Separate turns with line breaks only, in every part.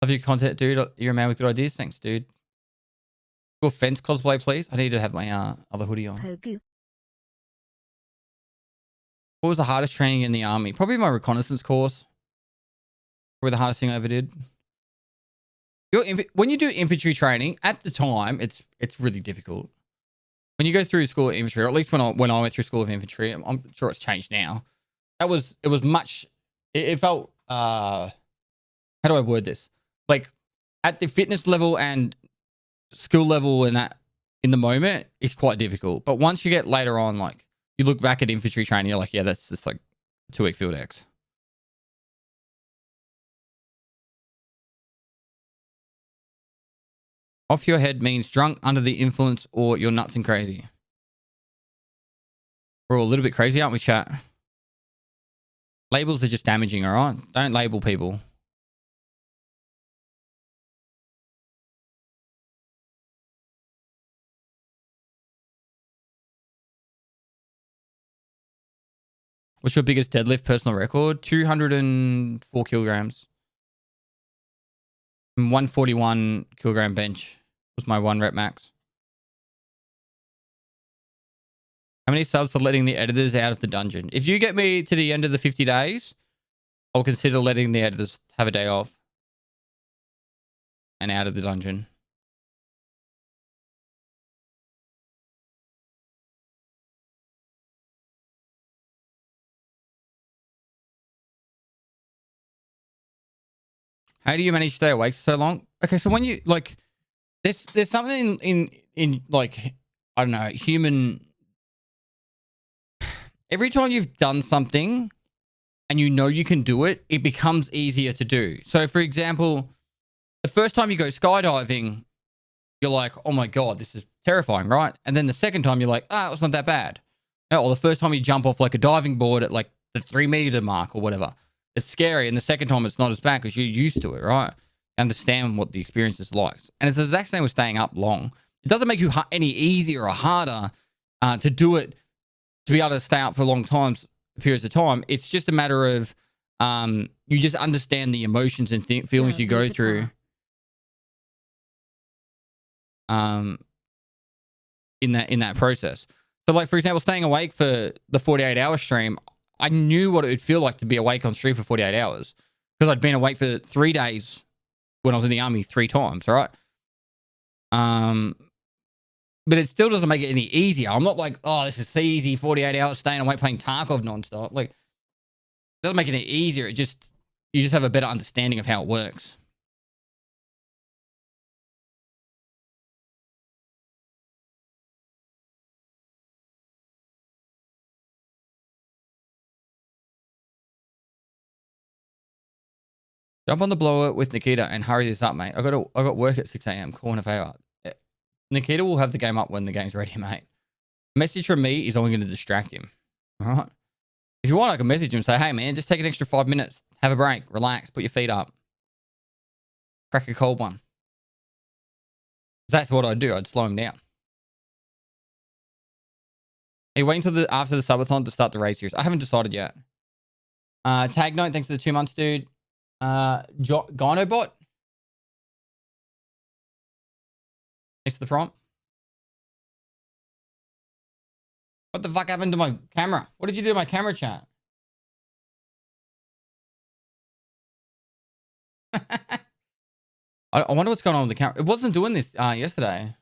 Love your content, dude. You're a man with good ideas. Thanks, dude. Cool fence cosplay, please. I need to have my other hoodie on.
Pogu.
What was the hardest training in the army? Probably my reconnaissance course. Probably the hardest thing I ever did. When you do infantry training, at the time, it's really difficult. When you go through school of infantry, or at least when I went through school of infantry, I'm sure it's changed now. It was much. It felt. How do I word this? Like at the fitness level and skill level, and that in the moment, it's quite difficult. But once you get later on, like you look back at infantry training, you're like, yeah, that's just like 2-week field X. Off your head means drunk, under the influence, or you're nuts and crazy. We're all a little bit crazy, aren't we, chat? Labels are just damaging, all right? Don't label people. What's your biggest deadlift personal record? 204 kilograms. 141 kilogram bench was my 1 rep max. How many subs for letting the editors out of the dungeon? If you get me to the end of the 50 days, I'll consider letting the editors have a day off and out of the dungeon. How do you manage to stay awake so long? Okay, so when you like, there's something in like, I don't know, human. Every time you've done something and you know you can do it, it becomes easier to do. So, for example, the first time you go skydiving, you're like, oh my God, this is terrifying, right? And then the second time you're like, it's not that bad. Or the first time you jump off like a diving board at like the 3-meter mark or whatever, it's scary. And the second time it's not as bad because you're used to it, right? You understand what the experience is like. And it's the exact same with staying up long. It doesn't make you any easier or harder to do it, to be able to stay up for long periods of time. It's just a matter of you just understand the emotions and feelings you go through in that process. So like, for example, staying awake for the 48-hour stream, I knew what it would feel like to be awake on stream for 48 hours because I'd been awake for 3 days when I was in the army 3 times, right? But it still doesn't make it any easier. I'm not like, this is easy, 48 hours staying awake playing Tarkov nonstop. Like, it doesn't make it any easier. You just have a better understanding of how it works. Jump on the blower with Nikita and hurry this up, mate. I got work at 6 a.m. Call in a favor. Nikita will have the game up when the game's ready, mate. Message from me is only going to distract him. All right. If you want, I can message him and say, hey, man, just take an extra 5 minutes. Have a break. Relax. Put your feet up. Crack a cold one. That's what I'd do. I'd slow him down. Are you waiting until after the subathon to start the race series? I haven't decided yet. Tag note, thanks for the 2 months, dude. Gynobot. Thanks for the prompt. What the fuck happened to my camera? What did you do to my camera, chat? I wonder what's going on with the camera. It wasn't doing this yesterday.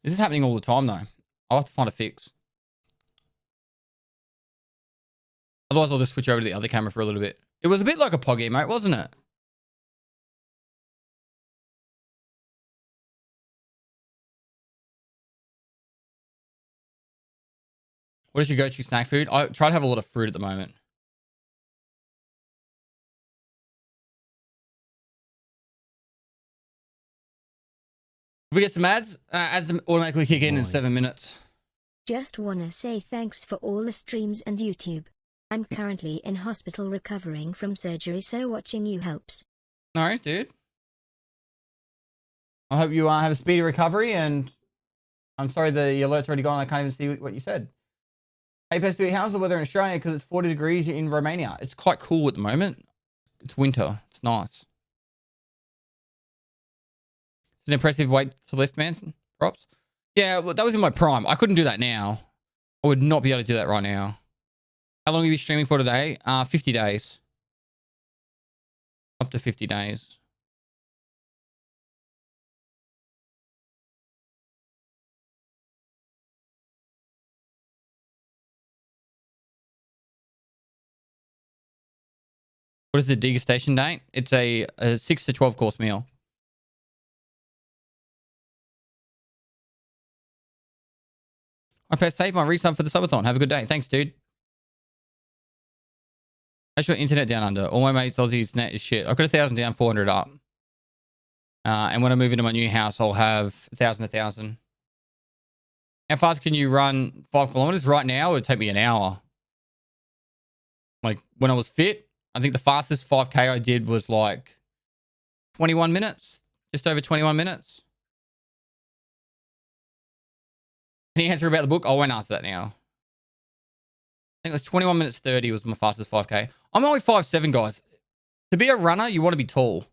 This is happening all the time, though. I'll have to find a fix. Otherwise, I'll just switch over to the other camera for a little bit. It was a bit like a POG emote, wasn't it? What is your go-to snack food? I try to have a lot of fruit at the moment. We get some ads. Ads automatically kick in 7 minutes.
Just wanna say thanks for all the streams and YouTube. I'm currently in hospital recovering from surgery, so watching you helps.
No worries, dude. I hope you have a speedy recovery, and I'm sorry the alert's already gone. I can't even see what you said. Hey, Pestu, how's the weather in Australia? Because it's 40 degrees in Romania. It's quite cool at the moment. It's winter. It's nice. It's an impressive weight to lift, man. Props. Yeah, well, that was in my prime. I couldn't do that now. I would not be able to do that right now. How long are you streaming for today? 50 days. Up to 50 days. What is the degustation date? It's a 6 to 12 course meal. I press save my resub for the subathon. Have a good day. Thanks, dude. How's your internet down under? All my mates Aussie's net is shit. I've got 1,000 down, 400 up. And when I move into my new house, I'll have 1,000. How fast can you run 5 kilometers? Right now, it would take me an hour. Like, when I was fit, I think the fastest 5K I did was like 21 minutes. Just over 21 minutes. Any answer about the book? I won't answer that now. I think it was 21 minutes 30 was my fastest 5K. I'm only 5'7", guys. To be a runner, you want to be tall.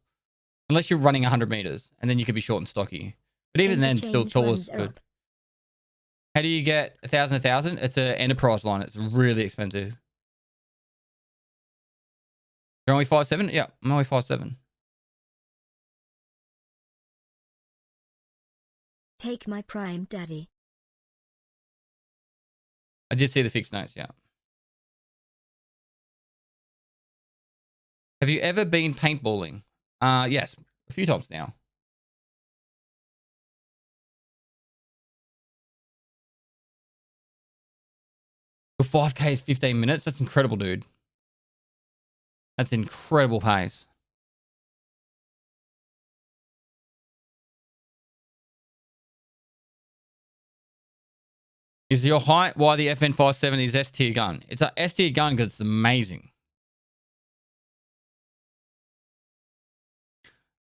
Unless you're running 100 meters. And then you could be short and stocky. But even then, still tall is good. How do you get 1,000? It's an enterprise line. It's really expensive. You're only 5'7"? Yeah, I'm only 5'7".
Take my prime, daddy.
I did see the fixed notes, yeah. Have you ever been paintballing? Yes, a few times now. Your 5K is 15 minutes? That's incredible, dude. That's incredible pace. Is your height why the FN570 is S tier gun? It's a S tier gun because it's amazing.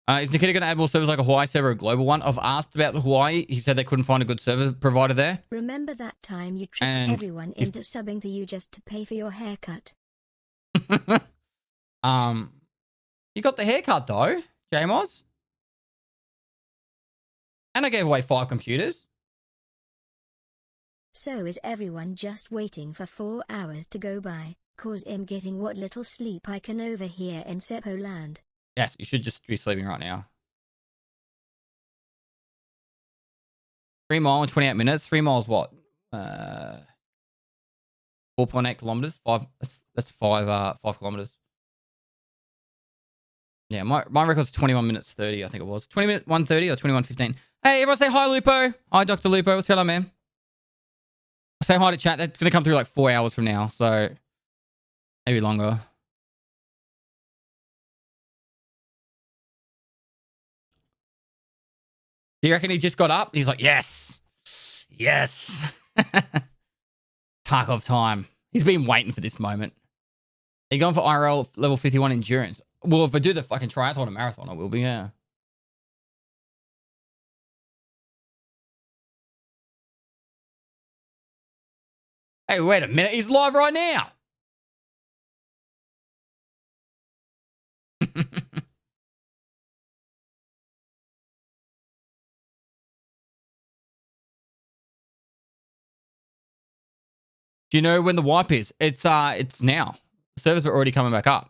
Is Nikita going to add more servers like a Hawaii server or a global one? I've asked about the Hawaii. He said they couldn't find a good server provider there.
Remember that time you tricked everyone into subbing to you just to pay for your haircut?
You got the haircut though, J-Moz. And I gave away 5 computers.
So is everyone just waiting for 4 hours to go by, cause I'm getting what little sleep I can over here in Seppo land.
Yes, you should just be sleeping right now. 3 mile in 28 minutes. 3 miles what? 4.8 kilometers. That's 5 kilometers. Yeah, my record's 21 minutes 30, I think it was. 20 minutes 1:30 or 21:15. Hey, everyone say hi, Lupo. Hi, Dr. Lupo. What's going on, man? Say hi to chat. That's going to come through like 4 hours from now, so maybe longer. Do you reckon he just got up? He's like, yes. Yes. Tarkov time. He's been waiting for this moment. Are you going for IRL level 51 endurance? Well, if I do the fucking triathlon and marathon, I will be, yeah. Hey, wait a minute. He's live right now. Do you know when the wipe is? It's now. Servers are already coming back up.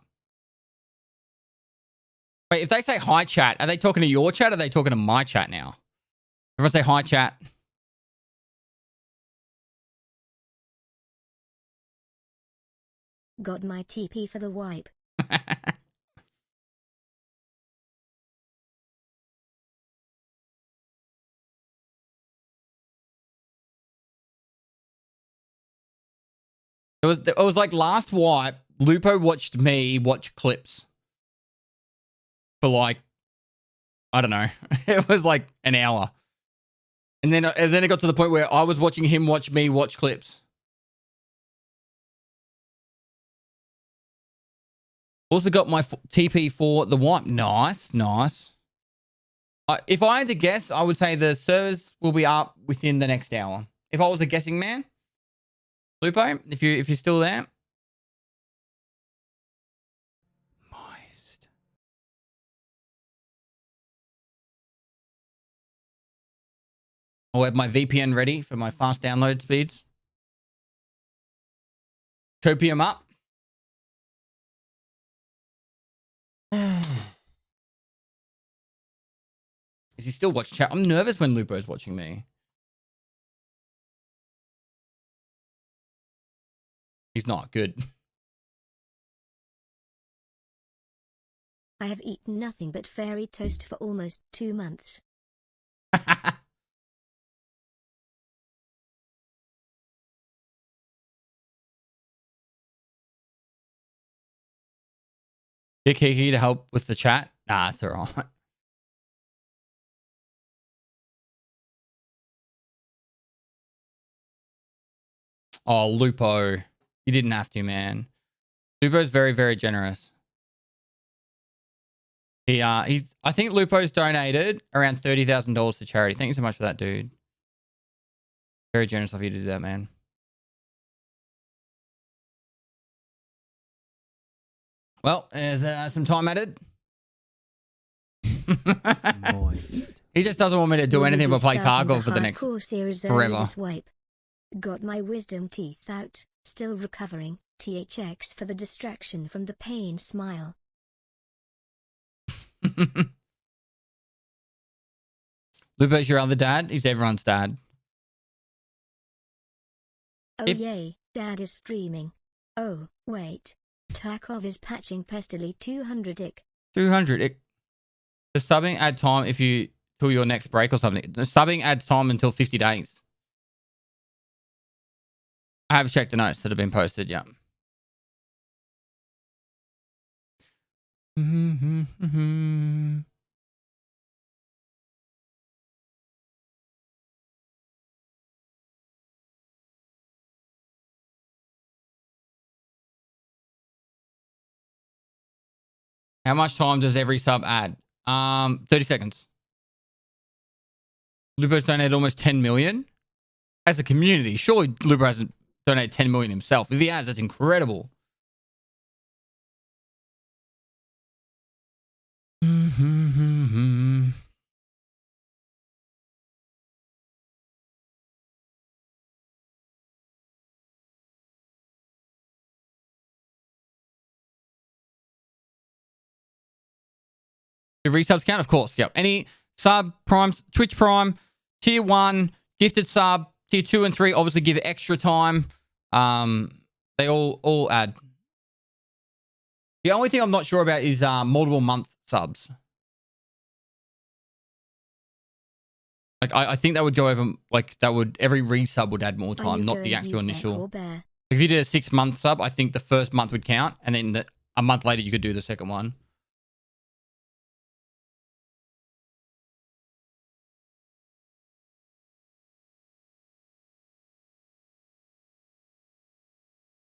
Wait, if they say hi chat, are they talking to your chat or are they talking to my chat now? Everyone say hi chat.
Got my TP for the wipe. It was like last wipe, Lupo watched me watch clips for like, I don't know. It was like an hour. And then it got to the point where I was watching him watch me watch clips. Also got my TP for the wipe. Nice, nice. If I had to guess, I would say the servers will be up within the next hour. If I was a guessing man. Lupo, if you're still there.
I'll have my VPN ready for my fast download speeds. Copium up. Is he still watching chat? I'm nervous when Lupo's watching me. He's not good.
I have eaten nothing but fairy toast for almost 2 months.
Get Kiki to help with the chat? Nah, it's alright. Oh, Lupo. You didn't have to, man. Lupo's very, very generous. I think Lupo's donated around $30,000 to charity. Thank you so much for that, dude. Very generous of you to do that, man. Well, there's some time added. He just doesn't want me to do anything but play Tarkov for the next forever.
Wipe. Got my wisdom teeth out, still recovering. THX for the distraction from the pain smile.
Lupo's your other dad? He's everyone's dad.
Oh yay, dad is streaming. Oh, wait. Tarkov is patching pestily 200 ick.
200 ick. The subbing add time if you till your next break or something. The subbing adds time until 50 days. I have checked the notes that have been posted, yeah. How much time does every sub add? 30 seconds. Lupo's donated almost 10 million. As a community, surely Lupo hasn't donated 10 million himself. If he has, that's incredible. The resubs count? Of course, yep. Any sub, Prime, Twitch Prime, Tier 1, gifted sub, Tier 2 and 3 obviously give extra time. They all add. The only thing I'm not sure about is multiple month subs. Like I think that would go over, like that would, every resub would add more time, not the actual initial. If you did a 6-month sub, I think the first month would count, and then a month later you could do the second one.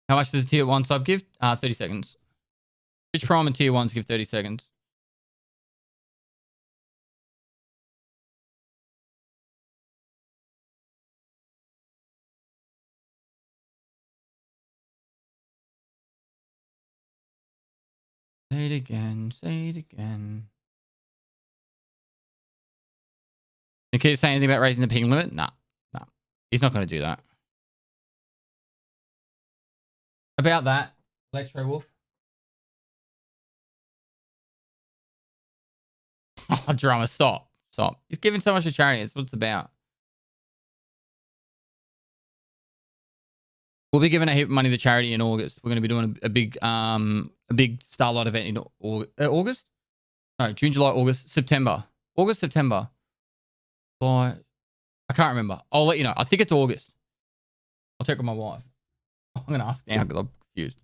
How much does a Tier 1 sub give? 30 seconds. Twitch Prime and Tier 1s give 30 seconds. Say it again. Say it again. You keep saying anything about raising the ping limit? Nah. Nah. He's not going to do that. About that, Electro Wolf. Oh, drama, stop. Stop. He's giving so much to charity. That's what it's about. We'll be giving a heap of money to charity in August. We're going to be doing a big Starlight event in August? No, June, July, August, September. August, September. I can't remember. I'll let you know. I think it's August. I'll check with my wife. I'm going to ask now because I'm confused.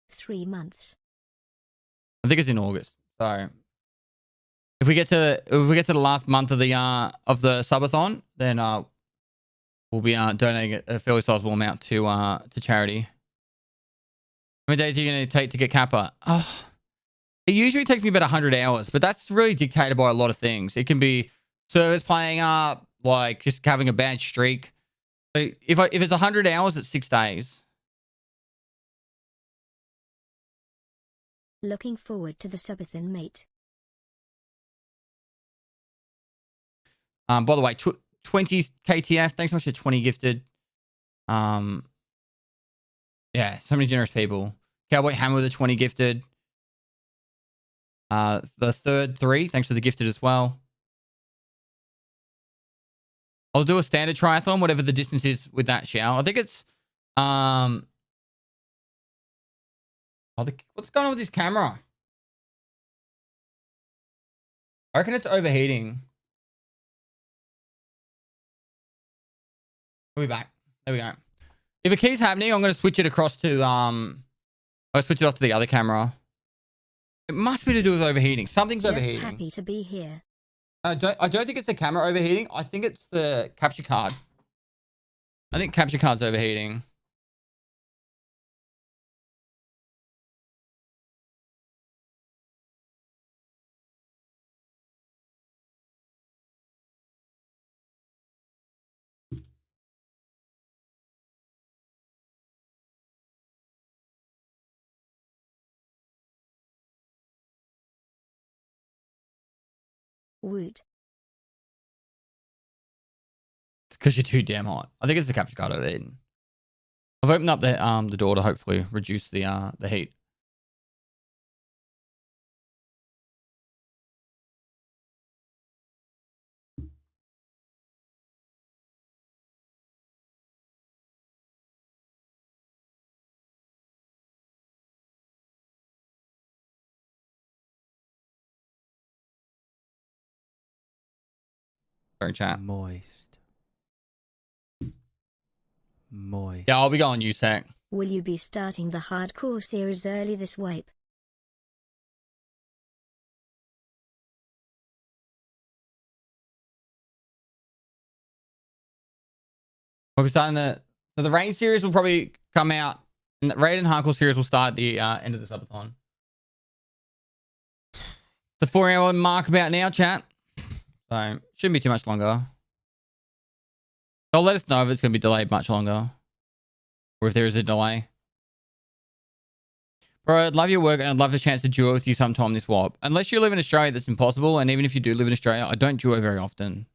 3 months.
I think it's in August. So if we get to the last month of the subathon, then we'll be donating a fairly sizable amount to charity. How many days are you going to take to get Kappa? Oh, it usually takes me about 100 hours, but that's really dictated by a lot of things. It can be servers playing up, like just having a bad streak. So if it's 100 hours, it's 6 days.
Looking forward to the subathon, mate.
By the way, 20 KTF. Thanks so much for 20 gifted. Yeah, so many generous people. Cowboy Hammer with a 20 gifted. The third 3. Thanks for the gifted as well. I'll do a standard triathlon, whatever the distance is with that shower. I think it's what's going on with this camera? I reckon it's overheating. We'll be back. There we go. If it keeps happening, I'm going to switch it across to I'll switch it off to the other camera. It must be to do with overheating. Something's
Just
overheating.
happy to be here.
I don't think it's the camera overheating. I think it's the capture card. I think capture card's overheating.
Woot.
It's because you're too damn hot. I think it's the capture card overheating. I've opened up the door to hopefully reduce the heat. Sorry, chat.
Moist.
Yeah, I'll be going USAC.
Will you be starting the hardcore series early this wipe?
We'll be starting the rain series will probably come out, and the raid and hardcore series will start at the end of the subathon. It's a 4-hour mark about now, chat. So shouldn't be too much longer. So let us know if it's going to be delayed much longer, or if there is a delay. Bro, I'd love your work and I'd love the chance to duo with you sometime this WAP. Unless you live in Australia, that's impossible. And even if you do live in Australia, I don't duo very often.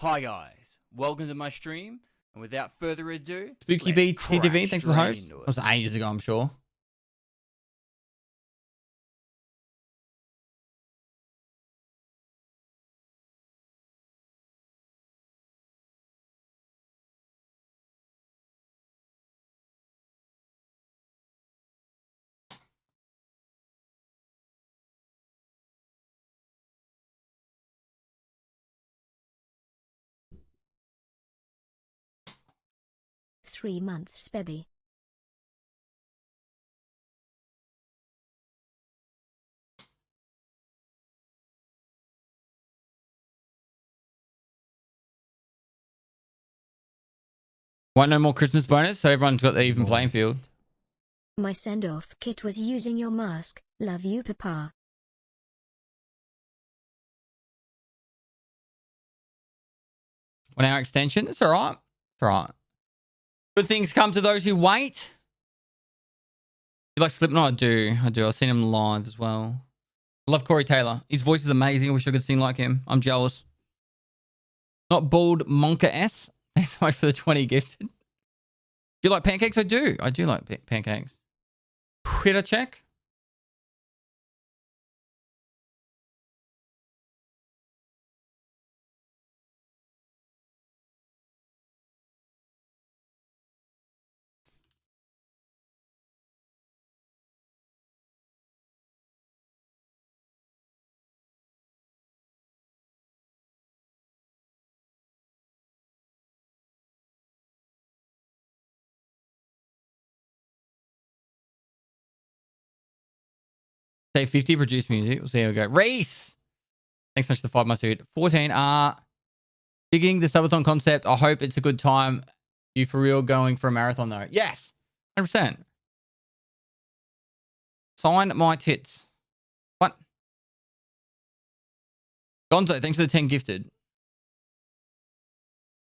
Hi guys, welcome to my stream. And without further ado,
Spooky B TTV, thanks for the host. That was ages ago, I'm sure.
Three months, baby.
Why no more Christmas bonus? So everyone's got the even playing field.
My send-off kit was using your mask. Love you, Papa.
1 hour extension. It's all right. It's all right. Good things come to those who wait. You like Slipknot? I do. I've seen him live as well. I love Corey Taylor. His voice is amazing. I wish I could sing like him. I'm jealous. Not bald Monka S. Thanks so much for the 20 gifted. Do you like pancakes? I do. I do like pancakes. Twitter check. Say 50, produce music. We'll see how we go. Reese! Thanks so much for the 5 months, dude. 14. Digging the subathon concept. I hope it's a good time. You for real going for a marathon though? Yes, 100%. Sign my tits. What? Gonzo, thanks for the 10 gifted.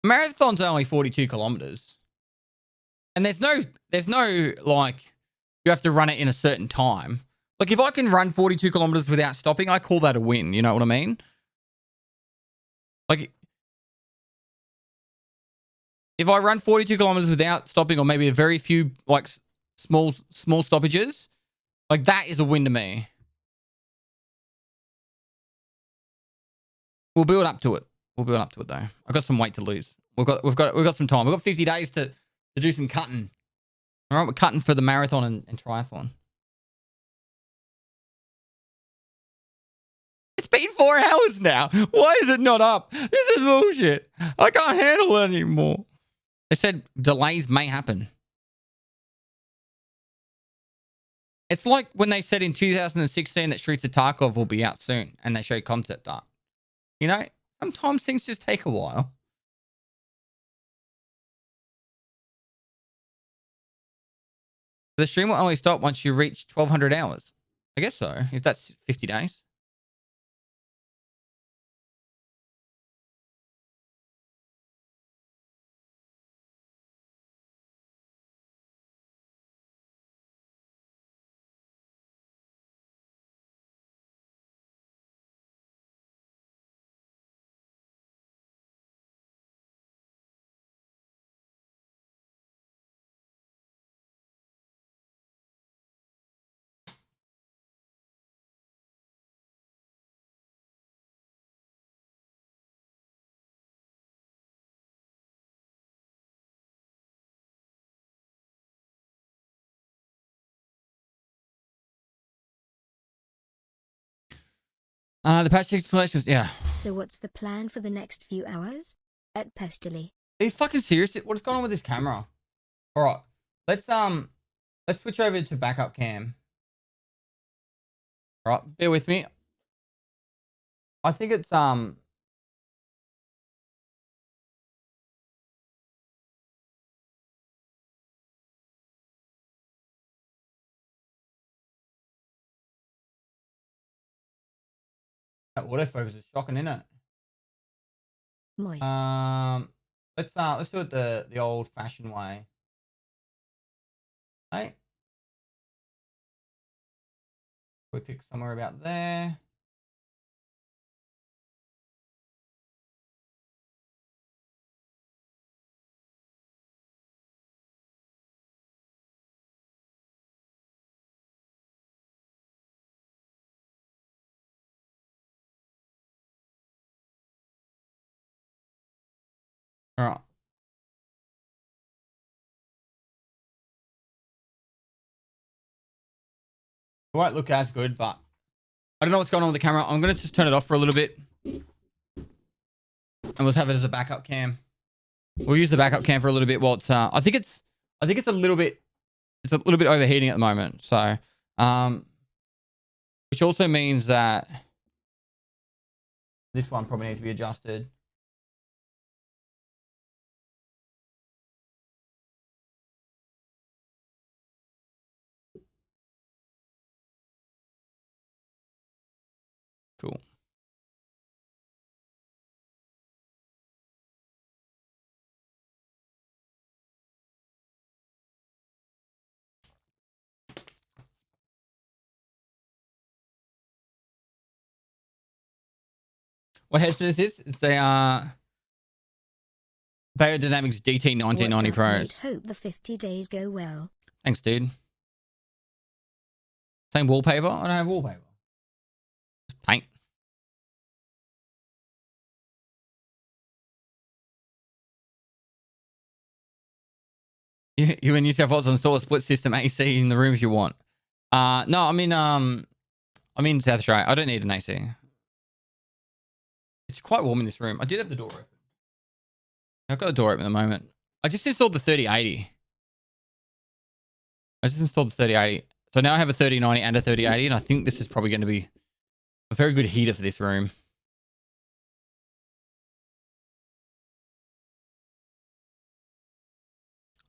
Marathon's only 42 kilometers. And there's no like, you have to run it in a certain time. Like, if I can run 42 kilometers without stopping, I call that a win. You know what I mean? Like, if I run 42 kilometers without stopping, or maybe a very few, like, small stoppages, like, that is a win to me. We'll build up to it. We'll build up to it, though. I've got some weight to lose. We've got some time. We've got 50 days to do some cutting. All right, we're cutting for the marathon and triathlon. It's been 4 hours now. Why is it not up? This is bullshit. I can't handle it anymore. They said delays may happen. It's like when they said in 2016 that Streets of Tarkov will be out soon, and they showed concept art. You know, sometimes things just take a while. The stream will only stop once you reach 1,200 hours. I guess so, if that's 50 days. The patch installation was, yeah.
So what's the plan for the next few hours? At Pestily.
Are you fucking serious? What's going on with this camera? All right, let's switch over to backup cam. All right, bear with me. I think it's that autofocus is shocking, isn't it?
Moist.
Let's do it the old fashioned way. Hey, we pick somewhere about there. All right. It won't look as good, but I don't know what's going on with the camera. I'm gonna just turn it off for a little bit, and we'll have it as a backup cam. We'll use the backup cam for a little bit while it's. I think it's a little bit overheating at the moment. So, which also means that this one probably needs to be adjusted. Cool. What headset is this? It's a Biodynamics DT1990
What's up,
Pros.
mate? Hope the 50 days go well.
Thanks, dude. Same wallpaper? I don't have wallpaper. Just paint. You in New South Wales install a split system AC in the rooms you want. No, I'm in South Australia. I don't need an AC. It's quite warm in this room. I did have the door open. I've got the door open at the moment. I just installed the 3080. So now I have a 3090 and a 3080, and I think this is probably going to be a very good heater for this room.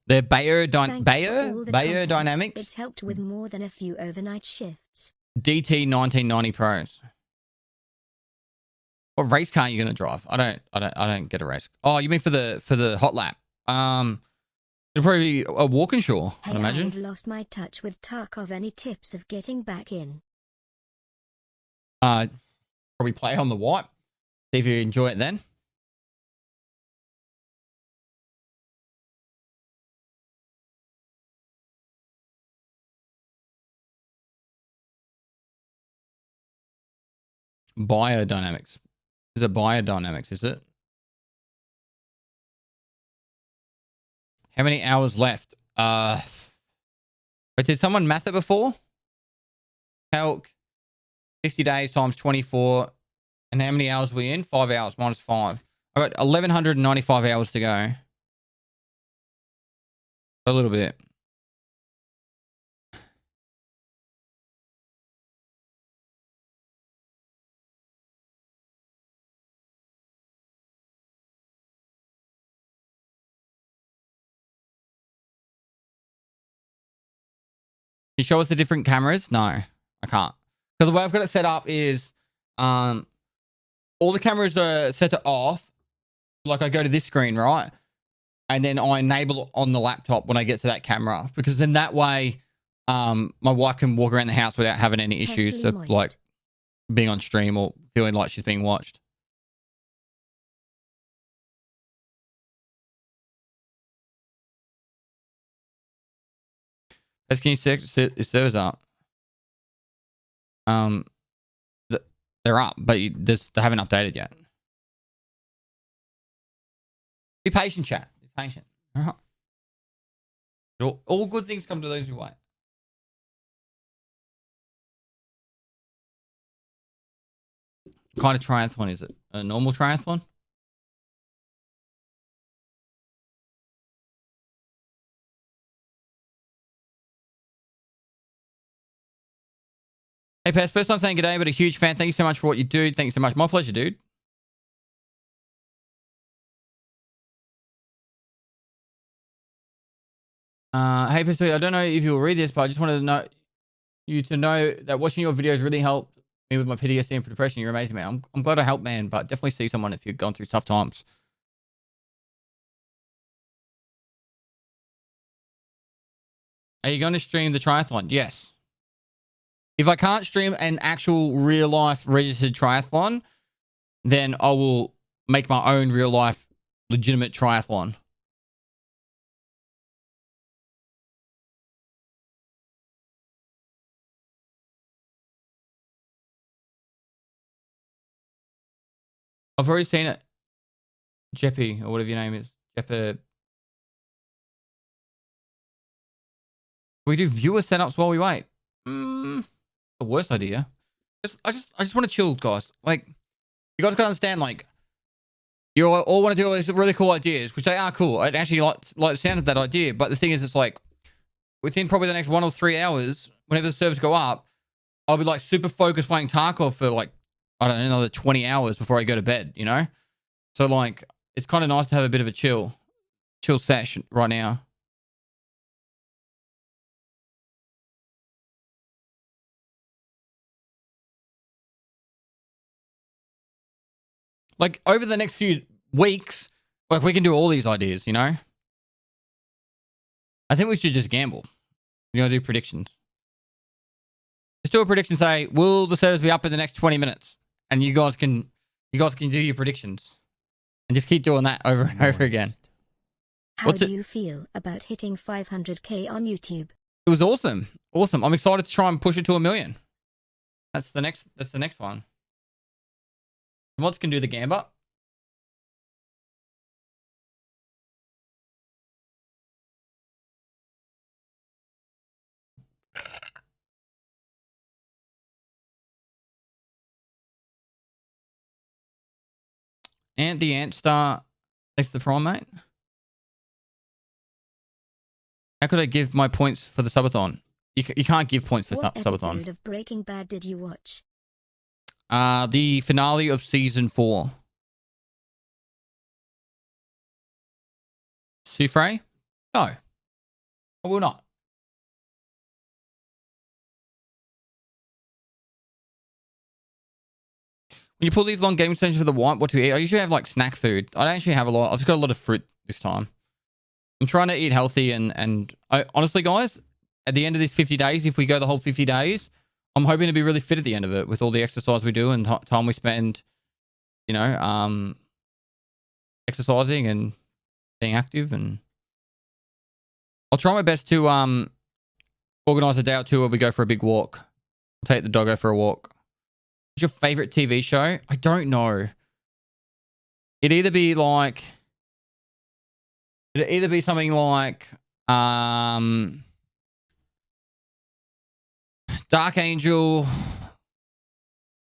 They're
Thanks for all the content.
Dynamics
It's helped with more than a few overnight shifts.
DT 1990 Pros. What race car are you going to drive? I don't get a race. Oh, you mean for the hot lap? It'll probably be a Walkinshaw,
Hey,
I'd imagine.
I've lost my touch with Tarkov. Any tips of getting back in?
Probably play on the white. See if you enjoy it then. Biodynamics. Is it biodynamics, is it? How many hours left? But did someone math it before? Calc 50 days times 24. And how many hours are we in? 5 hours minus 5. I got 1,195 hours to go. A little bit. Can you show us the different cameras? No, I can't. Because the way I've got it set up is all the cameras are set to off. Like I go to this screen, right? And then I enable it on the laptop when I get to that camera. Because then that way my wife can walk around the house without having any issues of like being on stream or feeling like she's being watched. As can you set servers up? They're up, but they haven't updated yet. Be patient, chat. Be patient. All good things come to those who wait. What kind of triathlon is it? A normal triathlon? Hey, Paz, first time saying good day, but a huge fan. Thank you so much for what you do. Thanks so much. My pleasure, dude. Hey, Paz, I don't know if you'll read this, but I just wanted to know that watching your videos really helped me with my PTSD and depression. You're amazing, man. I'm glad I helped, man, but definitely see someone if you're going through tough times. Are you going to stream the triathlon? Yes. If I can't stream an actual real life registered triathlon, then I will make my own real life legitimate triathlon. I've already seen it. Jeppy, or whatever your name is. Jeppa. We do viewer setups while we wait. The worst idea. I just want to chill, guys. Like, you guys gotta understand, like, you all want to do all these really cool ideas, which they are cool. I actually like the sound of that idea, but the thing is, it's like, within probably the next 1 or 3 hours, whenever the servers go up, I'll be like super focused playing Tarkov for like, I don't know, another 20 hours before I go to bed, you know? So like, it's kind of nice to have a bit of a chill sesh right now. Like, over the next few weeks, like, we can do all these ideas, you know? I think we should just gamble. We're going to do predictions. Just do a prediction, say, will the servers be up in the next 20 minutes? And you guys can do your predictions. And just keep doing that over and over again.
How do you feel about hitting 500k on YouTube?
It was awesome. Awesome. I'm excited to try and push it to 1 million. That's the next one. Mods can do the gamba. And the Ant Star. Thanks to the Prime, mate. How could I give my points for the subathon? You can't give points for subathon. What
episode of Breaking Bad did you watch?
The finale of season 4. Soufre? No. I will not. When you pull these long gaming sessions for the white, what to eat? I usually have like snack food. I don't actually have a lot. I've just got a lot of fruit this time. I'm trying to eat healthy and I, honestly, guys, at the end of this 50 days, if we go the whole 50 days, I'm hoping to be really fit at the end of it with all the exercise we do and time we spend, you know, exercising and being active. And I'll try my best to organize a day or two where we go for a big walk. I'll take the doggo for a walk. What's your favorite TV show? I don't know. It'd either be something like Dark Angel.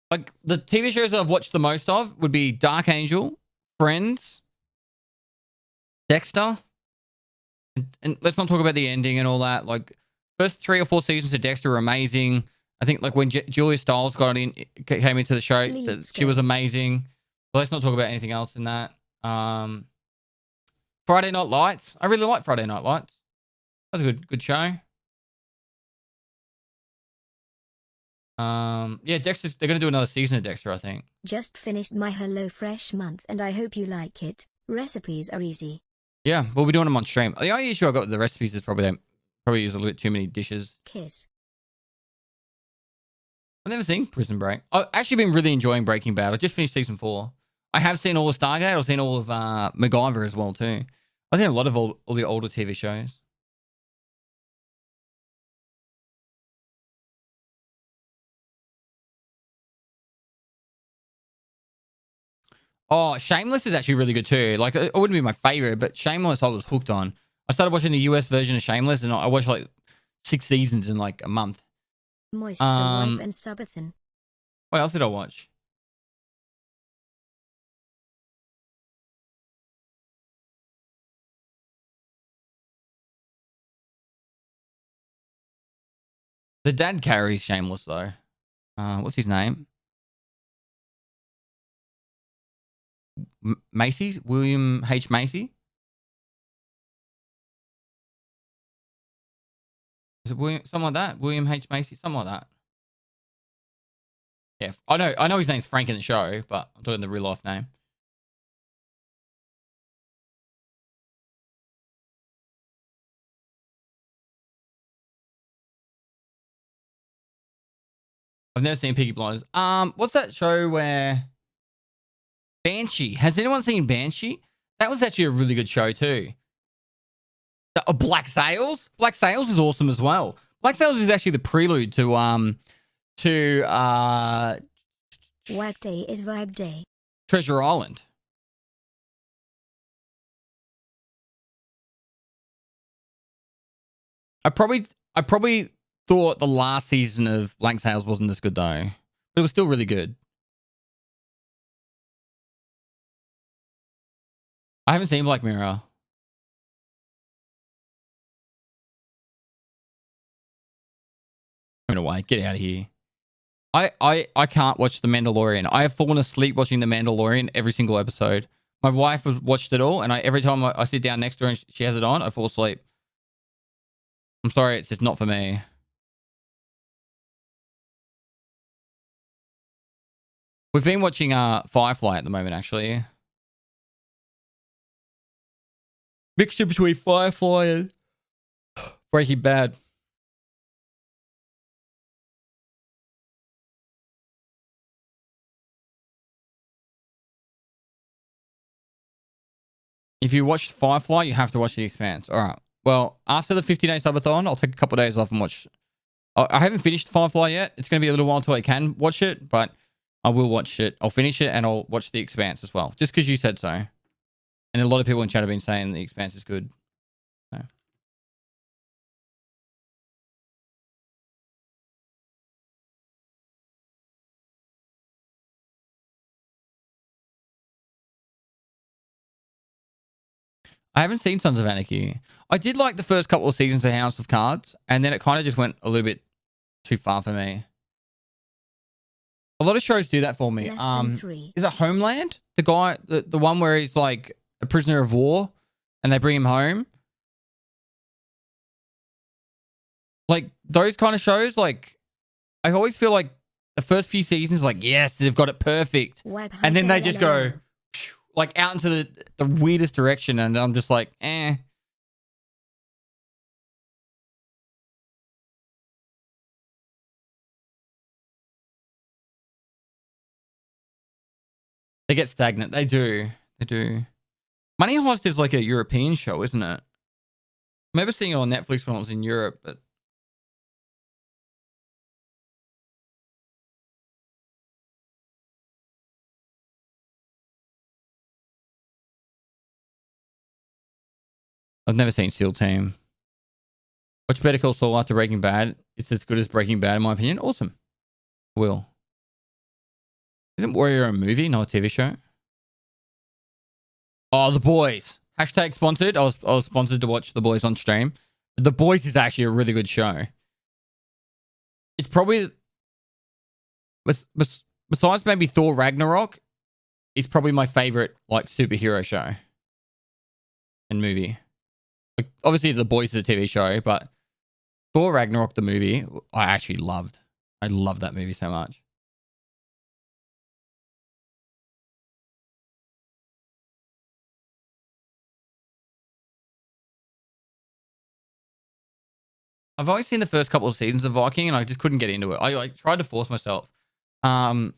Like the TV shows that I've watched the most of would be Dark Angel, Friends, Dexter. And let's not talk about the ending and all that. Like first 3 or 4 seasons of Dexter were amazing. I think like when Julia Stiles came into the show, she was amazing. But let's not talk about anything else in that. Friday Night Lights. I really like Friday Night Lights. That was a good show. Yeah, Dexter's, they're going to do another season of Dexter, I think.
Just finished my HelloFresh month and I hope you like it. Recipes are easy.
Yeah, we'll be doing them on stream. The only issue I got with the recipes is probably use a little bit too many dishes.
Kiss.
I've never seen Prison Break. I've actually been really enjoying Breaking Bad. I just finished season 4. I have seen all of Stargate. I've seen all of MacGyver as well too. I've seen a lot of all the older TV shows. Oh, Shameless is actually really good too. Like, it wouldn't be my favorite, but Shameless I was hooked on. I started watching the US version of Shameless, and I watched like 6 seasons in like a month.
Moist for wipe and subathon.
What else did I watch? The dad carries Shameless though. What's his name? Macy? William H. Macy? Is it William, something like that? William H. Macy? Something like that. Yeah, I know his name's Frank in the show, but I'm talking the real life name. I've never seen Peaky Blinders. What's that show where Banshee? Has anyone seen Banshee? That was actually a really good show too. Black Sails? Black Sails is awesome as well. Black Sails is actually the prelude to
Work day is vibe day.
Treasure Island. I probably thought the last season of Black Sails wasn't as good though. But it was still really good. I haven't seen Black Mirror. I'm away. Get out of here. I can't watch The Mandalorian. I have fallen asleep watching The Mandalorian every single episode. My wife has watched it all, and every time I sit down next to her and she has it on, I fall asleep. I'm sorry, it's just not for me. We've been watching Firefly at the moment, actually. Mixture between Firefly and Breaking Bad. If you watch Firefly, you have to watch The Expanse. All right. Well, after the 50-day subathon, I'll take a couple of days off and watch. I haven't finished Firefly yet. It's going to be a little while until I can watch it, but I will watch it. I'll finish it and I'll watch The Expanse as well, just because you said so. And a lot of people in chat have been saying The Expanse is good. So. I haven't seen Sons of Anarchy. I did like the first couple of seasons of House of Cards, and then it kind of just went a little bit too far for me. A lot of shows do that for me. Is it Homeland? The guy, the one where he's like a prisoner of war, and they bring him home. Like those kind of shows, like I always feel like the first few seasons, like yes, they've got it perfect, and then they just go like out into the weirdest direction, and I'm just like, eh. They get stagnant. They do. They do. Money Heist is like a European show, isn't it? I remember seeing it on Netflix when I was in Europe, but I've never seen SEAL Team. Watch Better Call Saul after Breaking Bad. It's as good as Breaking Bad, in my opinion. Awesome. Will. Isn't Warrior a movie, not a TV show? Oh, The Boys. Hashtag sponsored. I was sponsored to watch The Boys on stream. The Boys is actually a really good show. It's probably, besides maybe Thor Ragnarok, it's probably my favorite like superhero show and movie. Like, obviously, The Boys is a TV show, but Thor Ragnarok, the movie, I actually loved. I love that movie so much. I've only seen the first couple of seasons of Viking, and I just couldn't get into it. I like tried to force myself. The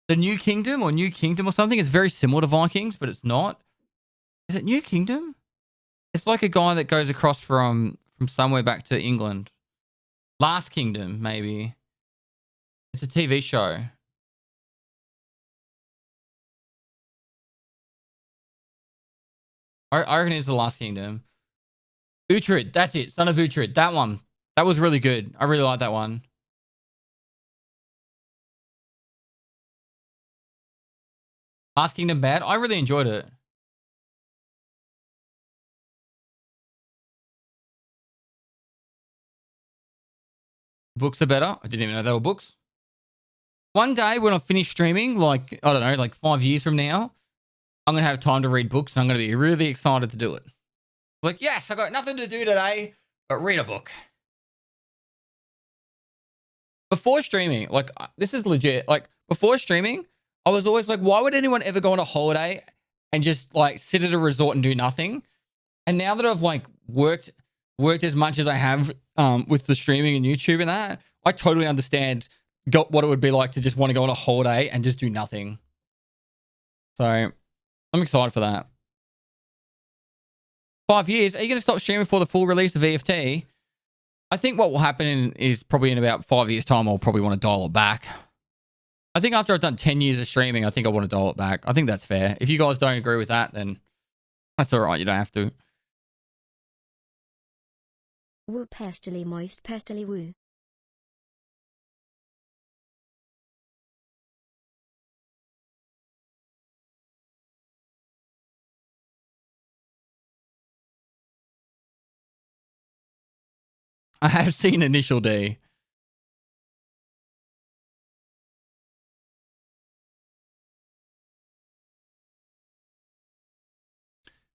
New Kingdom or something is very similar to Vikings, but it's not. Is it New Kingdom? It's like a guy that goes across from somewhere back to England. Last Kingdom, maybe. It's a TV show. I reckon it's The Last Kingdom. Uhtred, that's it. Son of Uhtred. That one. That was really good. I really like that one. Last Kingdom bad? I really enjoyed it. Books are better. I didn't even know they were books. One day when I finish streaming, like, I don't know, like 5 years from now, I'm going to have time to read books and I'm going to be really excited to do it. Like, yes, I got nothing to do today, but read a book. Before streaming, like, this is legit. Like, before streaming, I was always like, why would anyone ever go on a holiday and just, like, sit at a resort and do nothing? And now that I've, like, worked as much as I have with the streaming and YouTube and that, I totally understand what it would be like to just want to go on a holiday and just do nothing. So, I'm excited for that. 5 years? Are you going to stop streaming before the full release of EFT? I think what will happen is probably in about 5 years' time, I'll probably want to dial it back. I think after I've done 10 years of streaming, I think I want to dial it back. I think that's fair. If you guys don't agree with that, then that's all right. You don't have to.
Woo pestily moist pestily woo.
I have seen Initial D.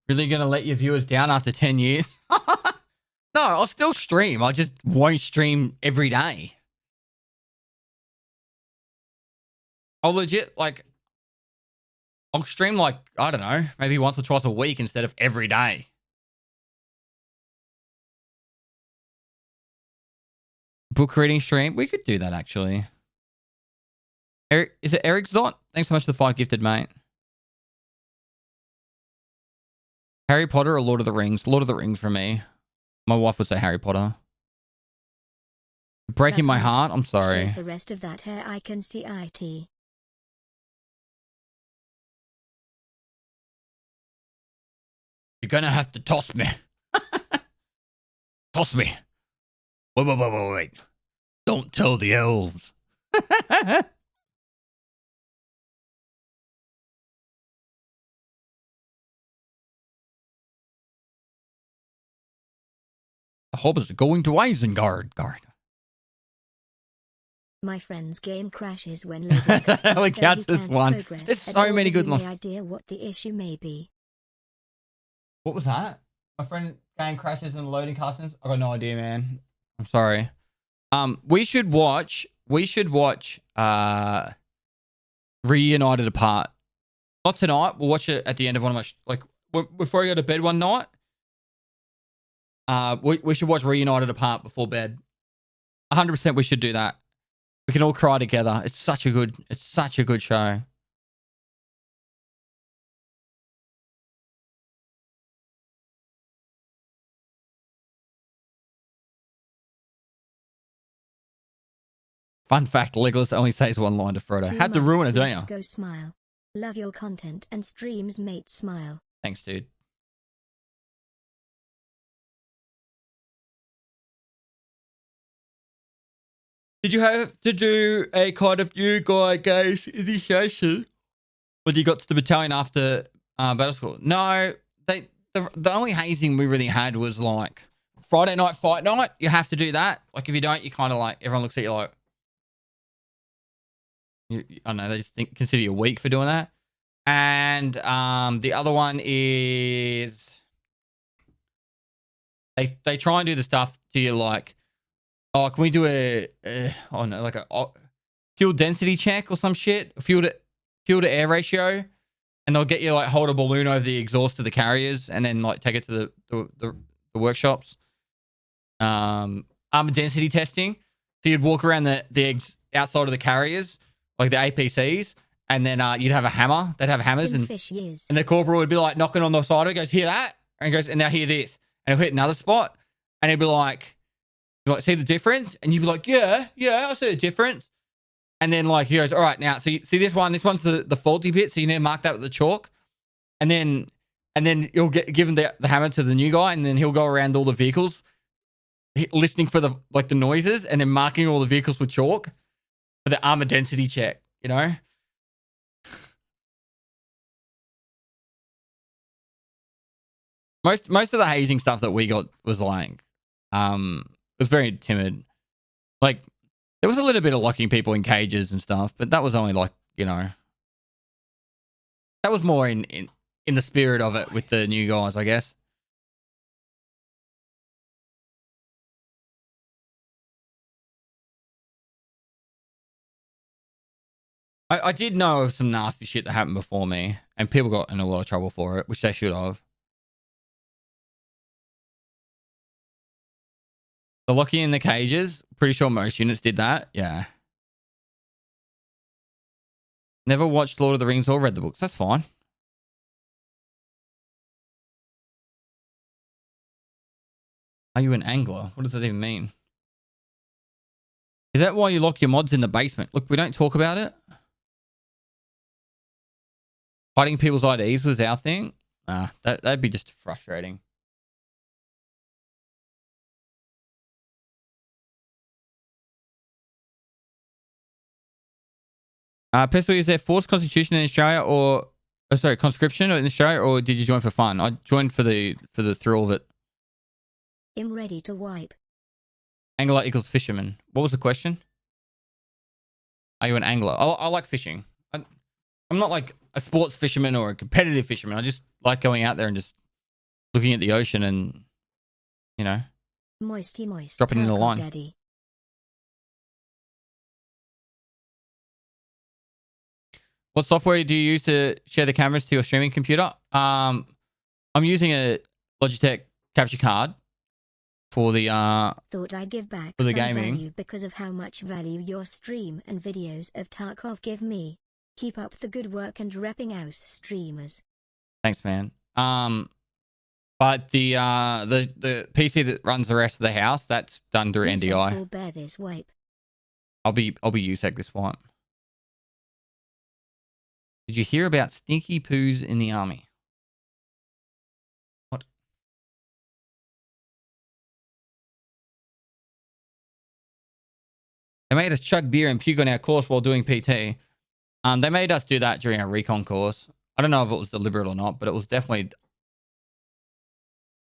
Really going to let your viewers down after 10 years? No, I'll still stream. I just won't stream every day. I'll legit, like, I'll stream, like, I don't know, maybe once or twice a week instead of every day. Book reading stream? We could do that, actually. Eric, is it Eric Zott? Thanks so much for the 5 gifted, mate. Harry Potter or Lord of the Rings? Lord of the Rings for me. My wife would say Harry Potter. Breaking my heart? I'm sorry.
Shave the rest of that hair, I can see it.
You're gonna have to toss me. Toss me. Wait. Don't tell the elves. The hobbits are going to Isengard.
My friend's game crashes when loading custom
Only counts as one.
Progress.
There's so many good ones.
No idea what the issue may be.
What was that? My friend game crashes and loading customs. I got no idea, man. I'm sorry. We should watch Reunited Apart. Not tonight. We'll watch it at the end of one of my before I go to bed one night. We should watch Reunited Apart before bed. 100% we should do that. We can all cry together. It's such a good show. Fun fact, Legolas only says one line to Frodo. Had to ruin it, don't you?
Let's go smile. Love your content and streams, mate. Smile.
Thanks, dude. Did you have to do a kind of new guy guys initiation when you got to the battalion after battle school? No, the only hazing we really had was like Friday night fight night. You have to do that. Like if you don't, you kind of like everyone looks at you like I don't know. They just consider you weak for doing that. And the other one is they try and do the stuff to you like, oh, can we do a fuel density check or some shit? Fuel to air ratio, and they'll get you like hold a balloon over the exhaust of the carriers, and then like take it to the workshops. Armor density testing. So you'd walk around the outside of the carriers, like the APCs, and then you'd have a hammer. They'd have hammers, and the corporal would be like knocking on the side of it. Goes, hear that? And he goes, and now hear this, and he'll hit another spot, and he'd be like, you like see the difference? And you'd be like, yeah, I see the difference. And then like he goes, all right, now so you see this one's the faulty bit, so you need to mark that with the chalk, and then you'll give him the hammer to the new guy, and then he'll go around all the vehicles, listening for the noises, and then marking all the vehicles with chalk for the armor density check. You know. Most of the hazing stuff that we got was like, was very timid. Like, there was a little bit of locking people in cages and stuff, but that was only like, that was more in the spirit of it with the new guys, I guess. I did know of some nasty shit that happened before me, and people got in a lot of trouble for it, which they should have. The locking in the cages, pretty sure most units did that. Yeah. Never watched Lord of the Rings or read the books. That's fine. Are you an angler? What does that even mean? Is that why you lock your mods in the basement? Look, we don't talk about it. Hiding people's IDs was our thing. That'd be just frustrating. Pistol, is there forced constitution in Australia or conscription in Australia, or did you join for fun? I joined for the thrill of it.
I'm ready to wipe.
Angler equals fisherman. What was the question? Are you an angler? I like fishing. I'm not like a sports fisherman or a competitive fisherman. I just like going out there and just looking at the ocean and,
moist
dropping in the line.
Daddy.
What software do you use to share the cameras to your streaming computer? I'm using a Logitech capture card for the
thought I'd give back
for the
some
gaming
value because of how much value your stream and videos of Tarkov give me. Keep up the good work and repping house streamers.
Thanks, man. But the PC that runs the rest of the house, that's done through NDI.
Will bear this wipe.
I'll be USEC this wipe. Did you hear about stinky poos in the army? What? They made us chug beer and puke on our course while doing PT. They made us do that during our recon course. I don't know if it was deliberate or not, but it was definitely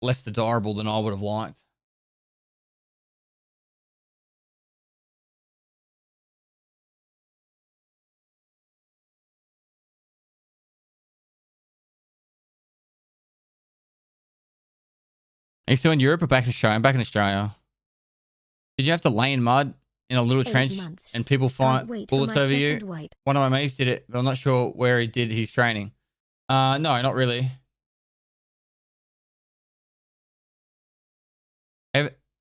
less desirable than I would have liked. Are you still in Europe or back in Australia? I'm back in Australia. Did you have to lay in mud in a little
8
trench
months.
and people
Can't
fight
wait for
bullets
my
over you?
second wipe.
One of my mates did it, but I'm not sure where he did his training. No, not really.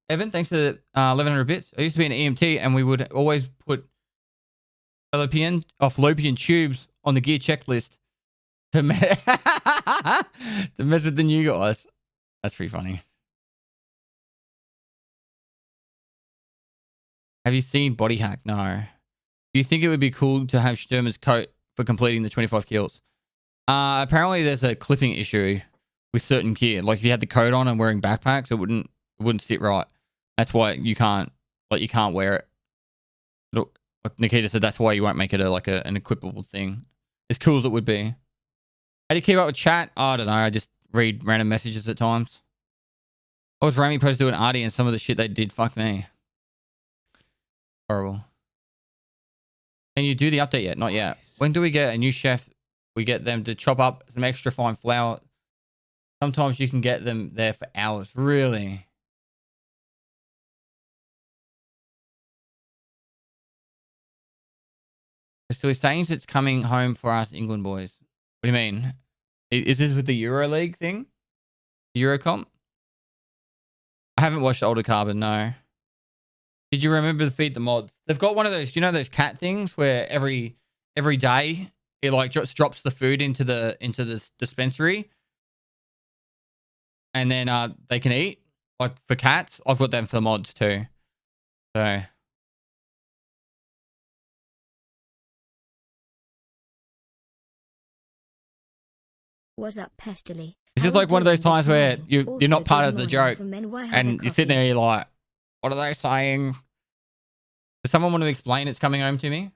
Evan, thanks for 1100 bits. I used to be an EMT and we would always put fallopian tubes on the gear checklist to, to mess with the new guys. That's pretty funny. Have you seen Body Hack? No. Do you think it would be cool to have Sturmer's coat for completing the 25 kills? Apparently there's a clipping issue with certain gear. Like if you had the coat on and wearing backpacks, it wouldn't sit right. That's why you can't wear it. Like Nikita said, that's why you won't make it an equipable thing. As cool as it would be. How do you keep up with chat? I don't know. I just read random messages at times. I was Rami supposed to do an arty and some of the shit they did, fuck me. Horrible. Can you do the update yet? Not yet. When do we get a new chef? We get them to chop up some extra fine flour. Sometimes you can get them there for hours. Really? So he's saying it's coming home for us England boys. What do you mean? Is this with the EuroLeague thing? Eurocomp? I haven't watched Older Carbon, no. Did you remember the Feed the Mods? They've got one of those, you know those cat things where every day it like just drops the food into the dispensary and then they can eat? Like for cats, I've got them for the mods too. So
Was up pestily.
this is like one of those times where you're not part of the joke and you're sitting there, you're like, what are they saying? Does someone want to explain it's coming home to me?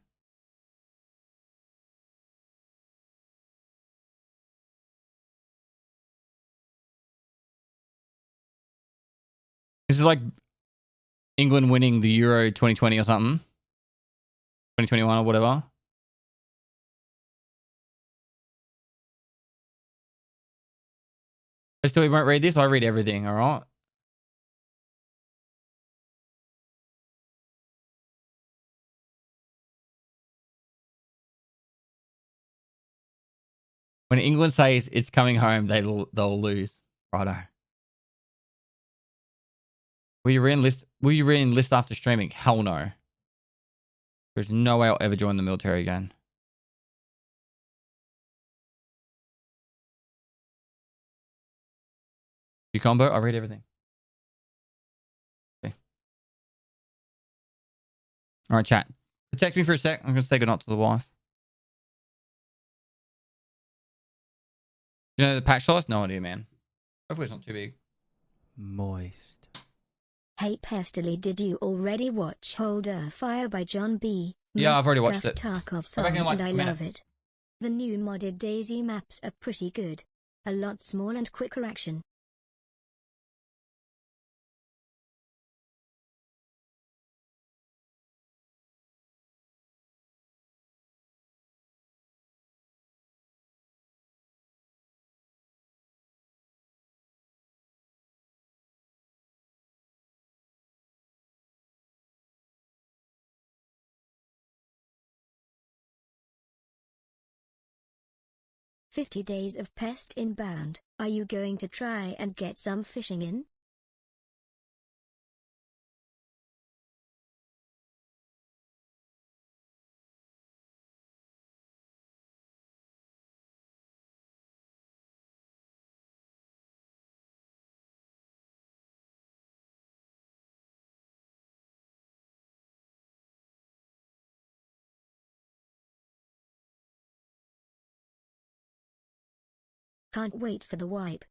This is like England winning the Euro 2020 or something. 2021 or whatever. I still won't read this. I read everything, all right? When England says it's coming home, they'll lose. Righto. Will you re-enlist after streaming? Hell no. There's no way I'll ever join the military again. You combo? I read everything. Okay. All right, chat. Protect me for a sec. I'm going to say goodnight to the wife. You know the patch size? No idea, man. Hopefully it's not too big.
Moist.
Hey Pestily, did you already watch Hold Earth Fire by John B?
Yeah, I've already watched it.
Tarkov song, and I love it. The new modded DayZ maps are pretty good. A lot small and quicker action. "50 days of pest inbound. Are you going to try and get some fishing in?" Can't wait for the wipe.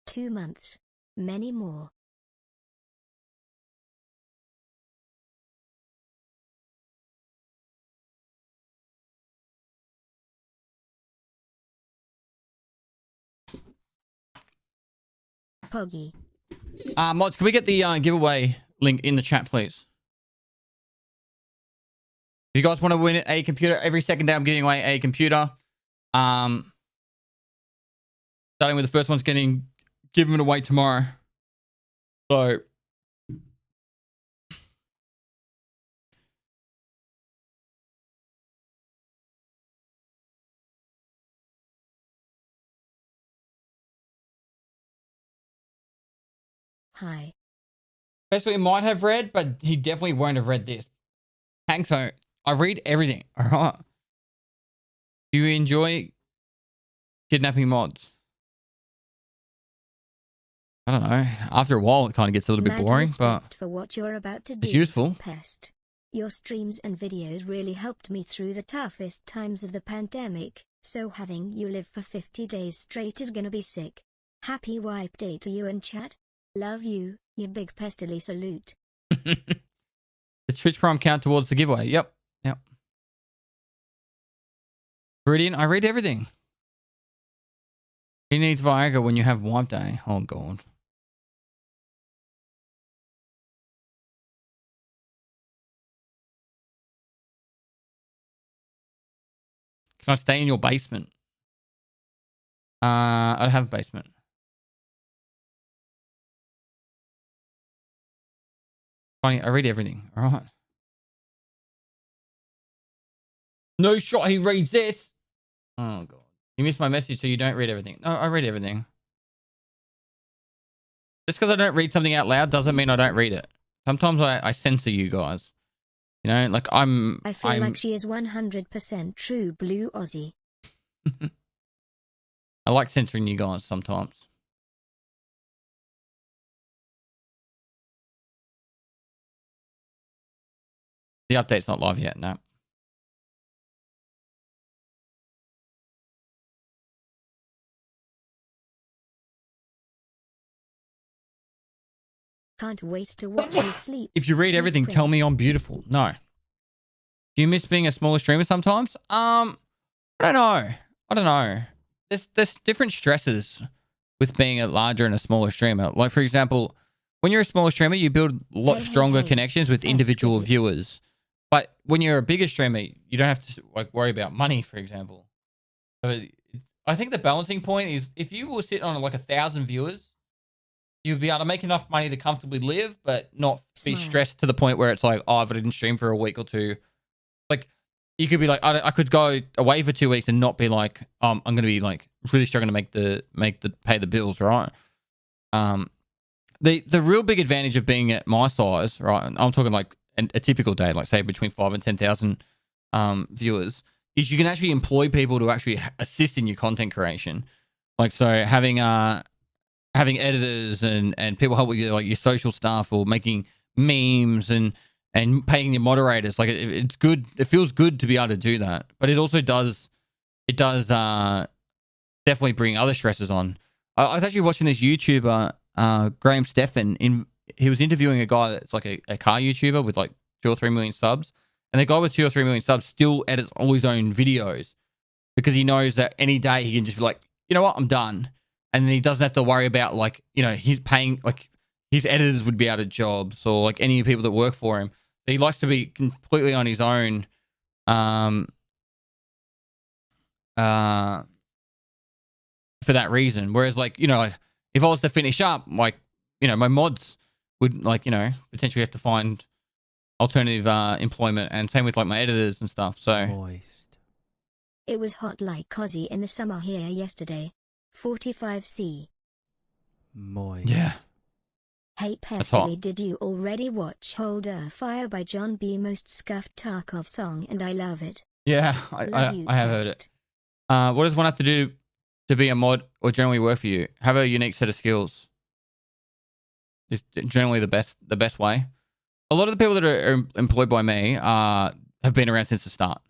"2 months. Many more." Poggy.
Mods, can we get the giveaway link in the chat, please? If you guys want to win a computer, every second day I'm giving away a computer. Starting with the first one's getting given away tomorrow. So
Hi.
Especially might have read, but he definitely won't have read this. Hank, so I read everything. All right. Do you enjoy kidnapping mods? I don't know. After a while, it kind of gets a little bit
Mad
boring, but
respect for what you're about to do,
it's useful.
Pest. Your streams and videos really helped me through the toughest times of the pandemic, so having you live for 50 days straight is gonna be sick. Happy wipe day to you and chat. Love you, you big pestily salute.
Does Twitch Prime count towards the giveaway? Yep. Yep. Brilliant. I read everything. He needs Viagra when you have wipe day. Oh, God. Can I stay in your basement? I don't have a basement. Funny, I read everything. All right. No shot he reads this. Oh, God. You missed my message, so you don't read everything. No, I read everything. Just because I don't read something out loud doesn't mean I don't read it. Sometimes I censor you guys. You know, like
I feel like she is 100% true blue Aussie.
I like censoring you guys sometimes. The update's not live yet, no.
Can't wait to watch you sleep.
If you read everything, tell me I'm beautiful. No. Do you miss being a smaller streamer sometimes? I don't know. I don't know. There's different stresses with being a larger and a smaller streamer. Like, for example, when you're a smaller streamer, you build a lot stronger connections with individual viewers. But when you're a bigger streamer, you don't have to like worry about money, for example. So I think the balancing point is if you will sit on like 1,000 viewers, you'll be able to make enough money to comfortably live, but not be stressed to the point where it's like, oh, if I didn't stream for a week or two. Like, you could be like, I could go away for 2 weeks and not be like, I'm going to be like really struggling to pay the bills, right? The real big advantage of being at my size, right? I'm talking like a typical day, like say between 5 and 10,000 viewers, is you can actually employ people to actually assist in your content creation. Like, so having editors and people help with your, like your social stuff or making memes and paying your moderators. Like it's good. It feels good to be able to do that, but it also does definitely bring other stresses on. I was actually watching this YouTuber, Graham Stephan. He was interviewing a guy that's like a car YouTuber with like 2 or 3 million subs, and the guy with 2 or 3 million subs still edits all his own videos because he knows that any day he can just be like, you know what, I'm done. And then he doesn't have to worry about like, you know, he's paying, like his editors would be out of jobs or like any people that work for him. He likes to be completely on his own. For that reason. Whereas like, you know, if I was to finish up, like, you know, my mods would like, you know, potentially have to find alternative employment, and same with like my editors and stuff. So
Moist.
It was hot like Aussie in the summer here yesterday. 45C.
Moist.
yeah.
Hey
That's hot.
Pestily, did you already watch Hold Her Fire by John B. Most scuffed Tarkov song, and I love it.
Yeah,
Love you,
I have heard it.
Pest.
What does one have to do to be a mod or generally work for you? Have a unique set of skills. Is generally the best way. A lot of the people that are employed by me have been around since the start.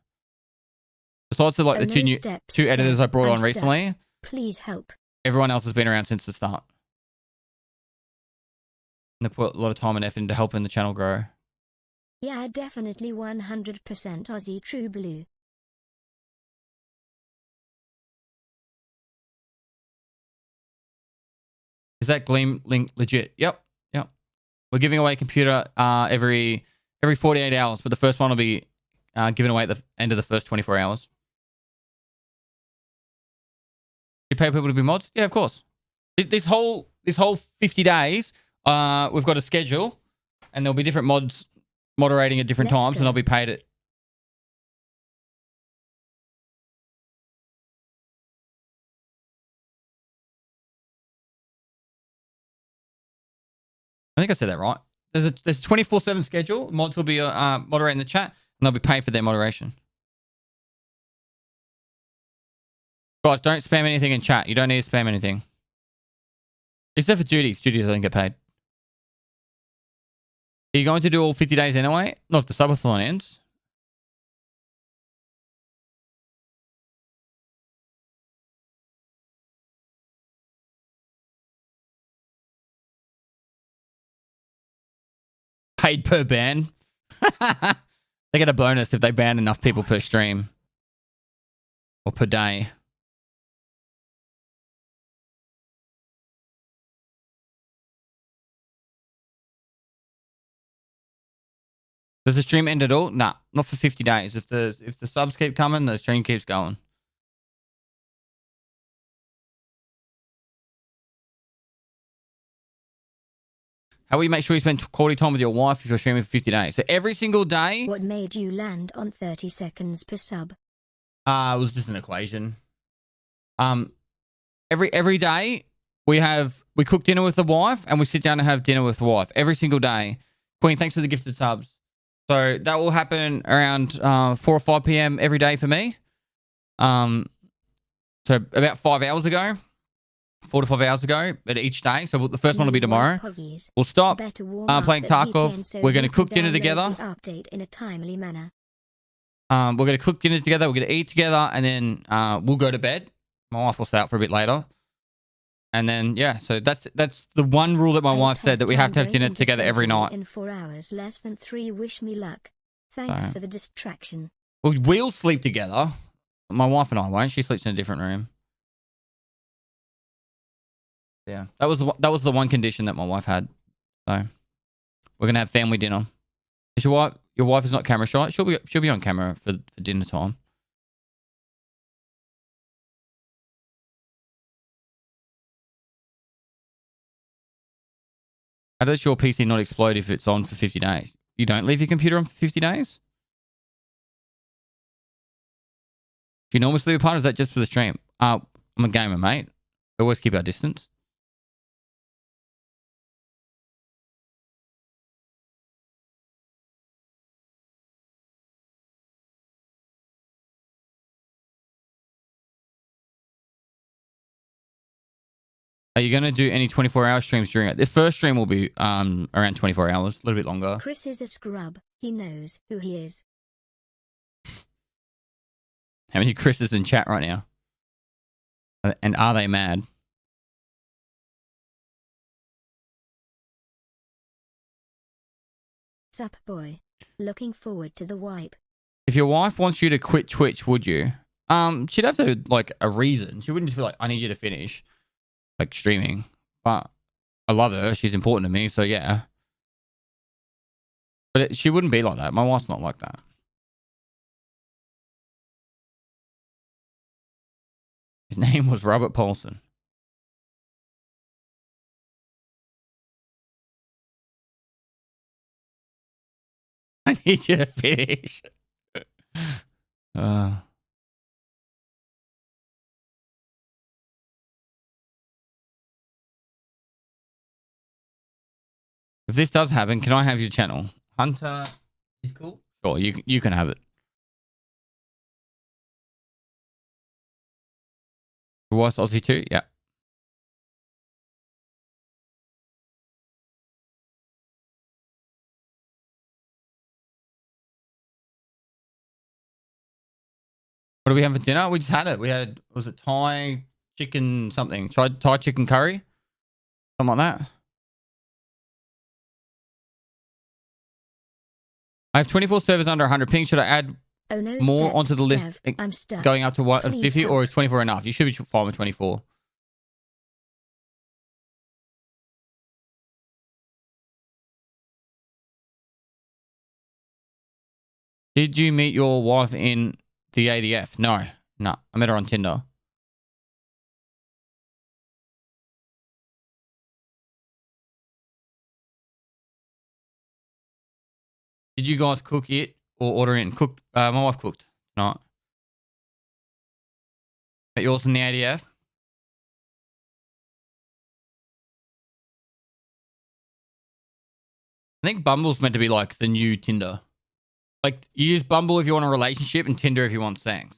Besides the, like
A
the two
no-step
two editors I brought
I'm
on
stuck.
recently,
Please help.
everyone else has been around since the start. And they put a lot of time and effort into helping the channel grow.
Yeah, definitely 100% Aussie True Blue.
Is that Gleam link legit? Yep. We're giving away a computer every 48 hours, but the first one will be given away at the end of the first 24 hours. You pay people to be mods? Yeah, of course. This whole 50 days, we've got a schedule, and there'll be different mods moderating at different times, and I'll be paid it. I think I said that right. There's a 24/7 schedule. Mods will be moderating the chat, and they'll be paid for their moderation. Guys, don't spam anything in chat. You don't need to spam anything. Except for duties. Duties don't get paid. Are you going to do all 50 days anyway? Not if the subathon ends. Paid per ban. They get a bonus if they ban enough people per stream. Or per day. Does the stream end at all? Nah, not for 50 days. If the subs keep coming, the stream keeps going. How will you make sure you spend quality time with your wife if you're streaming for 50 days? So every single day...
What made you land on 30 seconds per sub?
It was just an equation. Every day we cook dinner with the wife and we sit down and have dinner with the wife. Every single day. Queen, thanks for the gifted subs. So that will happen around 4 or 5 p.m. every day for me. So about 5 hours ago. 4 to 5 hours ago, but each day. So the first one will be tomorrow. We'll stop playing Tarkov. We're going to cook dinner together.
Update in a timely manner.
We're going to cook dinner together. We're going to eat together, and then we'll go to bed. My wife will stay out for a bit later. And then, yeah, so that's the one rule that my wife said, that we have to have dinner together every night.
In 4 hours, less than 3. Wish me luck. Thanks for the distraction.
Well, we'll sleep together. My wife and I won't. She sleeps in a different room. Yeah, that was the one condition that my wife had. So we're gonna have family dinner. Is your wife is not camera shy? She'll be on camera for dinner time. How does your PC not explode if it's on for 50 days? You don't leave your computer on for 50 days? Do you normally sleep apart, or is that just for the stream? I'm a gamer, mate. We always keep our distance. Are you going to do any 24-hour streams during it? The first stream will be around 24 hours, a little bit longer.
Chris is a scrub. He knows who he is.
How many Chris's in chat right now? And are they mad?
Sup, boy. Looking forward to the wipe.
If your wife wants you to quit Twitch, would you? She'd have to, like, a reason. She wouldn't just be like, I need you to finish. Like streaming, but I love her. She's important to me, so yeah. But she wouldn't be like that. My wife's not like that. His name was Robert Paulson. I need you to finish. If this does happen, can I have your channel? Hunter is cool? Sure, you can have it. Your wife's Aussie too? Yeah. What do we have for dinner? We just had it. We had, was it Thai chicken something? Thai chicken curry? Something like that. I have 24 servers under 100 ping. Should I add more onto the list
I'm stuck.
going up to 150, or is 24 enough? You should be fine with 24. Did you meet your wife in the ADF? No. No. I met her on Tinder. Did you guys cook it or order it and cook? My wife cooked. No. Met yours in the ADF? I think Bumble's meant to be like the new Tinder. Like, you use Bumble if you want a relationship and Tinder if you want sex.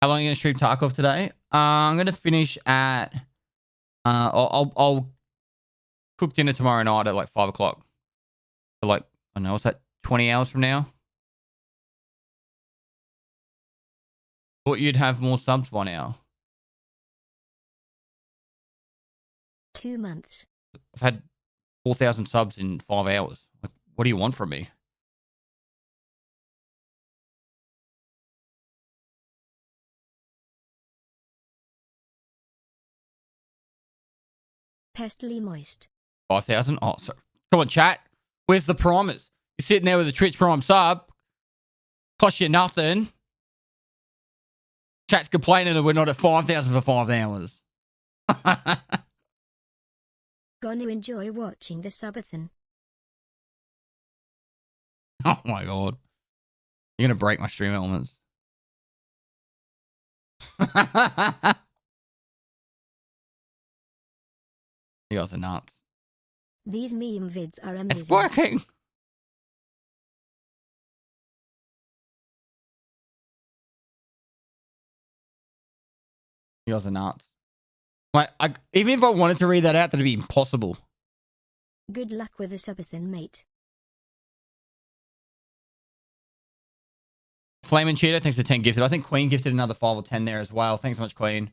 How long are you going to stream Tarkov today? I'm going to finish at... I'll cook dinner tomorrow night at like 5 o'clock. So like, I don't know, what's that, 20 hours from now? Thought you'd have more subs by now.
2 months.
I've had 4,000 subs in 5 hours. Like, what do you want from me?
Pestily moist.
5,000? Oh, sorry. Come on, chat. Where's the primers? You're sitting there with a Twitch Prime sub. Cost you nothing. Chat's complaining that we're not at 5,000 for 5 hours.
Gonna enjoy watching the subathon.
Oh my god. You're going to break my stream elements. You guys are nuts.
These meme vids are amazing.
It's working. You guys are nuts. Like, even if I wanted to read that out, that'd be impossible.
Good luck with the subathon, mate.
Flame and Cheetah, thanks for 10 gifted. I think Queen gifted another 5 or 10 there as well. Thanks so much, Queen.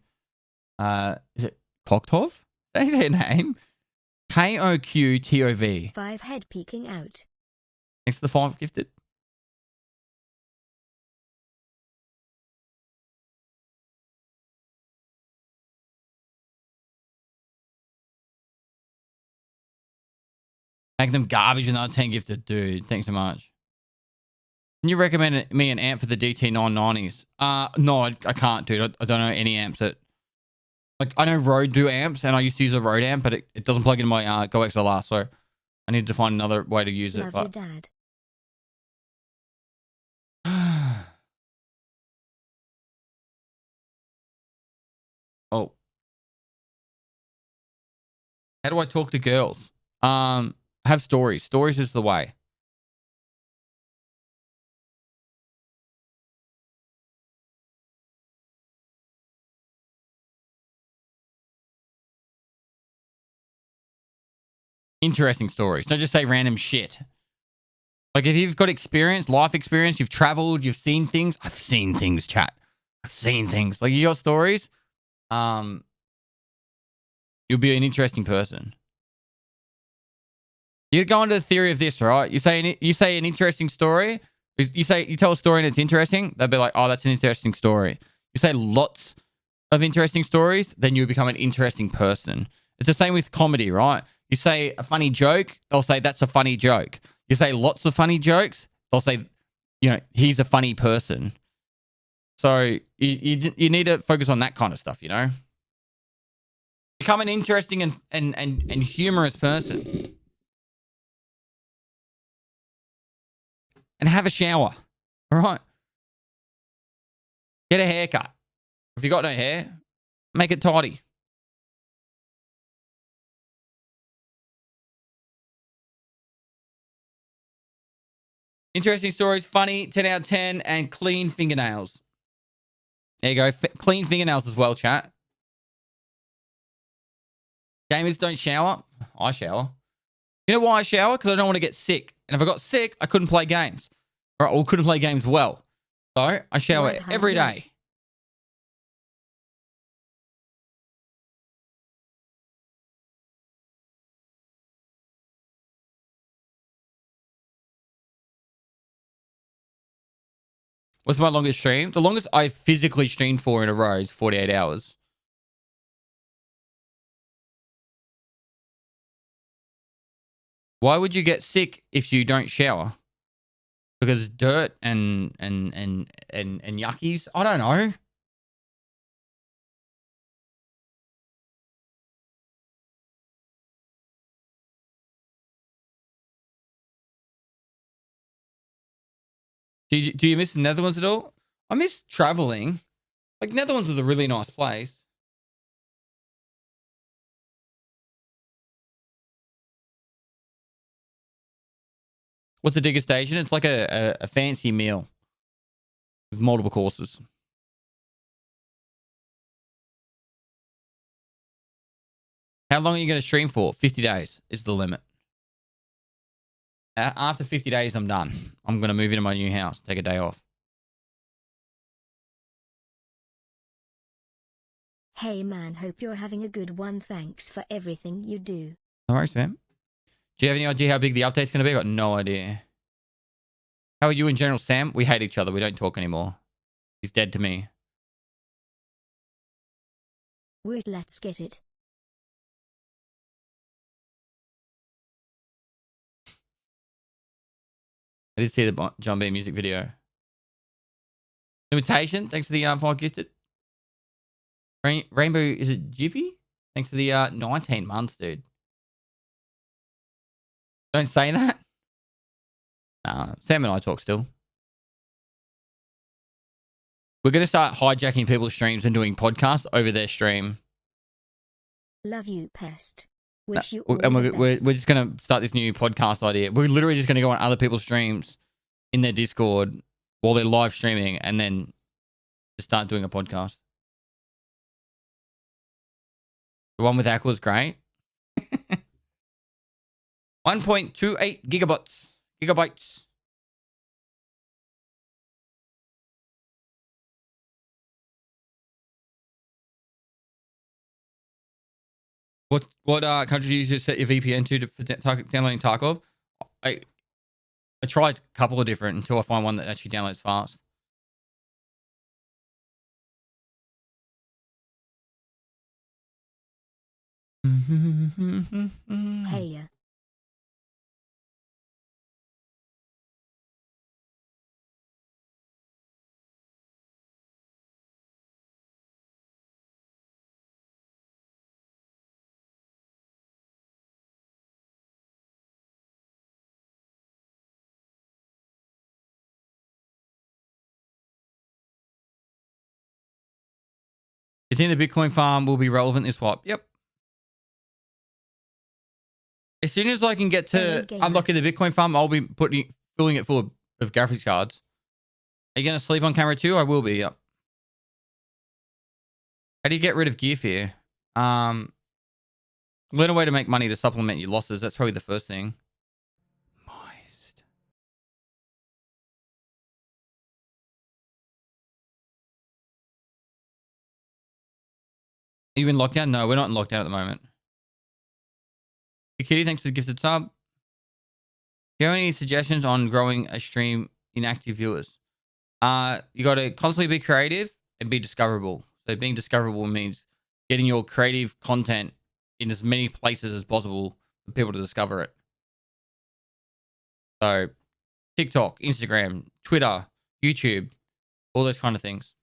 Is it Koktov? That's her name. Koqtov.
5 head peeking out.
Thanks for the 5 gifted. Magnum garbage, another 10 gifted. Dude, thanks so much. Can you recommend me an amp for the DT990s? No, I can't, dude. I don't know any amps that... Like, I know Rode do amps, and I used to use a Rode amp, but it doesn't plug into my Go XLR, so I need to find another way to use it.
Love
But...
you, Dad.
Oh. How do I talk to girls? Have stories. Stories is the way. Interesting stories. Don't just say random shit. Like, if you've got experience, life experience, you've traveled, you've seen things. I've seen things, chat. I've seen things. Like, you got stories. You'll be an interesting person. You go into the theory of this, right? You say an interesting story. You tell a story and it's interesting. They'll be like, oh, that's an interesting story. You say lots of interesting stories, then you become an interesting person. It's the same with comedy, right? You say a funny joke, they'll say that's a funny joke. You say lots of funny jokes, they'll say, you know, he's a funny person. So you need to focus on that kind of stuff, you know? Become an interesting and humorous person. And have a shower. All right? Get a haircut. If you got no hair, make it tidy. Interesting stories, funny, 10 out of 10, and clean fingernails. There you go. Clean fingernails as well, chat. Gamers don't shower. I shower. You know why I shower? Because I don't want to get sick. And if I got sick, I couldn't play games. Or couldn't play games well. So I shower every day. What's my longest stream? The longest I physically streamed for in a row is 48 hours. Why would you get sick if you don't shower? Because dirt and yuckies? I don't know. Do you miss the Netherlands at all? I miss traveling. Like, Netherlands was a really nice place. What's a degustation? It's like a fancy meal with multiple courses. How long are you going to stream for? 50 days is the limit. After 50 days, I'm done. I'm going to move into my new house, take a day off.
Hey man, hope you're having a good one. Thanks for everything you do.
No worries, man. Do you have any idea how big the update's going to be? I got no idea. How are you in general, Sam? We hate each other. We don't talk anymore. He's dead to me.
Woot, let's get it.
I did see the John B music video. Limitation, thanks for the 5 gifted. Rainbow, is it Jippy? Thanks for the 19 months, dude. Don't say that. Sam and I talk still. We're going to start hijacking people's streams and doing podcasts over their stream.
Love you, Pest. Wish you all
And
the
we're
best.
just going to start this new podcast idea. We're literally just going to go on other people's streams in their Discord while they're live streaming and then just start doing a podcast. The one with Aqua is great. 1.28 gigabytes. What country do you just set your VPN to for downloading Tarkov? I tried a couple of different until I find one that actually downloads fast.
Hey ya.
You think the Bitcoin farm will be relevant this swap? Yep. As soon as I can get to unlocking the Bitcoin farm, I'll be filling it full of graphics cards. Are you going to sleep on camera too? I will be, yep. How do you get rid of gear fear? Learn a way to make money to supplement your losses. That's probably the first thing. Moist. Are you in lockdown? No, we're not in lockdown at the moment. Hey, Kitty, thanks for the gifted sub. Do you have any suggestions on growing a stream in active viewers? You got to constantly be creative and be discoverable. So being discoverable means getting your creative content in as many places as possible for people to discover it. So TikTok, Instagram, Twitter, YouTube, all those kind of things.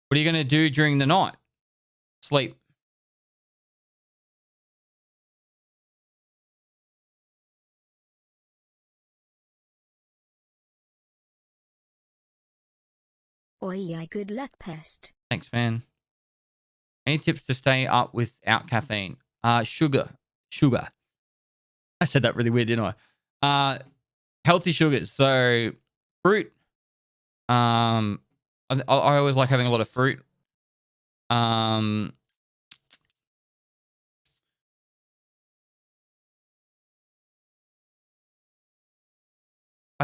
What are you going to do during the night? Sleep.
Oi, good luck, Pest.
Thanks, man. Any tips to stay up without caffeine? Sugar. I said that really weird, didn't I? Healthy sugars. So fruit. I always like having a lot of fruit. I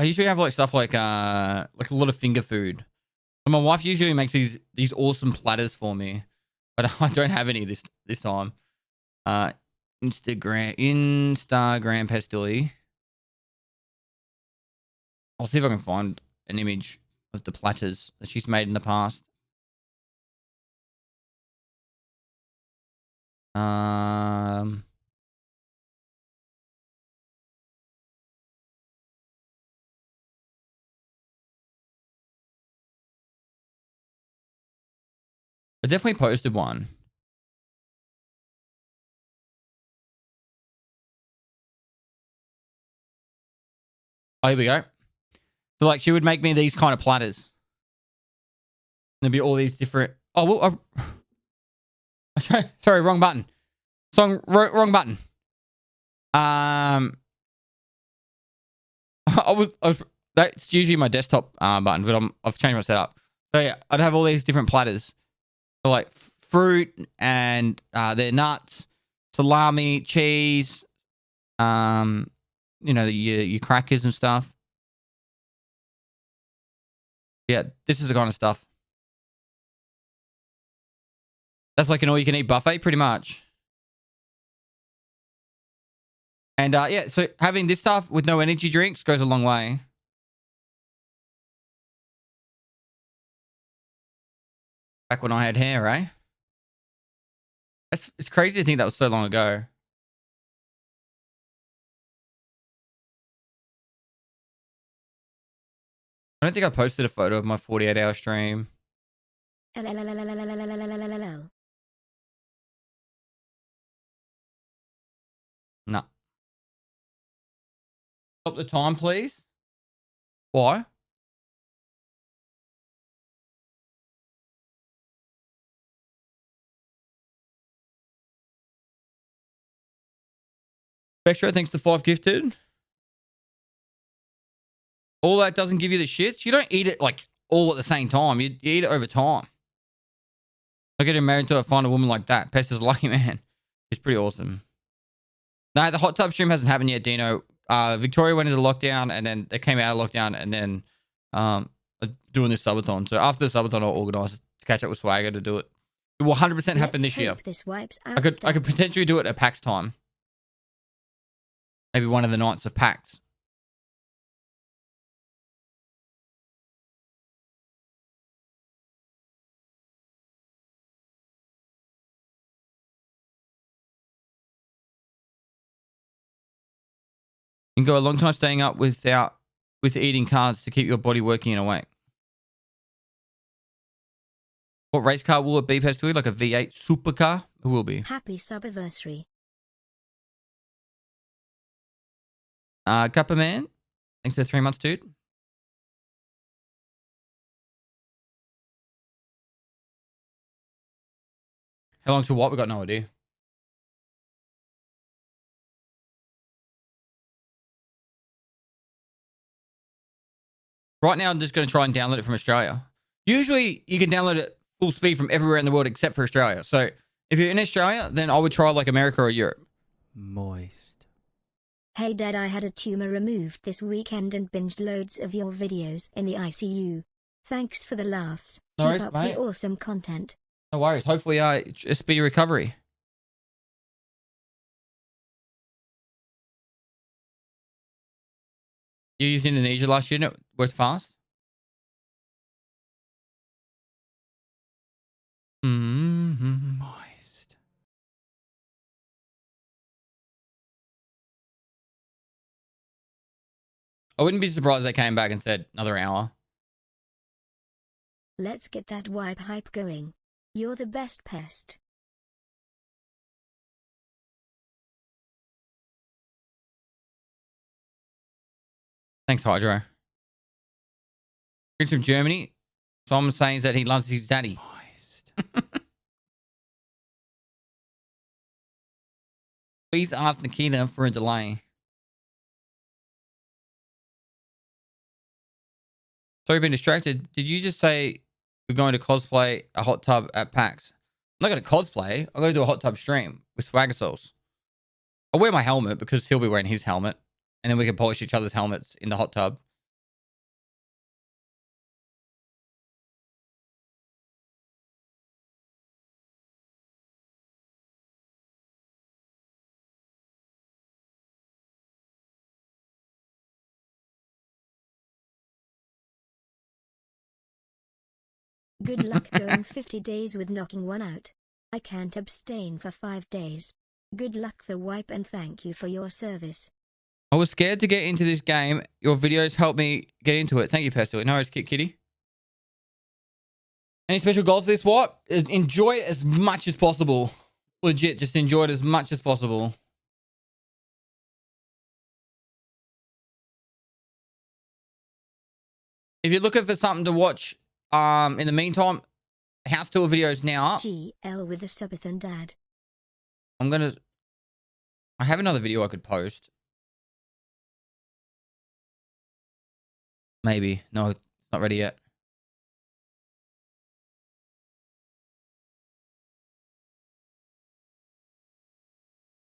usually have like stuff like a lot of finger food. And my wife usually makes these awesome platters for me, but I don't have any this time. Instagram Pestily. I'll see if I can find an image. of the platters that she's made in the past. I definitely posted one. Oh, here we go. So, like, she would make me these kind of platters. There'd be all these different... Oh, well, sorry, wrong button. Wrong button. I was... That's usually my desktop button, but I've changed my setup. So, yeah, I'd have all these different platters. So, like, fruit and they're nuts, salami, cheese, you know, your crackers and stuff. Yeah, this is the kind of stuff. That's like an all-you-can-eat buffet, pretty much. And, yeah, so having this stuff with no energy drinks goes a long way. Back when I had hair, eh? It's crazy to think that was so long ago. I don't think I posted a photo of my 48-hour stream. No. Stop the time, please. Why? Spectra, thanks to 5 gifted. All that doesn't give you the shits. You don't eat it like all at the same time. You eat it over time. I get married to find a woman like that. Pest is a lucky man. He's pretty awesome. No, the hot tub stream hasn't happened yet, Dino. Victoria went into lockdown and then they came out of lockdown and then doing this subathon. So after the subathon, I'll organise to catch up with Swagger to do it. It will 100% happen this year.
This wipes out
I could potentially do it at PAX time. Maybe one of the nights of PAX. You can go a long time staying up with eating carbs to keep your body working and awake. What race car will it be, Pestily? Like a V8 supercar? It will be.
Happy subiversary.
Cuppa Man. Thanks for the 3 months, dude. How long till what? We got no idea. Right now, I'm just going to try and download it from Australia. Usually, you can download it full speed from everywhere in the world except for Australia. So, if you're in Australia, then I would try like America or Europe.
Moist.
Hey Dad, I had a tumor removed this weekend and binged loads of your videos in the ICU. Thanks for the laughs.
No worries,
Keep up
mate.
the awesome content.
No worries. Hopefully, a speedy recovery. You used Indonesia last year and it worked fast?
Moist.
I wouldn't be surprised if they came back and said another hour.
Let's get that wipe hype going. You're the best pest.
Thanks, Hydro. He's from Germany. So I'm saying that he loves his daddy.
Moist.
Please ask Nikita for a delay. Sorry, been distracted. Did you just say we're going to cosplay a hot tub at PAX? I'm not going to cosplay. I'm going to do a hot tub stream with Swagger Souls. I'll wear my helmet because he'll be wearing his helmet. And then we can polish each other's helmets in the hot tub.
Good luck going 50 days with knocking one out. I can't abstain for 5 days. Good luck for wipe and thank you for your service.
I was scared to get into this game. Your videos helped me get into it. Thank you, Pestle. No worries, Kitty. Any special goals for this what? Enjoy it as much as possible. Legit, just enjoy it as much as possible. If you're looking for something to watch, in the meantime, house tour videos now.
GL with a subathon dad.
I have another video I could post. Maybe. No, it's not ready yet.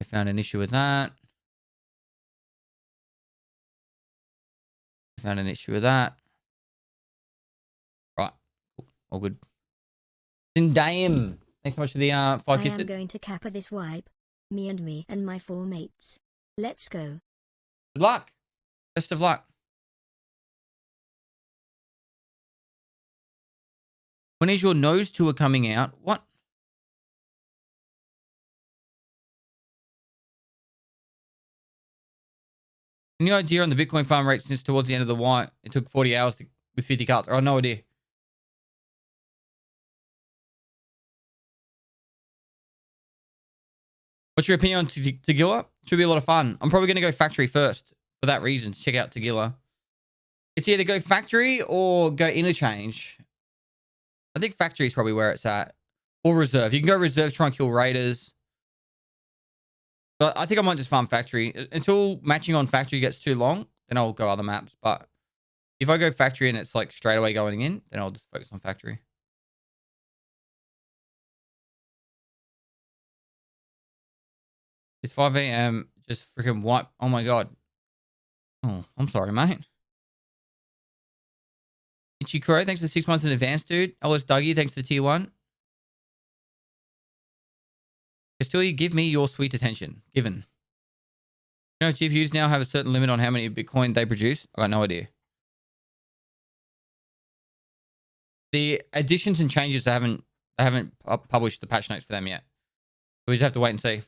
I found an issue with that. Found an issue with that. Right. Cool. All good. Damn. Thanks so much for the 5
I am
gifted.
going to capper this wipe. Me and my 4 mates. Let's go.
Good luck. Best of luck. When is your nose tour coming out? What? Any idea on the Bitcoin farm rate since towards the end of the Y? It took 40 hours with 50 cards. Oh, no idea. What's your opinion on Tagilla? Should be a lot of fun. I'm probably going to go factory first for that reason. Check out Tagilla. It's either go factory or go interchange. I think factory is probably where it's at. Or reserve. You can go reserve, try and kill raiders. But I think I might just farm factory. Until matching on factory gets too long, then I'll go other maps. But if I go factory and it's like straight away going in, then I'll just focus on factory. It's 5 a.m. Just freaking wipe. Oh my god. Oh, I'm sorry, mate. Itchy Crow, thanks for 6 months in advance, dude. Ellis Dougie, thanks for tier 1. Still, you give me your sweet attention. Given. You know, GPUs now have a certain limit on how many Bitcoin they produce. I got no idea. The additions and changes, they haven't published the patch notes for them yet. We just have to wait and see.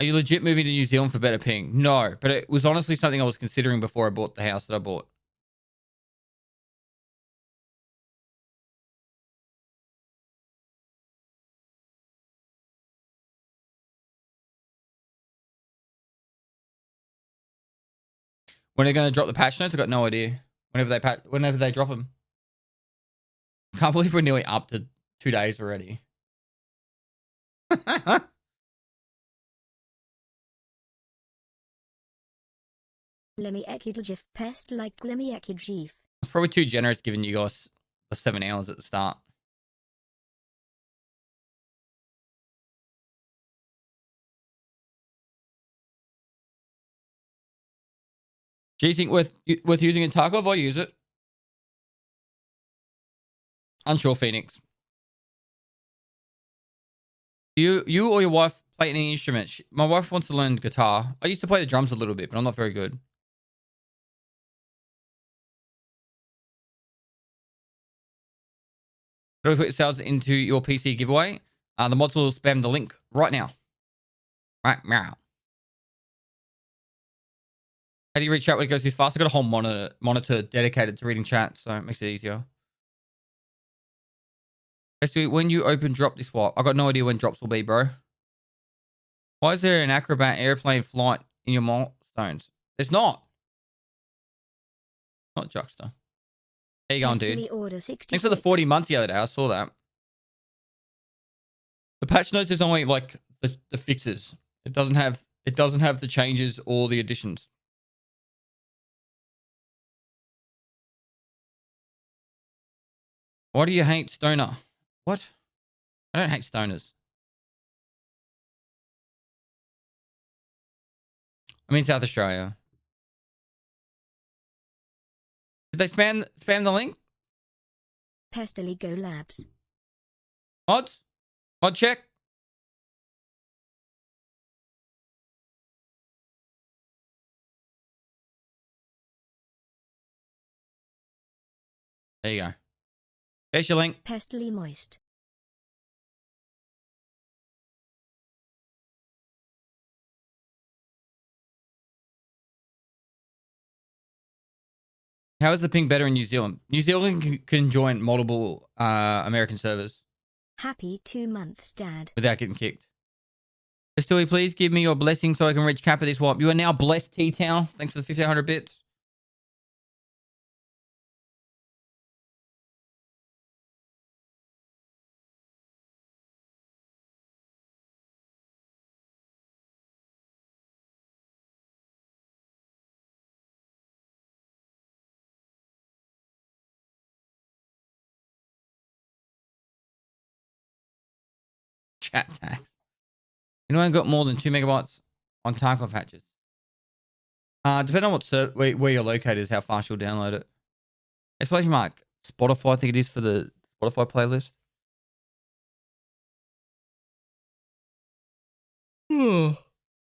Are you legit moving to New Zealand for better ping? No, but it was honestly something I was considering before I bought the house that I bought. When are they going to drop the patch notes? I got no idea. Whenever they drop them. Can't believe we're nearly up to 2 days already.
Lemmy ekidljif pest like Lemmy ekidjif.
It's probably too generous giving you guys the 7 hours at the start. Do you think worth using in Tarkov? I'll use it. Unsure, Phoenix. You or your wife play any instrument? My wife wants to learn guitar. I used to play the drums a little bit, but I'm not very good. How do we put yourselves into your PC giveaway? The mods will spam the link right now. Right now. How do you reach out when it goes this fast? I got a whole monitor dedicated to reading chat, so it makes it easier. When you open drop this what? I got no idea when drops will be, bro. Why is there an acrobat airplane flight in your milestones? There's not. Not Juxta. How you going, dude?
Order 66.
Thanks for the 40 months the other day. I saw that. The patch notes is only like the fixes. It doesn't have the changes or the additions. Why do you hate Stoner? What? I don't hate stoners. I'm in South Australia. Did they spam the link?
Pestily Go Labs.
Mods? Mod check? There you go. There's your link.
Pestily moist.
How is the ping better in New Zealand? New Zealand can join multiple American servers
Happy 2 months, Dad.
without getting kicked. Stewie, please give me your blessing so I can reach cap of this wipe. You are now blessed, T-Town. Thanks for the 1,500 bits. Chat tags. Anyone got more than 2 megabytes on Tarkov patches? Depending on what where you're located is how fast you'll download it. Exclamation mark. Spotify, I think it is for the Spotify playlist.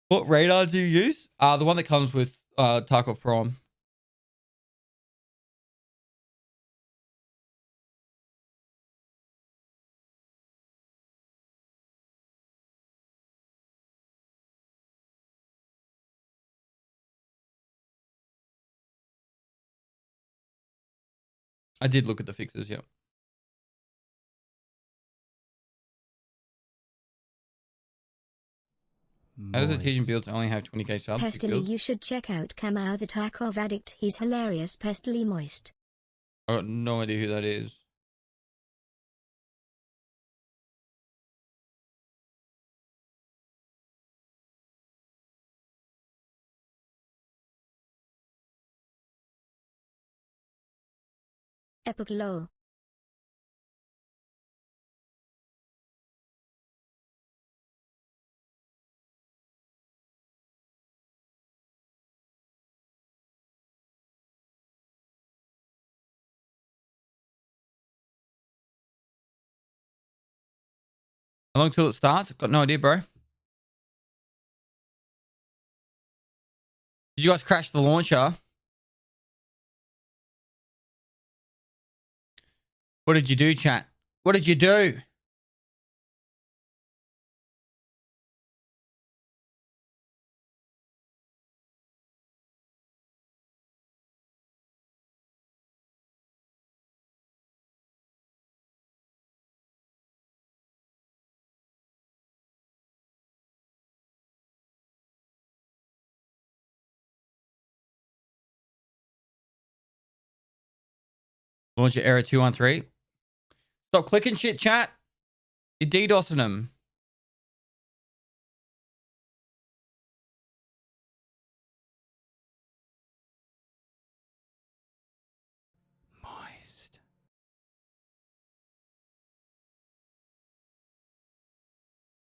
What radar do you use? The one that comes with Tarkov Prime. I did look at the fixes, yeah. How does Artesian Builds only have 20k subs?
Pestily, you should check out Kamau the Tarkov addict. He's hilarious. Pestily moist.
I got no idea who that is.
Epic lol.
How long till it starts? Got no idea, bro. Did you guys crash the launcher? What did you do, chat? What did you do? Launcher error 213. Stop clicking shit, chat. You're DDoSing them. Moist.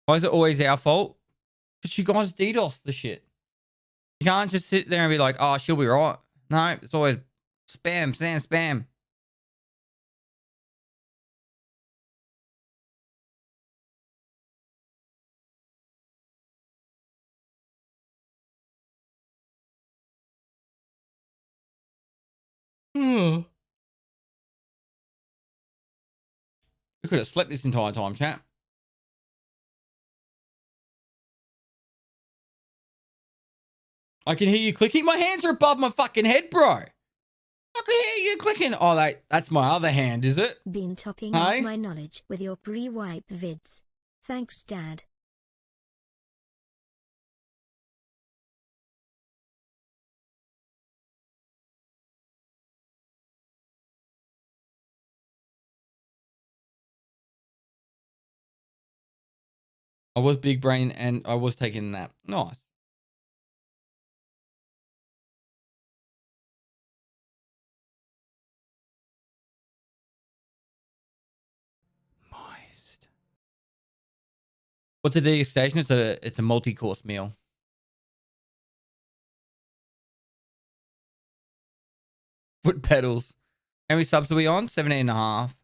Why is it always our fault? Because you guys DDoS the shit. You can't just sit there and be like, oh, she'll be right. No, it's always spam, spam, spam. You could have slept this entire time, chat. I can hear you clicking. My hands are above my fucking head, bro. I can hear you clicking. Oh, that's my other hand, is it?
Been topping
Hi?
up my knowledge with your pre-wipe vids. Thanks, Dad.
I was big brain and I was taking a nap. Nice. Moist. What's a degustation? It's a multi-course meal. Foot pedals. How many subs are we on? 17 and a half.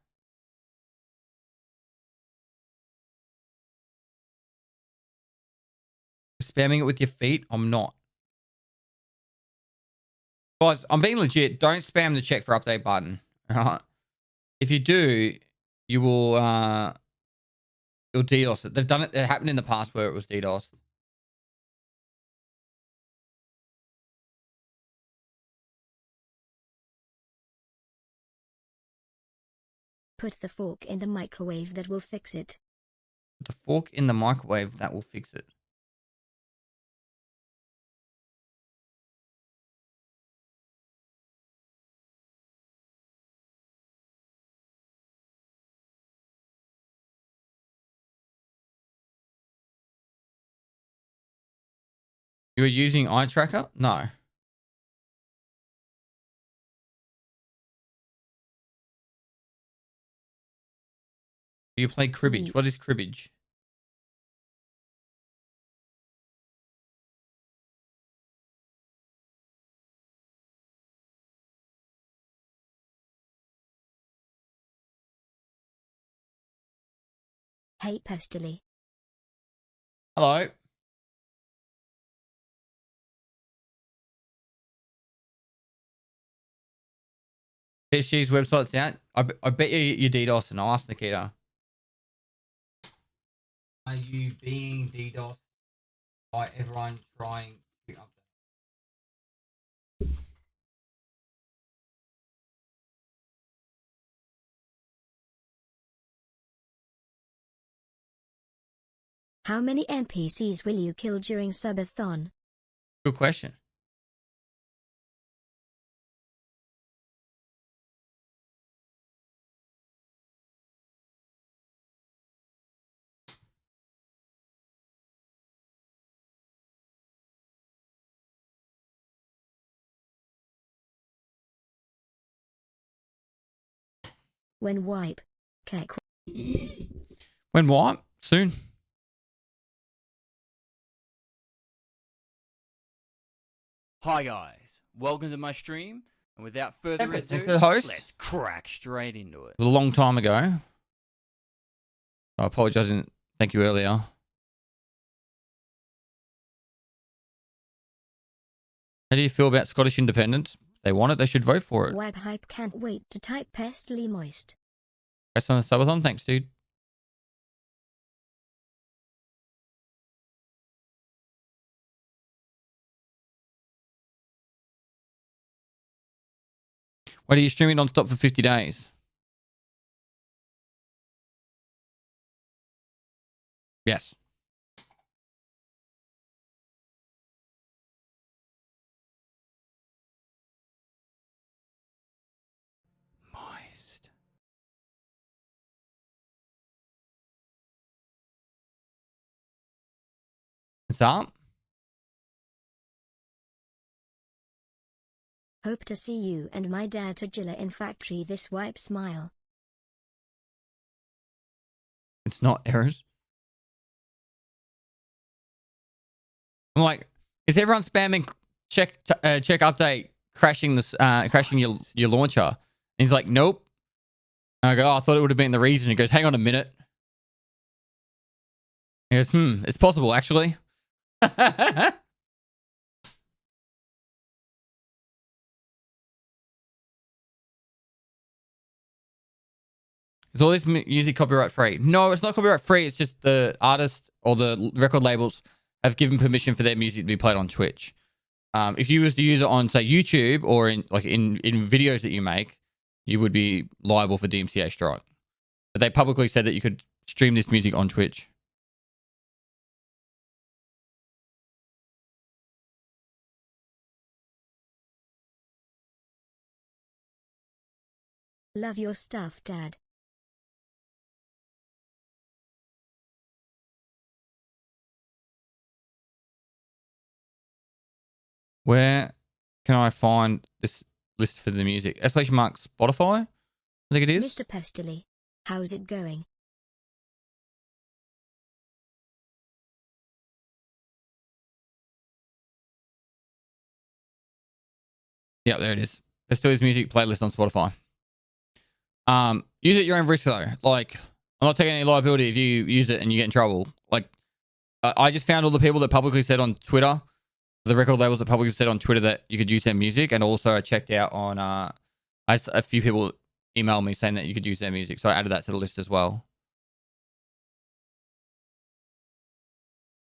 Spamming it with your feet? I'm not. Guys, I'm being legit. Don't spam the check for update button. All right. If you do, you will you'll DDoS it. They've done it. It happened in the past where it was DDoS.
Put the fork in the microwave, that will fix it.
The fork in the microwave, that will fix it. You were using eye tracker? No. You play cribbage. What is cribbage?
Hey Pestily.
Hello. PSG's website's out. I bet you DDoS, and I'll ask Nikita. Are you being DDoS by everyone trying to update?
How many NPCs will you kill during subathon?
Good question.
When wipe? Kek.
When what? Soon.
Hi guys, welcome to my stream, and without further
Thanks
ado,
for the host.
let's crack straight into it.
It was a long time ago. I apologize. I didn't thank you earlier. How do you feel about Scottish independence? If they want it, they should vote for it.
Wipe hype, can't wait to type Pestily moist.
Press on the subathon. Thanks, dude. Wait, are you streaming non-stop for 50 days? Yes. Moist. What's up?
Hope to see you and my dad Tajilla in factory this wipe smile.
It's not errors. I'm like, is everyone spamming check update crashing this crashing your launcher? And he's like, nope. And I go, oh, I thought it would have been the reason. He goes, hang on a minute. He goes, it's possible actually. Is all this music copyright free? No, it's not copyright free. It's just the artist or the record labels have given permission for their music to be played on Twitch. If you was to use it on, say, YouTube or in videos that you make, you would be liable for DMCA strike. But they publicly said that you could stream this music on Twitch.
Love your stuff, Dad.
Where can I find this list for the music? / Spotify? I think it is.
Mr. Pestily, how's it going?
Yeah, there it is. There's still his music playlist on Spotify. Use it at your own risk though. Like, I'm not taking any liability if you use it and you get in trouble. Like, I just found all the people that publicly said on Twitter, the record labels that publicly said on Twitter that you could use their music, and also I checked out on a few people emailed me saying that you could use their music. So I added that to the list as well.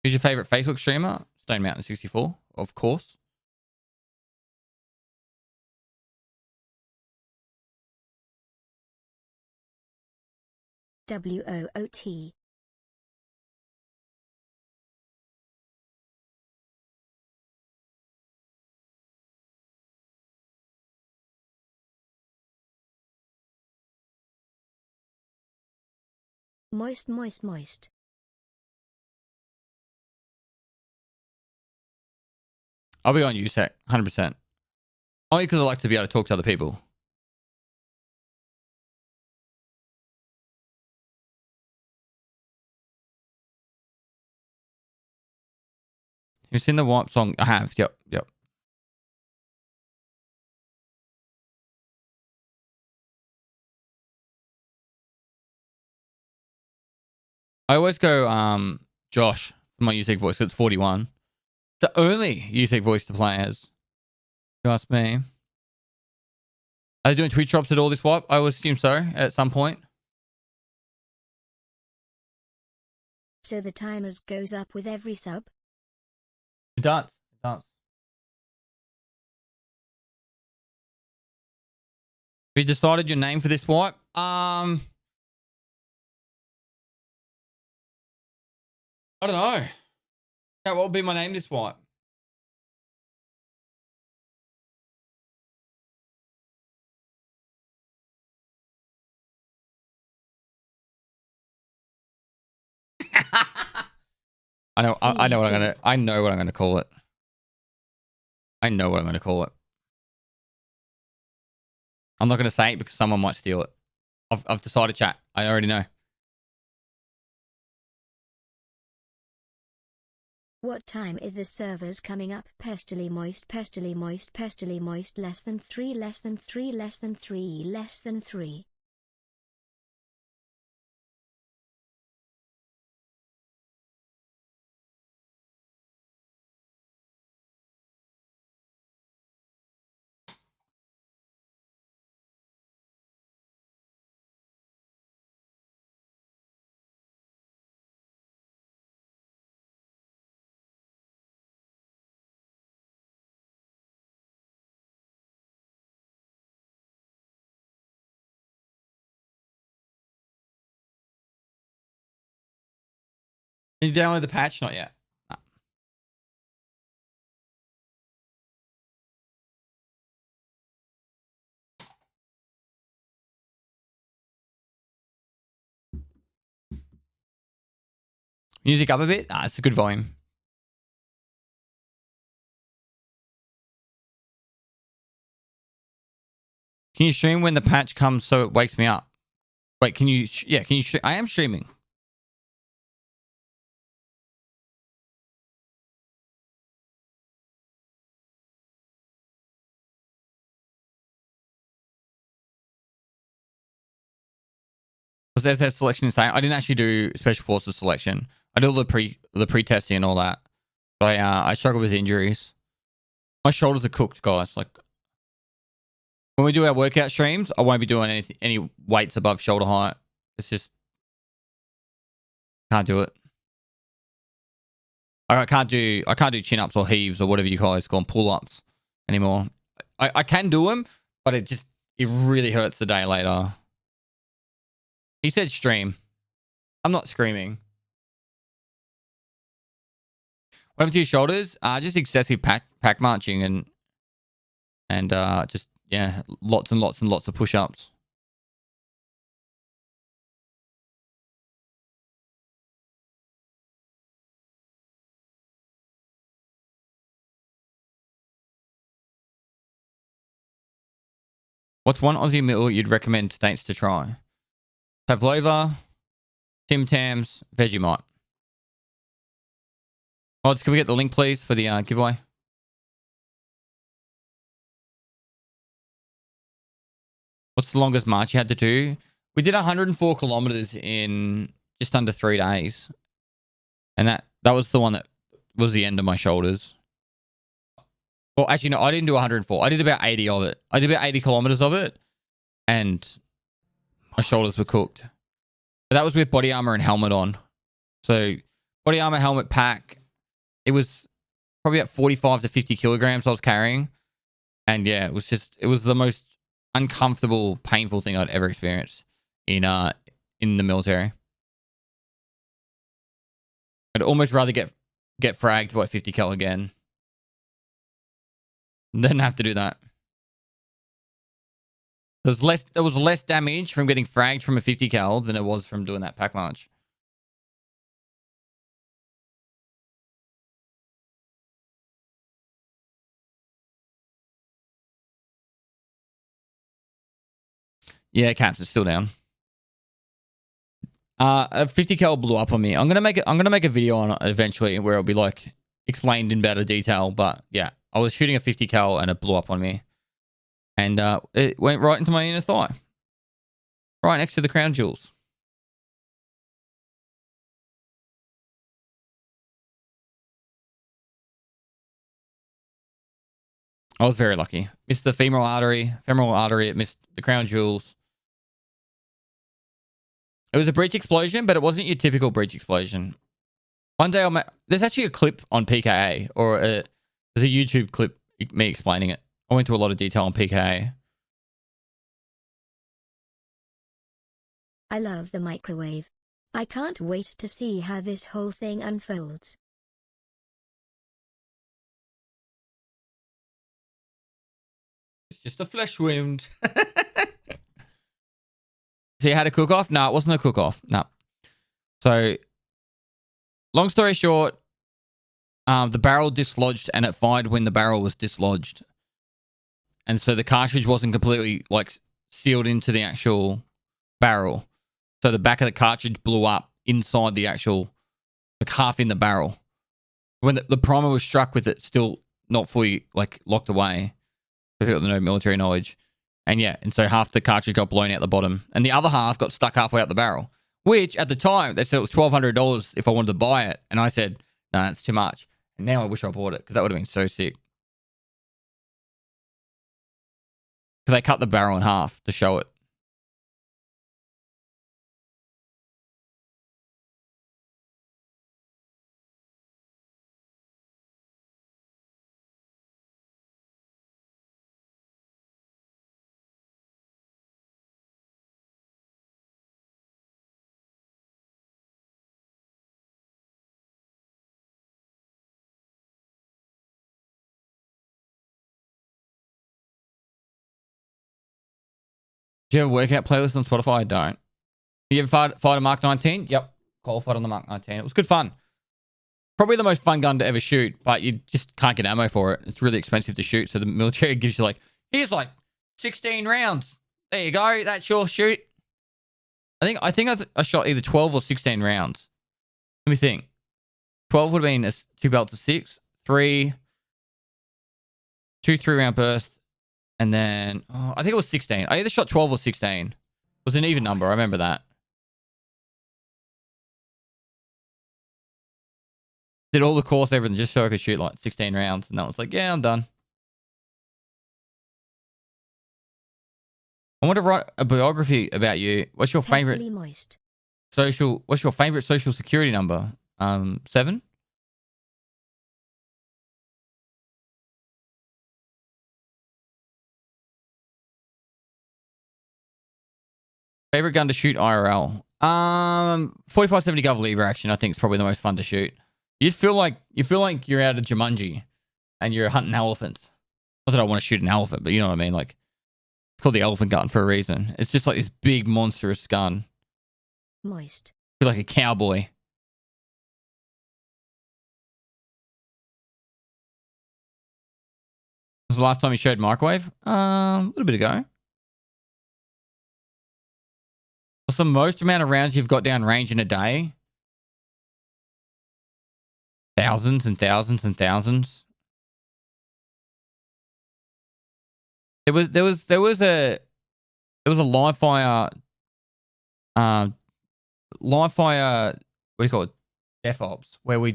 Who's your favorite Facebook streamer? Stone Mountain 64, of course.
WOOT. Moist, moist, moist.
I'll be on USEC, 100%. Only because I like to be able to talk to other people. You've seen the Wipe song? I have. Yep. I always go Josh for my USEC voice. It's 41. It's the only USEC voice to play as. If you ask me. Are they doing Twitch drops at all this wipe? I would assume so at some point.
So the timers goes up with every sub?
It does. It does. Have you decided your name for this wipe? I don't know. Yeah, what will be my name this wipe? I know what I'm gonna call it. I know what I'm gonna call it. I'm not gonna say it because someone might steal it. I've decided, chat. I already know.
What time is the servers coming up? Pestily moist, pestily moist, pestily moist, less than 3, less than 3, less than 3, less than 3.
Can you download the patch? Not yet. No. Music up a bit? It's a good volume. Can you stream when the patch comes so it wakes me up? Wait, can you? Yeah, can you? I am streaming. Was there that selection insane? I didn't actually do special forces selection. I did all the pre-testing and all that. But I struggle with injuries. My shoulders are cooked, guys. Like when we do our workout streams, I won't be doing any weights above shoulder height. It's just can't do it. I can't do chin ups or heaves or whatever you guys call them, pull ups anymore. I can do them, but it really hurts the day later. He said stream. I'm not screaming. What happened to your shoulders? Just excessive pack marching and just yeah, lots and lots and lots of push-ups. What's one Aussie meal you'd recommend states to try? Pavlova, Tim Tams, Vegemite. Odds, can we get the link, please, for the giveaway? What's the longest march you had to do? We did 104 kilometers in just under 3 days. And that was the one that was the end of my shoulders. Well, actually, no, I didn't do 104. I did about 80 of it. I did about 80 kilometers of it. And My shoulders were cooked. But that was with body armor and helmet on. So body armor, helmet, pack. It was probably about 45 to 50 kilograms I was carrying. And yeah, it was the most uncomfortable, painful thing I'd ever experienced in the military. I'd almost rather get fragged by 50 cal again than have to do that. There was less damage from getting fragged from a 50 cal than it was from doing that pack march. Yeah, caps are still down. A 50 cal blew up on me. I'm gonna make a video on it eventually where it'll be like explained in better detail. But yeah, I was shooting a 50 cal and it blew up on me, and it went right into my inner thigh, right next to the crown jewels. I was very lucky. Missed the femoral artery. It missed the crown jewels. It was a breech explosion, but it wasn't your typical breech explosion. One day there's actually a clip on PKA, or there's a YouTube clip me explaining it. I went into a lot of detail on PKA.
I love the microwave. I can't wait to see how this whole thing unfolds.
It's just a flesh wound. So you had a cook-off? No, it wasn't a cook-off. No. So, long story short, the barrel dislodged and it fired when the barrel was dislodged. And so the cartridge wasn't completely like sealed into the actual barrel. So the back of the cartridge blew up inside the actual, like half in the barrel. When the primer was struck with it still not fully like locked away. For people that know military knowledge. And yeah, and so half the cartridge got blown out the bottom, and the other half got stuck halfway out the barrel. Which at the time they said it was $1,200 if I wanted to buy it, and I said, "No, that's too much." And now I wish I bought it because that would have been so sick. Because they cut the barrel in half to show it. Do you have a workout playlist on Spotify? I don't. You ever fired a Mark 19? Yep. Qualified on the Mark 19. It was good fun. Probably the most fun gun to ever shoot, but you just can't get ammo for it. It's really expensive to shoot, so the military gives you like, here's like 16 rounds. There you go. That's your shoot. I think I shot either 12 or 16 rounds. Let me think. 12 would have been 2 belts of 6, 3 3-round bursts. And then, I think it was 16. I either shot 12 or 16. It was an even number. I remember that. Did all the course, everything, just so I could shoot like 16 rounds. And that was like, yeah, I'm done. I want to write a biography about you. What's your favorite What's your favorite social security number? 7? Favorite gun to shoot IRL? 45-70 Gov lever action. I think is probably the most fun to shoot. You feel like you're out of Jumanji, and you're hunting elephants. Not that I want to shoot an elephant, but you know what I mean. Like it's called the elephant gun for a reason. It's just like this big monstrous gun.
Moist.
Feel like a cowboy. Was the last time you showed microwave? A little bit ago. What's the most amount of rounds you've got down range in a day? Thousands and thousands and thousands. There was a live fire what do you call it? Def ops, where we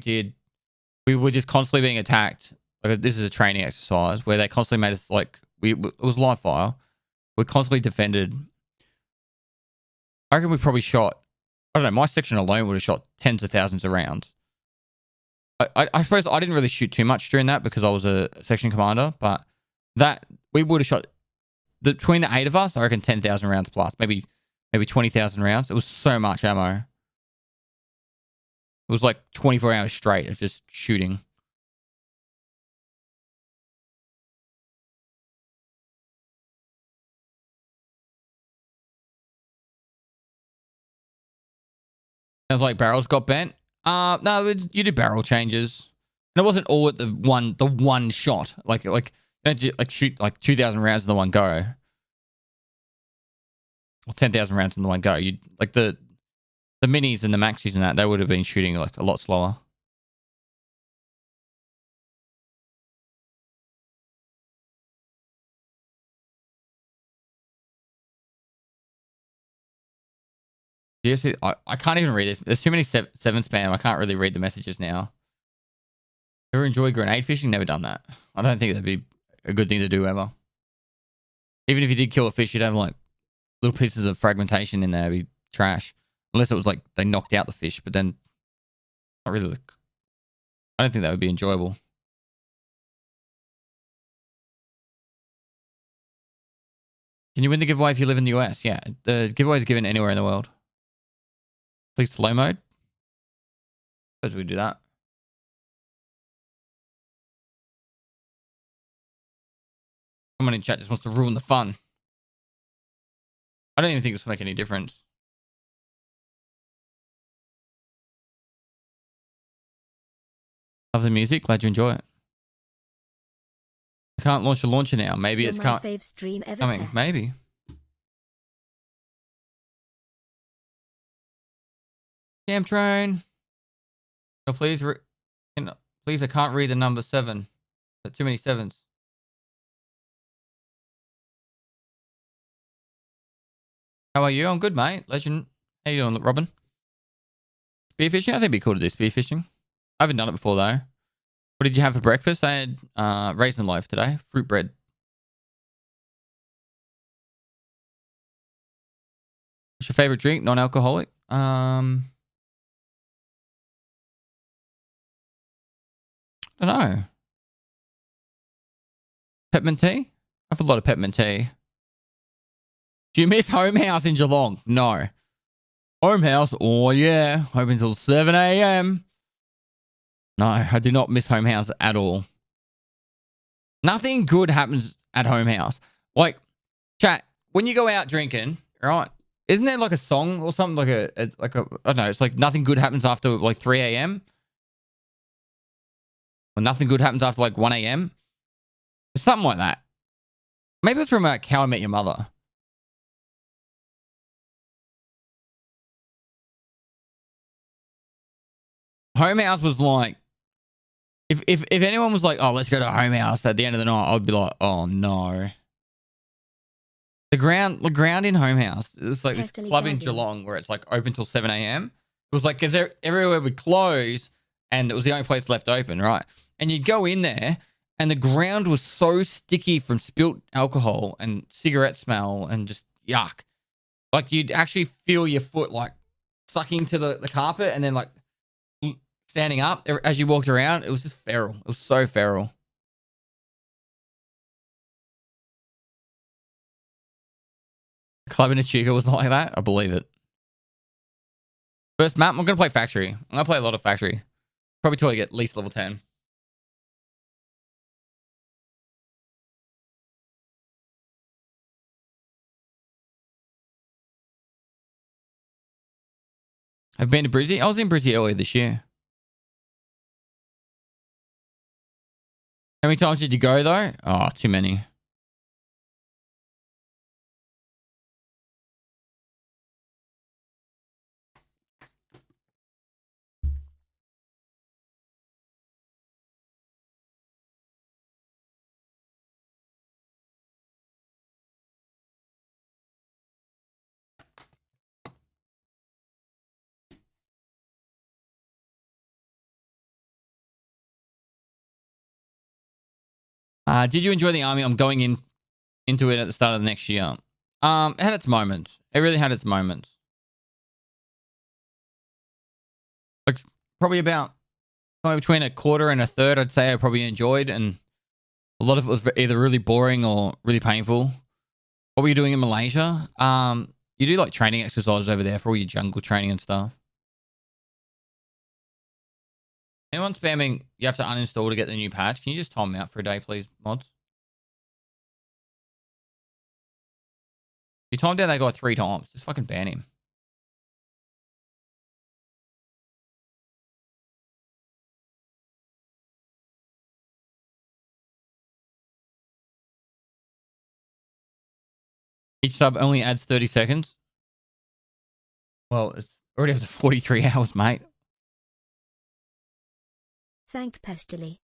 were just constantly being attacked. Like this is a training exercise where they constantly made us like it was live fire. We constantly defended. I reckon we probably shot, I don't know, my section alone would have shot tens of thousands of rounds. I suppose I didn't really shoot too much during that because I was a section commander, but that we would have shot between the 8 of us, I reckon 10,000 rounds plus, maybe 20,000 rounds. It was so much ammo. It was like 24 hours straight of just shooting. Sounds like barrels got bent. No, you did barrel changes, and it wasn't all at the one shot. Like you don't like shoot like 2,000 rounds in the one go, or 10,000 rounds in the one go. You like the minis and the maxis and that they would have been shooting like a lot slower. Yes, I can't even read this. There's too many seven spam. I can't really read the messages now. Ever enjoy grenade fishing? Never done that. I don't think that'd be a good thing to do ever. Even if you did kill a fish, you'd have like little pieces of fragmentation in there. It'd be trash. Unless it was like they knocked out the fish, but then not really. I don't think that would be enjoyable. Can you win the giveaway if you live in the US? Yeah, the giveaway is given anywhere in the world. Please slow mode. Suppose we do that. Someone in chat just wants to ruin the fun. I don't even think this will make any difference. Love the music. Glad you enjoy it. I can't launch a launcher now. Maybe it's coming. Maybe. Damn train. No, please, please. I can't read the number 7. There's too many 7s. How are you? I'm good, mate. Legend. How you doing, Robin? Spearfishing? I think it'd be cool to do spearfishing. I haven't done it before though. What did you have for breakfast? I had raisin loaf today. Fruit bread. What's your favorite drink? Non-alcoholic? I don't know. Peppermint tea? I have a lot of peppermint tea. Do you miss Home House in Geelong? No. Home House? Oh, yeah. Open until 7 a.m. No, I do not miss Home House at all. Nothing good happens at Home House. Like, chat, when you go out drinking, right? Isn't there like a song or something like I don't know, it's like nothing good happens after like 3 a.m. Or nothing good happens after like 1 a.m. Something like that. Maybe it's from How I Met Your Mother. Home House was like, if anyone was like, oh, let's go to Home House at the end of the night, I'd be like, oh no. The ground in Home House, it's like this club in Geelong where it's like open till 7 a.m. It was like, because everywhere would close and it was the only place left open, right? And you'd go in there and the ground was so sticky from spilt alcohol and cigarette smell and just yuck. Like you'd actually feel your foot like sucking to the carpet and then like standing up as you walked around. It was just feral. It was so feral. Club in Echuca was like that. I believe it. First map, I'm going to play Factory. I'm going to play a lot of Factory. Probably till I get at least level 10. I've been to Brizzy. I was in Brizzy earlier this year. How many times did you go though? Oh, too many. Did you enjoy the army? I'm going into it at the start of the next year. It had its moments. It really had its moments. Like probably about somewhere between a quarter and a third, I'd say I probably enjoyed, and a lot of it was either really boring or really painful. What were you doing in Malaysia? You do like training exercises over there for all your jungle training and stuff. Anyone spamming, you have to uninstall to get the new patch. Can you just time them out for a day, please, mods? You timed down that guy 3 times. Just fucking ban him. Each sub only adds 30 seconds. Well, it's already up to 43 hours, mate.
Thank Pestily.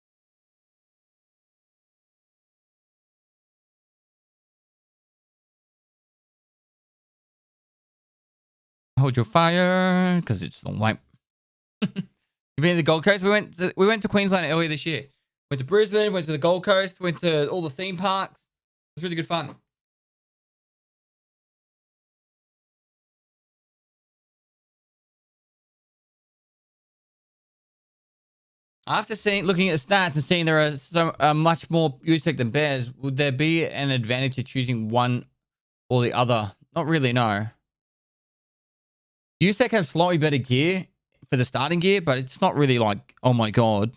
Hold your fire, because it's long wait. You've been to the Gold Coast? We went to Queensland earlier this year. Went to Brisbane, went to the Gold Coast, went to all the theme parks. It was really good fun. After looking at the stats and seeing there are much more USEC than bears, would there be an advantage to choosing one or the other? Not really, no. USEC have slightly better gear for the starting gear, but it's not really like, oh my god.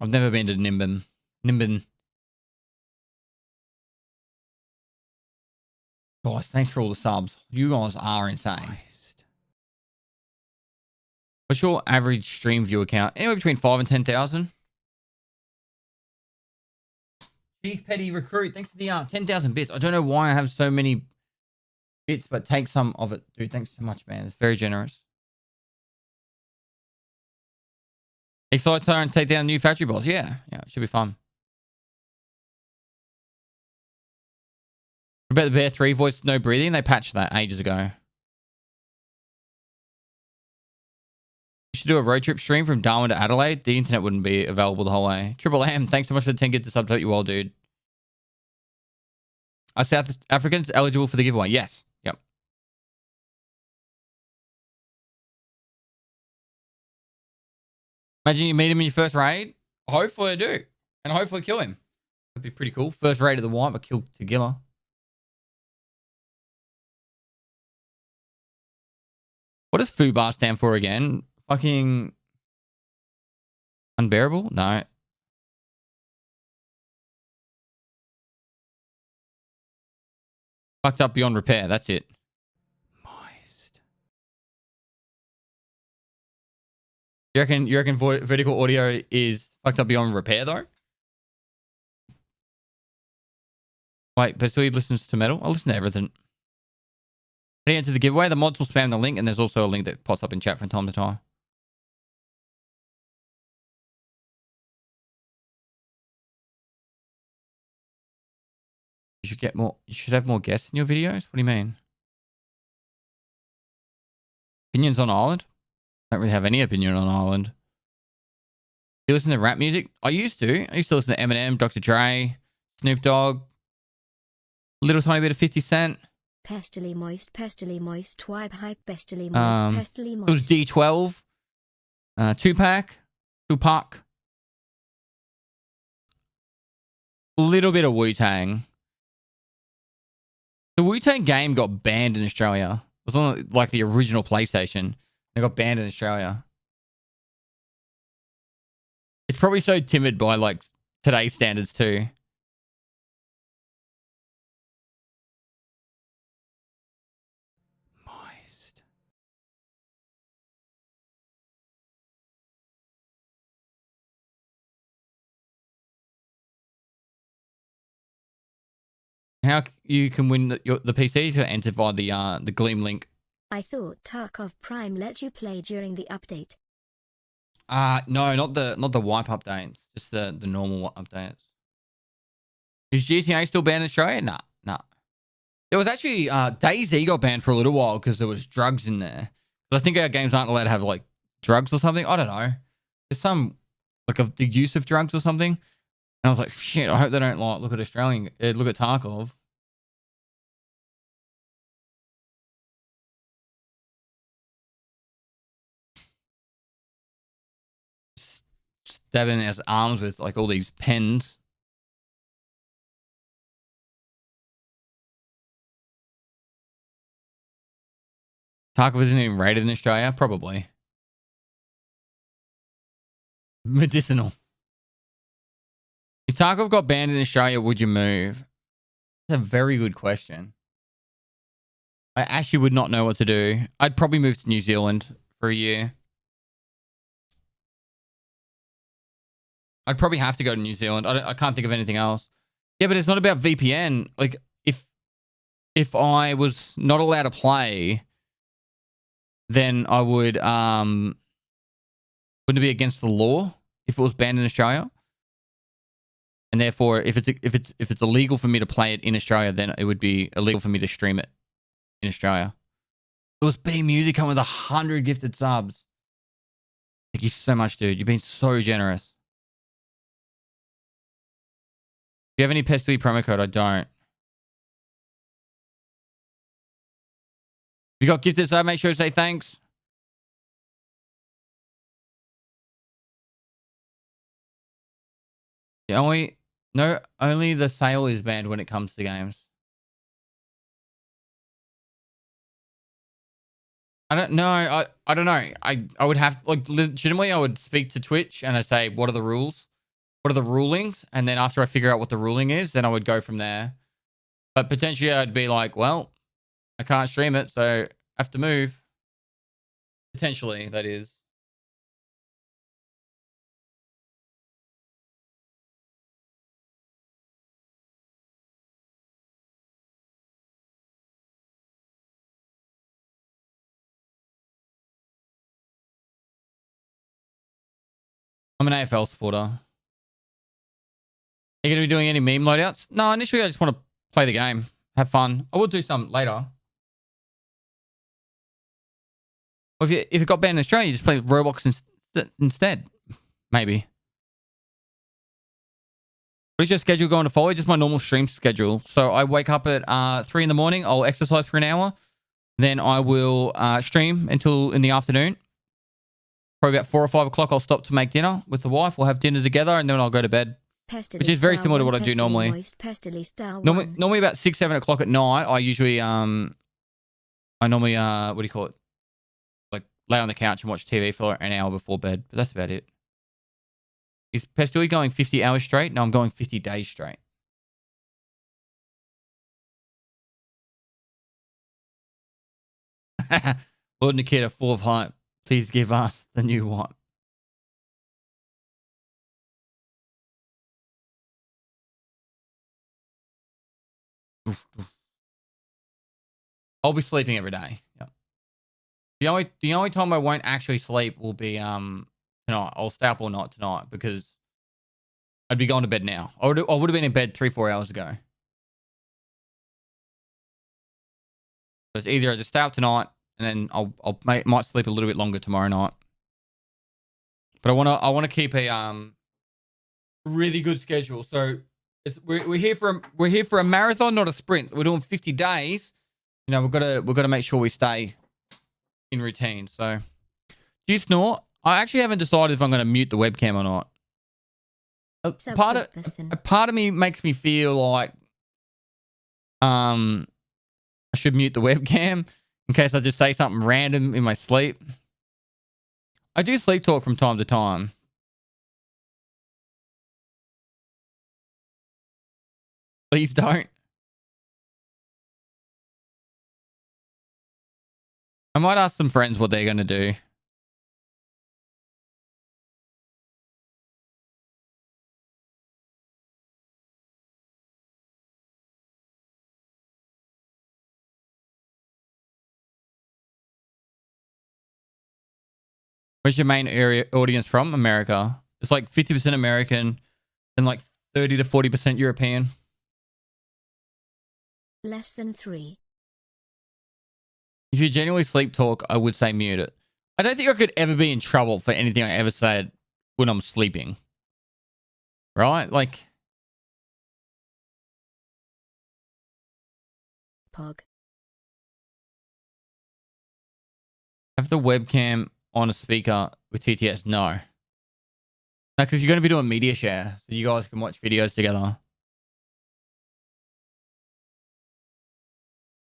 I've never been to Nimbin. Guys, thanks for all the subs. You guys are insane. What's your average stream view account? Anywhere between 5 and 10,000. Chief Petty Recruit, thanks for the 10,000 bits. I don't know why I have so many bits, but take some of it, dude. Thanks so much, man. It's very generous. Excited to and take down new factory boss. Yeah, it should be fun. What about the Bear 3 voice no breathing? They patched that ages ago. You should do a road trip stream from Darwin to Adelaide. The internet wouldn't be available the whole way. Triple M, thanks so much for the 10 get the sub to you all, dude. Are South Africans eligible for the giveaway? Yes. Yep. Imagine you meet him in your first raid. Hopefully I do. And hopefully kill him. That'd be pretty cool. First raid at the white, but kill Tagilla. What does FUBAR stand for again? Fucking unbearable? No. Fucked up beyond repair. That's it. Moist. You reckon vertical audio is fucked up beyond repair though? Wait, but still he listens to metal? I listen to everything. When you enter the giveaway, the mods will spam the link, and there's also a link that pops up in chat from time to time. You should get more. You should have more guests in your videos. What do you mean? Opinions on Ireland? I don't really have any opinion on Ireland. You listen to rap music? I used to. I used to listen to Eminem, Dr. Dre, Snoop Dogg, a little tiny bit of 50 Cent.
Pestily moist, twibe hype, pestily moist, pestily moist.
It was D12, Tupac, a little bit of Wu-Tang. The Wu-Tang game got banned in Australia. It was on like the original PlayStation. It got banned in Australia. It's probably so timid by like today's standards too. Moist. How you can win the PC to enter via the Gleam link.
I thought Tarkov Prime let you play during the update.
No, not the wipe updates, just the normal updates. Is GTA still banned in Australia? Nah. There was actually DayZ got banned for a little while because there was drugs in there. But I think our games aren't allowed to have like drugs or something. I don't know. There's some like of the use of drugs or something. And And I was like, shit, I hope they don't like look at look at Tarkov. Stabbing his arms with like all these pens. Tarkov isn't even rated in Australia? Probably. Medicinal. If Tarkov got banned in Australia, would you move? That's a very good question. I actually would not know what to do. I'd probably move to New Zealand for a year. I'd probably have to go to New Zealand. I can't think of anything else. Yeah, but it's not about VPN. Like, if I was not allowed to play, then I would wouldn't it be against the law if it was banned in Australia? And therefore, if it's illegal for me to play it in Australia, then it would be illegal for me to stream it in Australia. It was B Music coming with 100 gifted subs. Thank you so much, dude. You've been so generous. Do you have any Pestily promo code? I don't. If you got gifted sub, make sure to say thanks. Only the sale is banned when it comes to games. I don't know. I don't know. I would have, like, legitimately I would speak to Twitch and I say, what are the rules? What are the rulings? And then after I figure out what the ruling is, then I would go from there. But potentially I'd be like, well, I can't stream it, so I have to move. Potentially, that is. I'm an AFL supporter. Are you going to be doing any meme loadouts? No, initially I just want to play the game. Have fun. I will do some later. Or if it got banned in Australia, you just play Roblox instead. Maybe. What is your schedule going to follow? Just my normal stream schedule. So I wake up at 3 in the morning. I'll exercise for an hour. Then I will stream until in the afternoon. Probably about 4 or 5 o'clock, I'll stop to make dinner with the wife. We'll have dinner together and then I'll go to bed. Which is very similar to what I do normally. Normally about 6, 7 o'clock at night, I usually, what do you call it? Like lay on the couch and watch TV for an hour before bed. But that's about it. Is Pestily going 50 hours straight? No, I'm going 50 days straight. Lord Nikita, full of hype. Please give us the new one. I'll be sleeping every day. Yep. The only time I won't actually sleep will be tonight. I'll stay up all night tonight because I'd be going to bed now. I would have been in bed 3-4 hours ago. So it's either I just stay up tonight and then might sleep a little bit longer tomorrow night. But I want to keep a really good schedule. So we're here for a marathon, not a sprint. We're doing 50 days. You know, we've got to make sure we stay in routine. So, do you snore? I actually haven't decided if I'm going to mute the webcam or not. Part of me makes me feel like I should mute the webcam in case I just say something random in my sleep. I do sleep talk from time to time. Please don't. I might ask some friends what they're going to do. Where's your main audience from? America. It's like 50% American and like 30 to 40% European.
Less than 3.
If you genuinely sleep talk, I would say mute it. I don't think I could ever be in trouble for anything I ever said when I'm sleeping. Right? Like,
Pog.
Have the webcam on a speaker with TTS? No. No, because you're going to be doing media share, so you guys can watch videos together.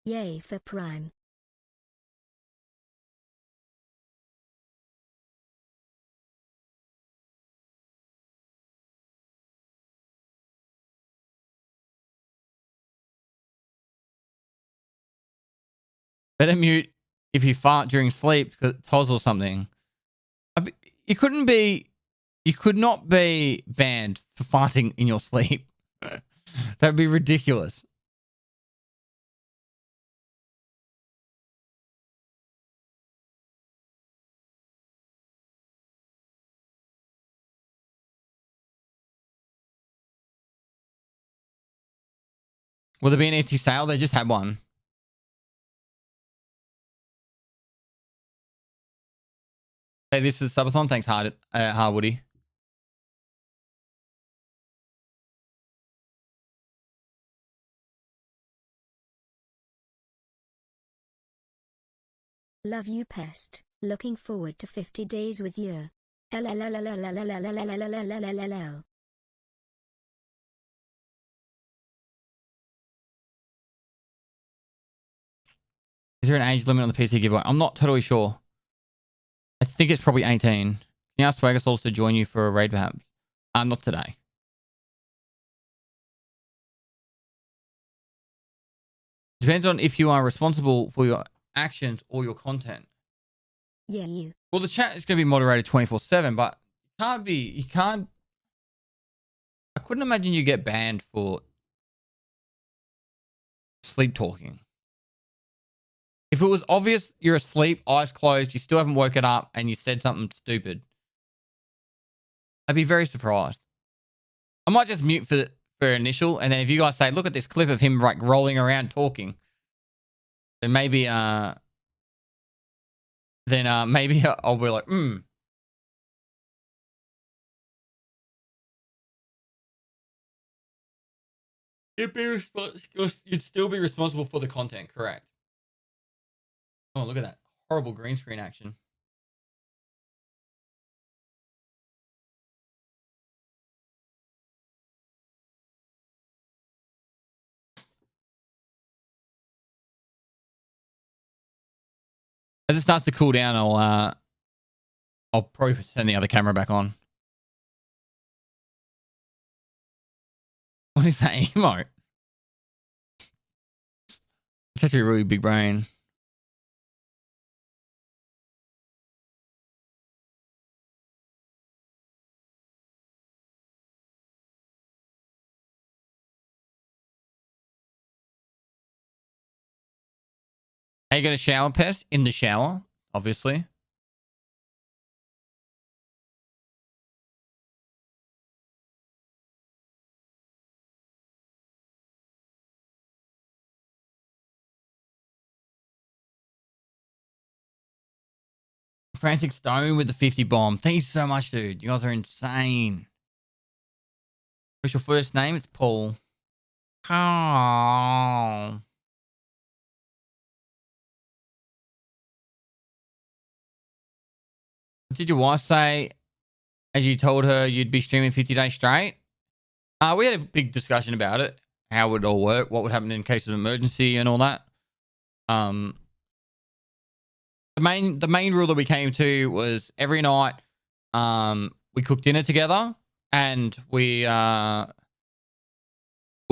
Yay for Prime.
Better mute if you fart during sleep, Toz or something. You couldn't be, you could not be banned for farting in your sleep. That'd be ridiculous. Will there be an ET sale? They just had one. Hey, this is Subathon. Thanks, Harwoody.
Love you, Pest. Looking forward to 50 days with you. LLLLLLLLLLLLLLLL.
Is there an age limit on the PC giveaway? I'm not totally sure. I think it's probably 18. Can you ask Swagger Souls to join you for a raid perhaps? Not today. Depends on if you are responsible for your actions or your content.
Yeah, you.
Well, the chat is going to be moderated 24/7, but you can't. I couldn't imagine you get banned for sleep talking. If it was obvious you're asleep, eyes closed, you still haven't woken up, and you said something stupid, I'd be very surprised. I might just mute for initial, and then if you guys say, look at this clip of him like rolling around talking, then maybe maybe I'll be like, You'd still be responsible for the content, correct? Oh, look at that horrible green screen action. As it starts to cool down, I'll probably turn the other camera back on. What is that emote? It's actually a really big brain. How you going to shower, Pest? In the shower, obviously. Frantic Stone with the 50 bomb. Thank you so much, dude. You guys are insane. What's your first name? It's Paul. Oh. What did your wife say as you told her you'd be streaming 50 days straight? We had a big discussion about it. How would it all work? What would happen in case of emergency and all that. The main rule that we came to was every night we cook dinner together and we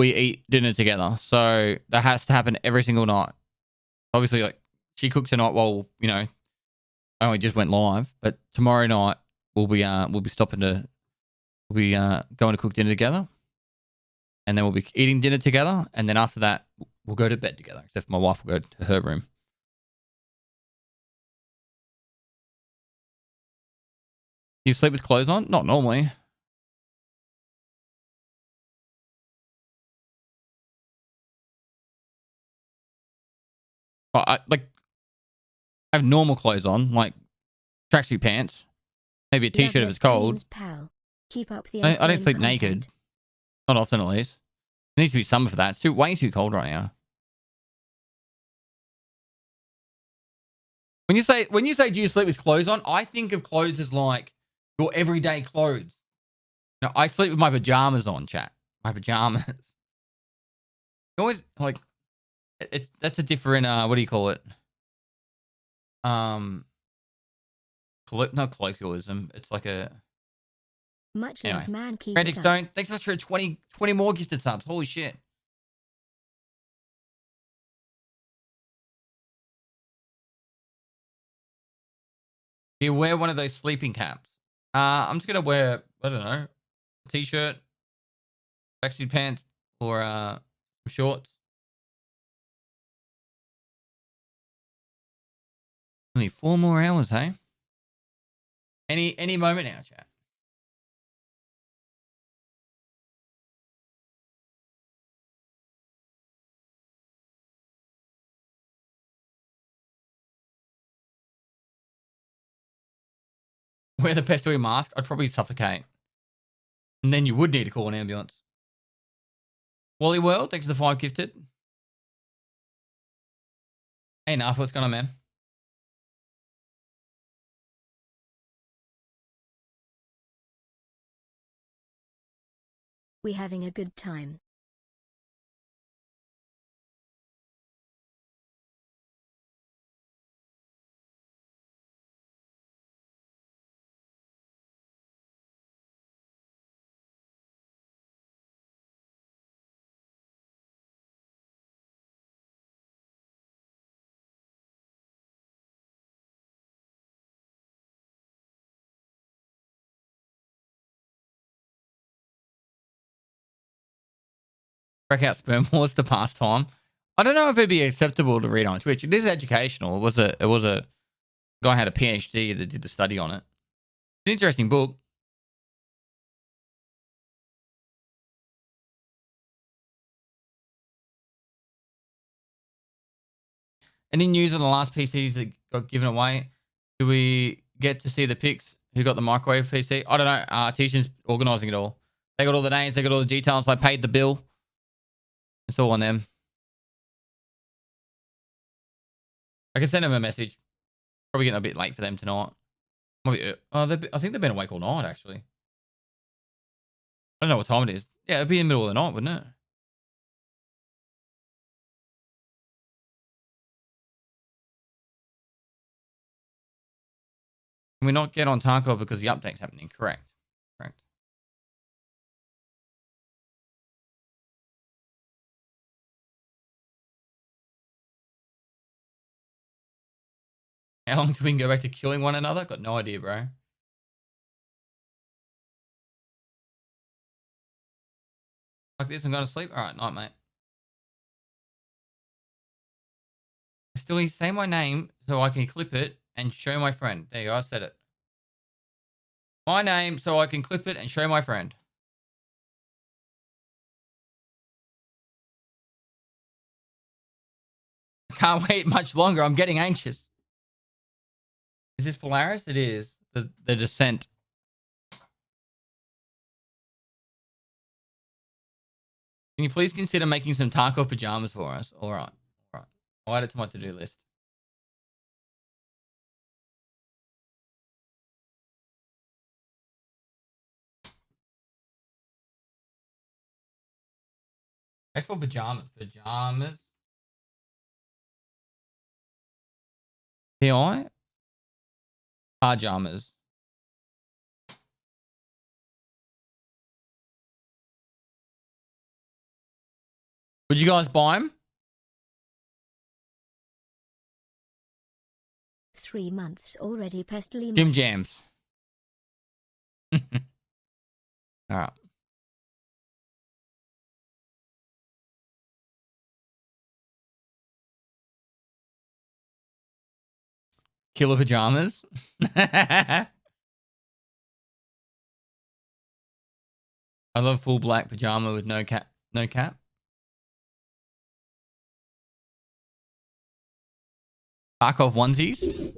eat dinner together. So that has to happen every single night. Obviously, like she cooks tonight while, you know, I only just went live, but tomorrow night we'll be going to cook dinner together. And then we'll be eating dinner together, and then after that we'll go to bed together, except for my wife will go to her room. Do you sleep with clothes on? Not normally. But I have normal clothes on, like tracksuit pants, maybe a t-shirt if it's cold.
Pal. Keep up the
I don't sleep
content.
naked. Not often, at least. There needs to be summer for that. It's way too cold right now. When you say do you sleep with clothes on, I think of clothes as like your everyday clothes. No, I sleep with my pajamas on, chat. My pajamas. Always like it's that's a different what do you call it? Not colloquialism. It's like a
Much
anyway.
love, man. Keep
Frantic
it up.
Stone, thanks so much for 20 more gifted subs. Holy shit. Do you wear one of those sleeping caps? I'm just gonna wear, I don't know, a t-shirt, tracksuit pants, or shorts. Only 4 more hours, hey? Any moment now, chat. Wear the pestily mask, I'd probably suffocate. And then you would need to call an ambulance. Wally World, thanks for the 5 gifted. Hey, Naf, what's going on, man?
We having a good time.
Break out sperm wars to pass time. I don't know if it'd be acceptable to read on Twitch. It is educational. It was a guy had a PhD that did the study on it. It's an interesting book. Any news on the last PCs that got given away? Do we get to see the pics? Who got the microwave PC? I don't know. Tishan's organising it all. They got all the names. They got all the details. I paid the bill. It's all on them. I can send them a message. Probably getting a bit late for them tonight. I think they've been awake all night, actually. I don't know what time it is. Yeah, it'd be in the middle of the night, wouldn't it? Can we not get on Tarkov because the update's happening? Correct. Correct. How long do we can go back to killing one another? Got no idea, bro. Like this, I'm going to sleep. All right, night, mate. Still, say my name so I can clip it and show my friend. There you go. I said it. My name so I can clip it and show my friend. Can't wait much longer. I'm getting anxious. Is this Polaris? It is. The Descent. Can you please consider making some Tarkov pajamas for us? All right. All right. I'll add it to my to-do list. That's for pajamas. Pajamas. PI? Pajamas. Would you guys buy them?
3 months already pestily
Jim
moist.
Jams. All right. Killer pajamas. I love full black pajama with no cap. No cap. Tarkov onesies.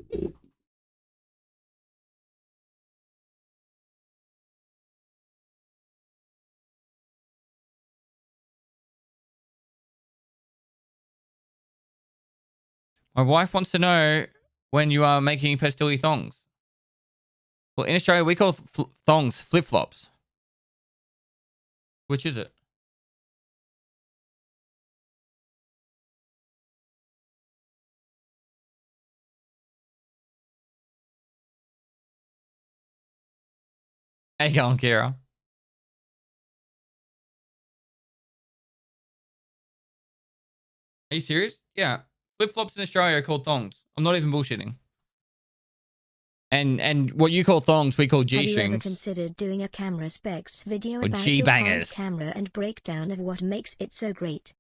My wife wants to know when you are making pastilli thongs? Well, in Australia, we call thongs flip-flops. Which is it? How you going, Kira? Are you serious? Yeah. Flip-flops in Australia are called thongs. I'm not even bullshitting. And what you call thongs, we call G-strings.
Have you ever considered doing a camera specs video
Or
about your
G-bangers.
current camera and breakdown of what makes it so great?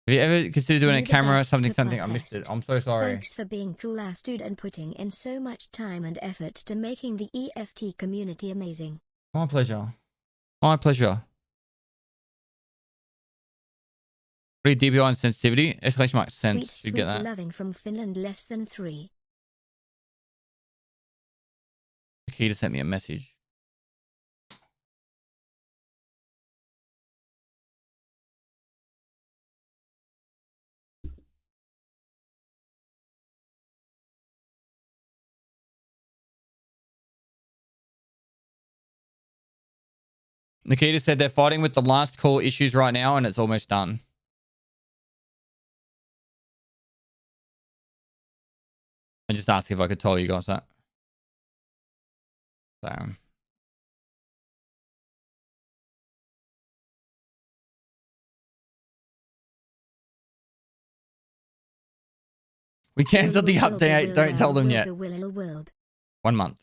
Have you ever considered doing a
You're the
camera
best,
something?
the
I missed it.
podcast.
I'm so sorry.
Thanks for being cool ass dude and putting in so much time and effort to making the EFT community amazing.
My pleasure. My pleasure. What are you, DPI and sensitivity? Exclamation mark sense.
Sweet,
You get that?
loving from Finland less than 3.
He just sent me a message. Nikita said they're fighting with the last call issues right now and it's almost done. I just asked if I could tell you guys that. So. We cancelled the update. Don't tell them yet. 1 month.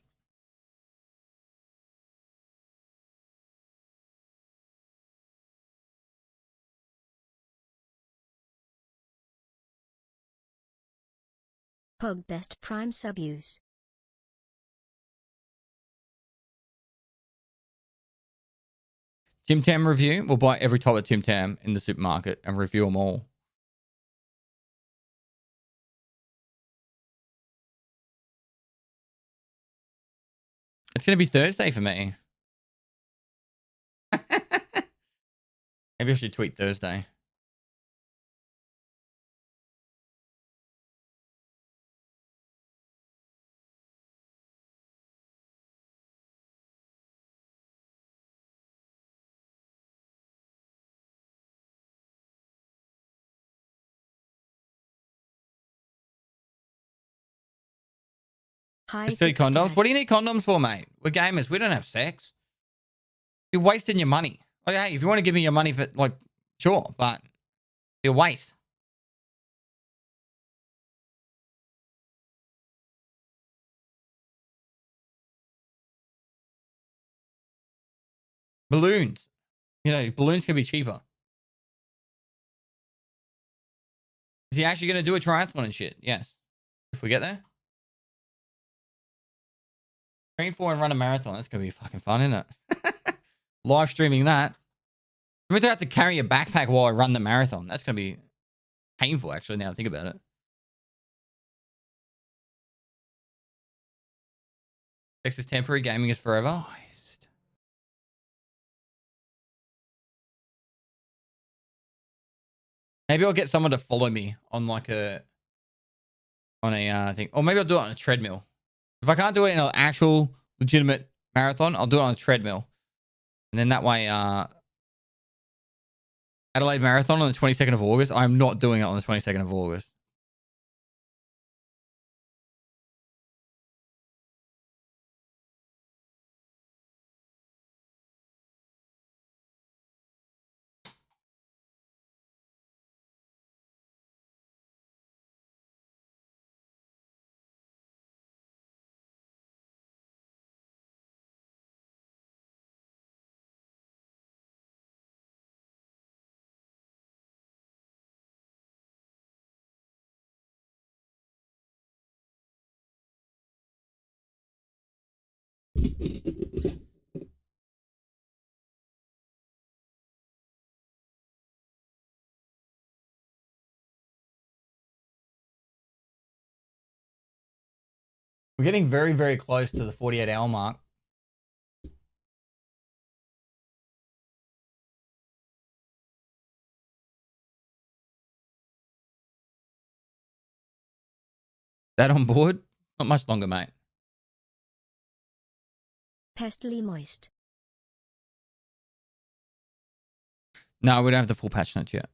Pog best prime sub use.
Tim Tam review. We'll buy every type of Tim Tam in the supermarket and review them all. It's going to be Thursday for me. Maybe I should tweet Thursday. Just do condoms. What do you need condoms for, mate? We're gamers. We don't have sex. You're wasting your money. Like, hey, if you want to give me your money for, like, sure, but you're a waste. Balloons. You know, balloons can be cheaper. Is he actually going to do a triathlon and shit? Yes. If we get there. Train for and run a marathon. That's going to be fucking fun, isn't it? Live streaming that. I'm going to have to carry a backpack while I run the marathon. That's going to be painful, actually, now I think about it. Sex is temporary. Gaming is forever. Maybe I'll get someone to follow me on like a thing. Or maybe I'll do it on a treadmill. If I can't do it in an actual legitimate marathon, I'll do it on a treadmill. And then that way, Adelaide Marathon on the 22nd of August. I'm not doing it on the 22nd of August. We're getting very, very close to the 48-hour mark. That on board? Not much longer, mate.
Pestily moist.
No, we don't have the full patch notes yet.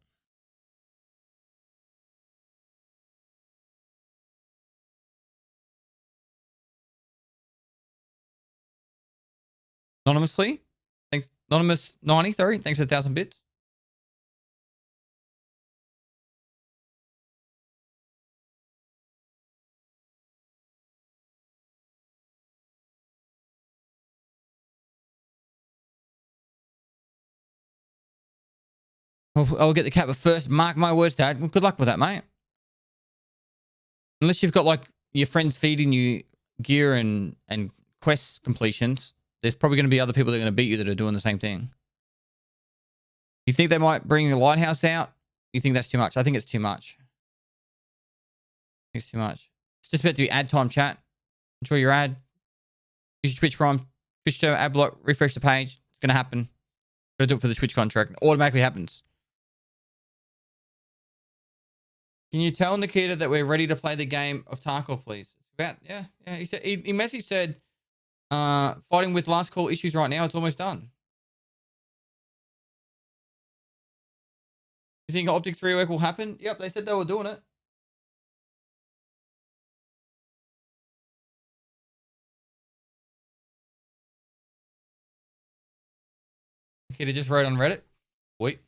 Anonymously? Thanks. Anonymous 90, sorry. Thanks for 1,000 bits. I'll get the cap, but first, mark my words, Dad. Well, good luck with that, mate. Unless you've got like your friends feeding you gear and quest completions, there's probably going to be other people that are going to beat you that are doing the same thing. You think they might bring the lighthouse out? You think that's too much? I think it's too much. I think it's too much. It's just about to be ad time, chat. Enjoy your ad. Use your Twitch Prime. Twitch to ad block. Refresh the page. It's going to happen. Got to do it for the Twitch contract. It automatically happens. Can you tell Nikita that we're ready to play the game of Tarkov, please? It's about, yeah. He said, he message said, fighting with last call issues right now. It's almost done. You think Optic 3 work will happen? Yep, they said they were doing it. Nikita just wrote on Reddit. Wait.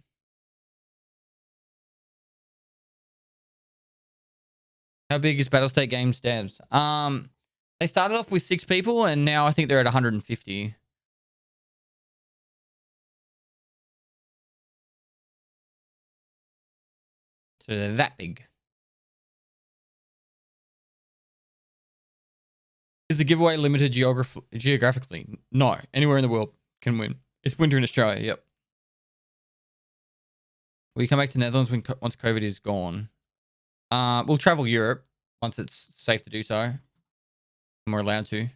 How big is Battlestate Games devs? They started off with 6 people, and now I think they're at 150. So they're that big. Is the giveaway limited geographically? No. Anywhere in the world can win. It's winter in Australia, yep. We come back to Netherlands once COVID is gone. We'll travel Europe once it's safe to do so. And we're allowed to.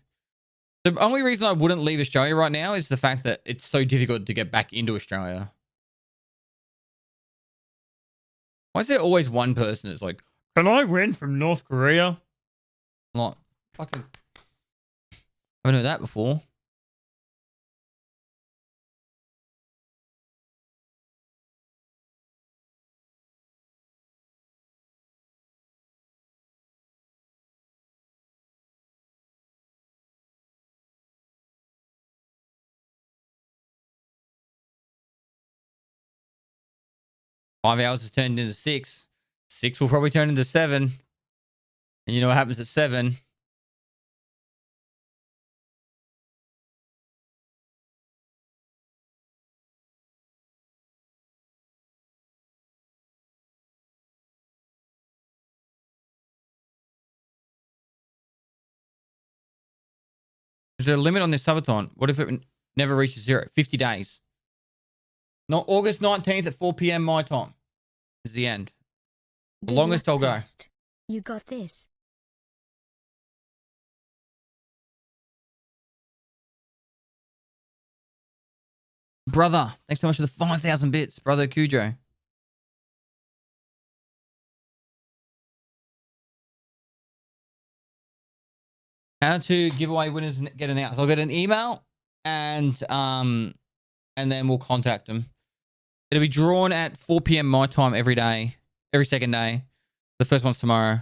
The only reason I wouldn't leave Australia right now is the fact that it's so difficult to get back into Australia. Why is there always one person that's like, can I rent from North Korea? I'm like, fucking, I haven't heard that before. Five hours has turned into 6. 6 will probably turn into 7. And you know what happens at 7? Is there a limit on this subathon? What if it never reaches 0? 50 days. Not August 19th at 4 p.m. my time is the end. The
Good
longest
luck,
I'll go.
Pest. You got this.
Brother, thanks so much for the 5,000 bits, brother Cujo. How to give away winners get announced. I'll get an email and then we'll contact them. It'll be drawn at 4 p.m. my time every day, every second day. The first one's tomorrow.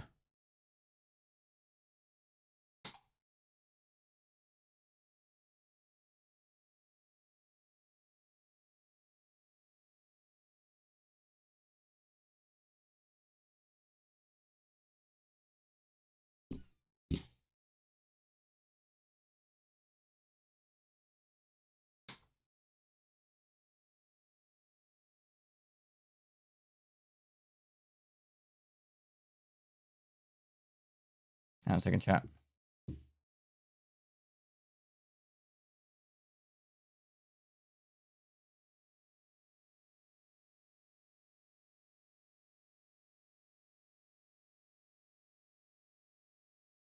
Hang on a second, chat.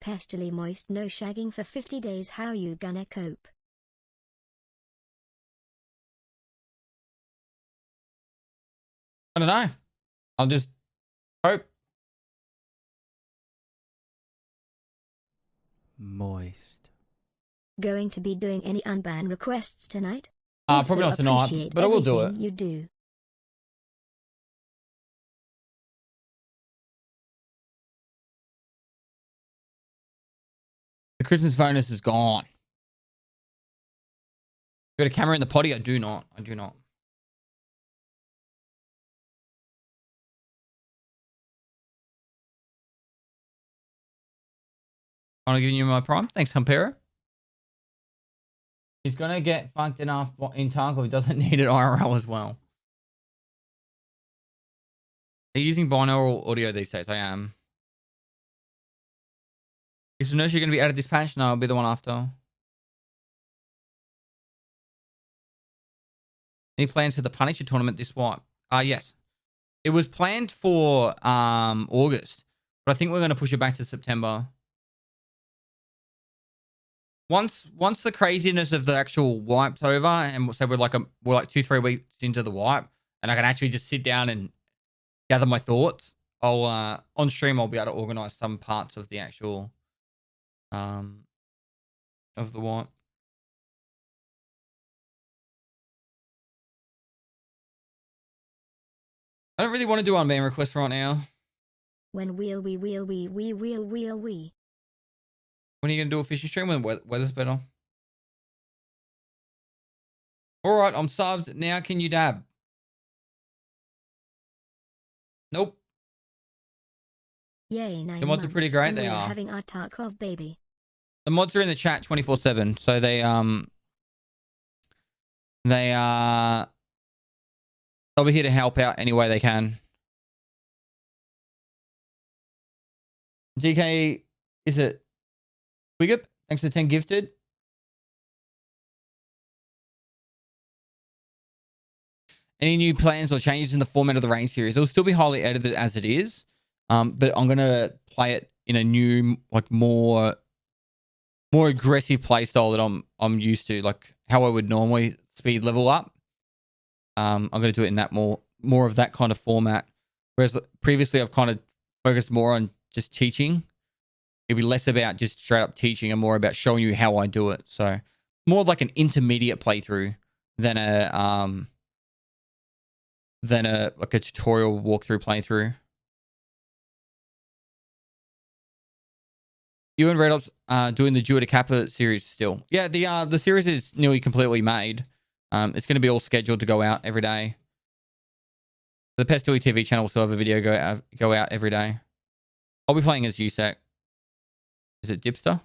Pestily moist, no shagging for 50 days. How you gonna cope?
I don't know. I'll just hope.
Moist.
Going to be doing any unban requests tonight?
Probably not tonight,
Appreciate
but I will do it.
everything you do.
The Christmas bonus is gone. You got a camera in the potty? I do not. I do not. I'm giving you my prime. Thanks, Humpera. He's gonna get fucked enough in Tarkov. He doesn't need it IRL as well. Are you using binaural audio these days? I am. Is the nursery going to be added this patch? No, I'll be the one after. Any plans for the Punisher tournament this wipe? Yes. It was planned for August, but I think we're going to push it back to September. Once the craziness of the actual wipe's over, and so we're like 2-3 weeks into the wipe, and I can actually just sit down and gather my thoughts, I'll on stream I'll be able to organize some parts of the actual of the wipe. I don't really want to do unban requests right now.
When will we?
When are you going to do a fishing stream when the weather's better? All right, I'm subbed. Now can you dab? Nope.
Yay, 9
The mods are pretty great.
and
They
we
are.
having our Tarkov baby.
The mods are in the chat 24/7, so they'll be here to help out any way they can. DK, is it Wigup? Thanks for the 10 gifted. Any new plans or changes in the format of the Rain series? It'll still be highly edited as it is, but I'm gonna play it in a new, like more aggressive play style that I'm used to, like how I would normally speed level up. I'm gonna do it in that more of that kind of format. Whereas previously I've kind of focused more on just teaching. It'd be less about just straight up teaching and more about showing you how I do it. So more like an intermediate playthrough than a like a tutorial walkthrough playthrough. You and Red Ops doing the Dua de Kappa series still? Yeah, the series is nearly completely made. It's going to be all scheduled to go out every day. The Pestily TV channel will still have a video go out every day. I'll be playing as USAC. Is it Dipster?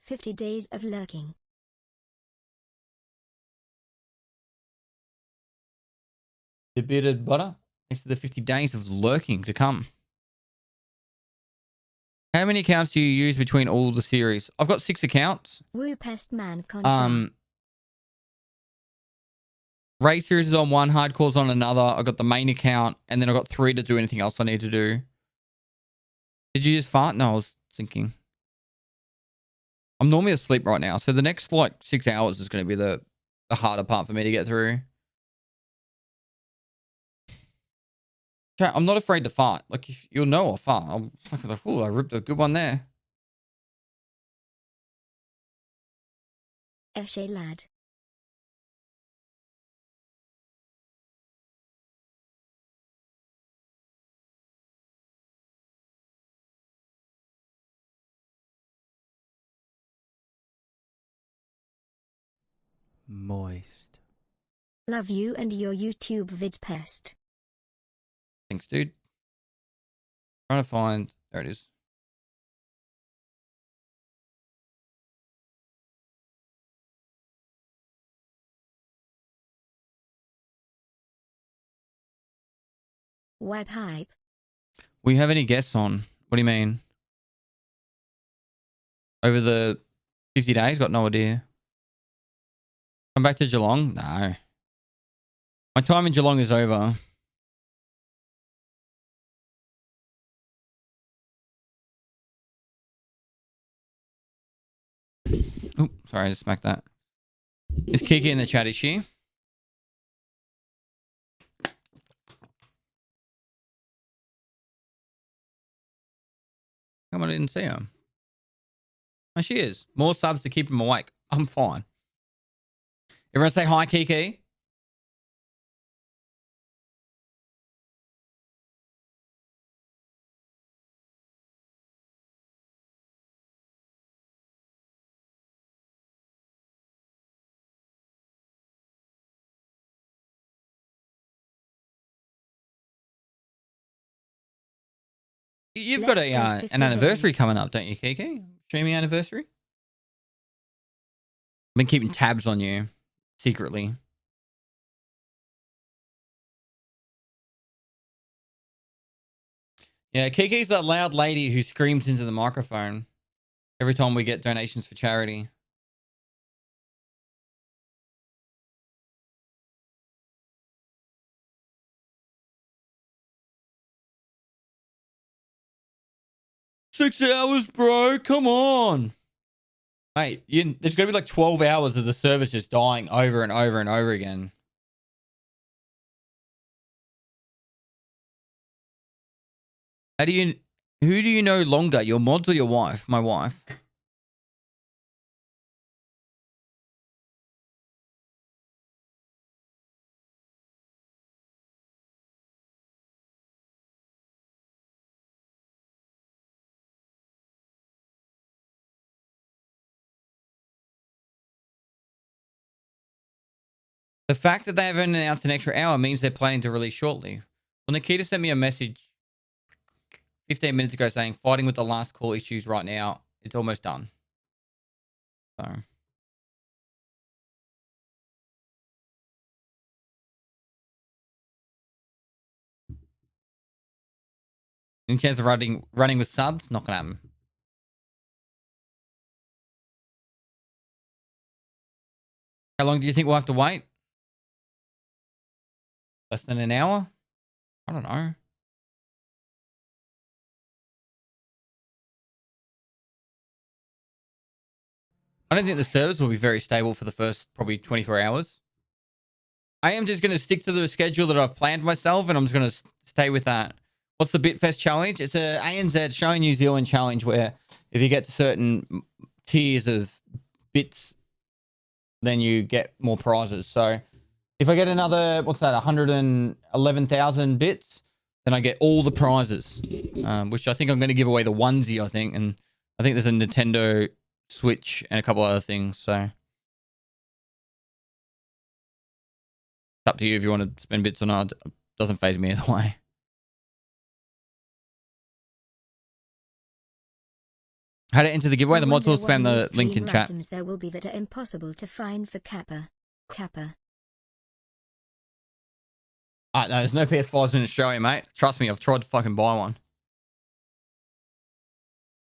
50 days of lurking.
The bearded butter. Next to the 50 days of lurking to come. How many accounts do you use between all the series? I've got 6 accounts.
Woo pest man contra.
Raid series is on one, hardcore's on another. I got the main account, and then I got 3 to do anything else I need to do. Did you just fart? No, I was thinking. I'm normally asleep right now, so the next like 6 hours is going to be the harder part for me to get through. Chat, I'm not afraid to fart. Like, if you'll know I fart. I'm like, oh, I ripped a good one there.
Eshe lad.
Moist.
Love you and your YouTube vids pest.
Thanks, dude. Trying to find. There it is.
Wipe hype.
Will you have any guests on? What do you mean? Over the 50 days? Got no idea. Come back to Geelong? No. My time in Geelong is over. Oh, sorry, I just smacked that. Is Kiki in the chat, is she? Come on, I didn't see her.
Oh, she is. More subs to keep him awake. I'm fine. Everyone say hi, Kiki. You've got
Let's go
an
50
anniversary
days.
coming up, don't you, Kiki? Streaming anniversary? I've been keeping tabs on you secretly. Yeah, Kiki's that loud lady who screams into the microphone every time we get donations for charity. "6 hours, bro. Come on." Mate, there's going to be like 12 hours of the servers just dying over and over and over again. Who do you know longer, your mods or your wife? My wife. The fact that they haven't announced an extra hour means they're planning to release shortly. Well, Nikita sent me a message 15 minutes ago saying, fighting with the last call issues right now. It's almost done. So. Any chance of running with subs? Not going to happen. How long do you think we'll have to wait? Less than an hour? I don't know. I don't think the servers will be very stable for the first probably 24 hours. I am just going to stick to the schedule that I've planned myself, and I'm just going to stay with that. What's the Bitfest challenge? It's a ANZ Show New Zealand challenge where if you get to certain tiers of bits, then you get more prizes. So if I get another, 111,000 bits, then I get all the prizes, which I think I'm going to give away the onesie, I think. And I think there's a Nintendo Switch and a couple other things. So it's up to you if you want to spend bits or not. It doesn't faze me either way. How to enter the giveaway? The mods will spam the link in chat.
There will be that are impossible to find for Kappa.
No, there's no PS5s in Australia, mate. Trust me, I've tried to fucking buy one.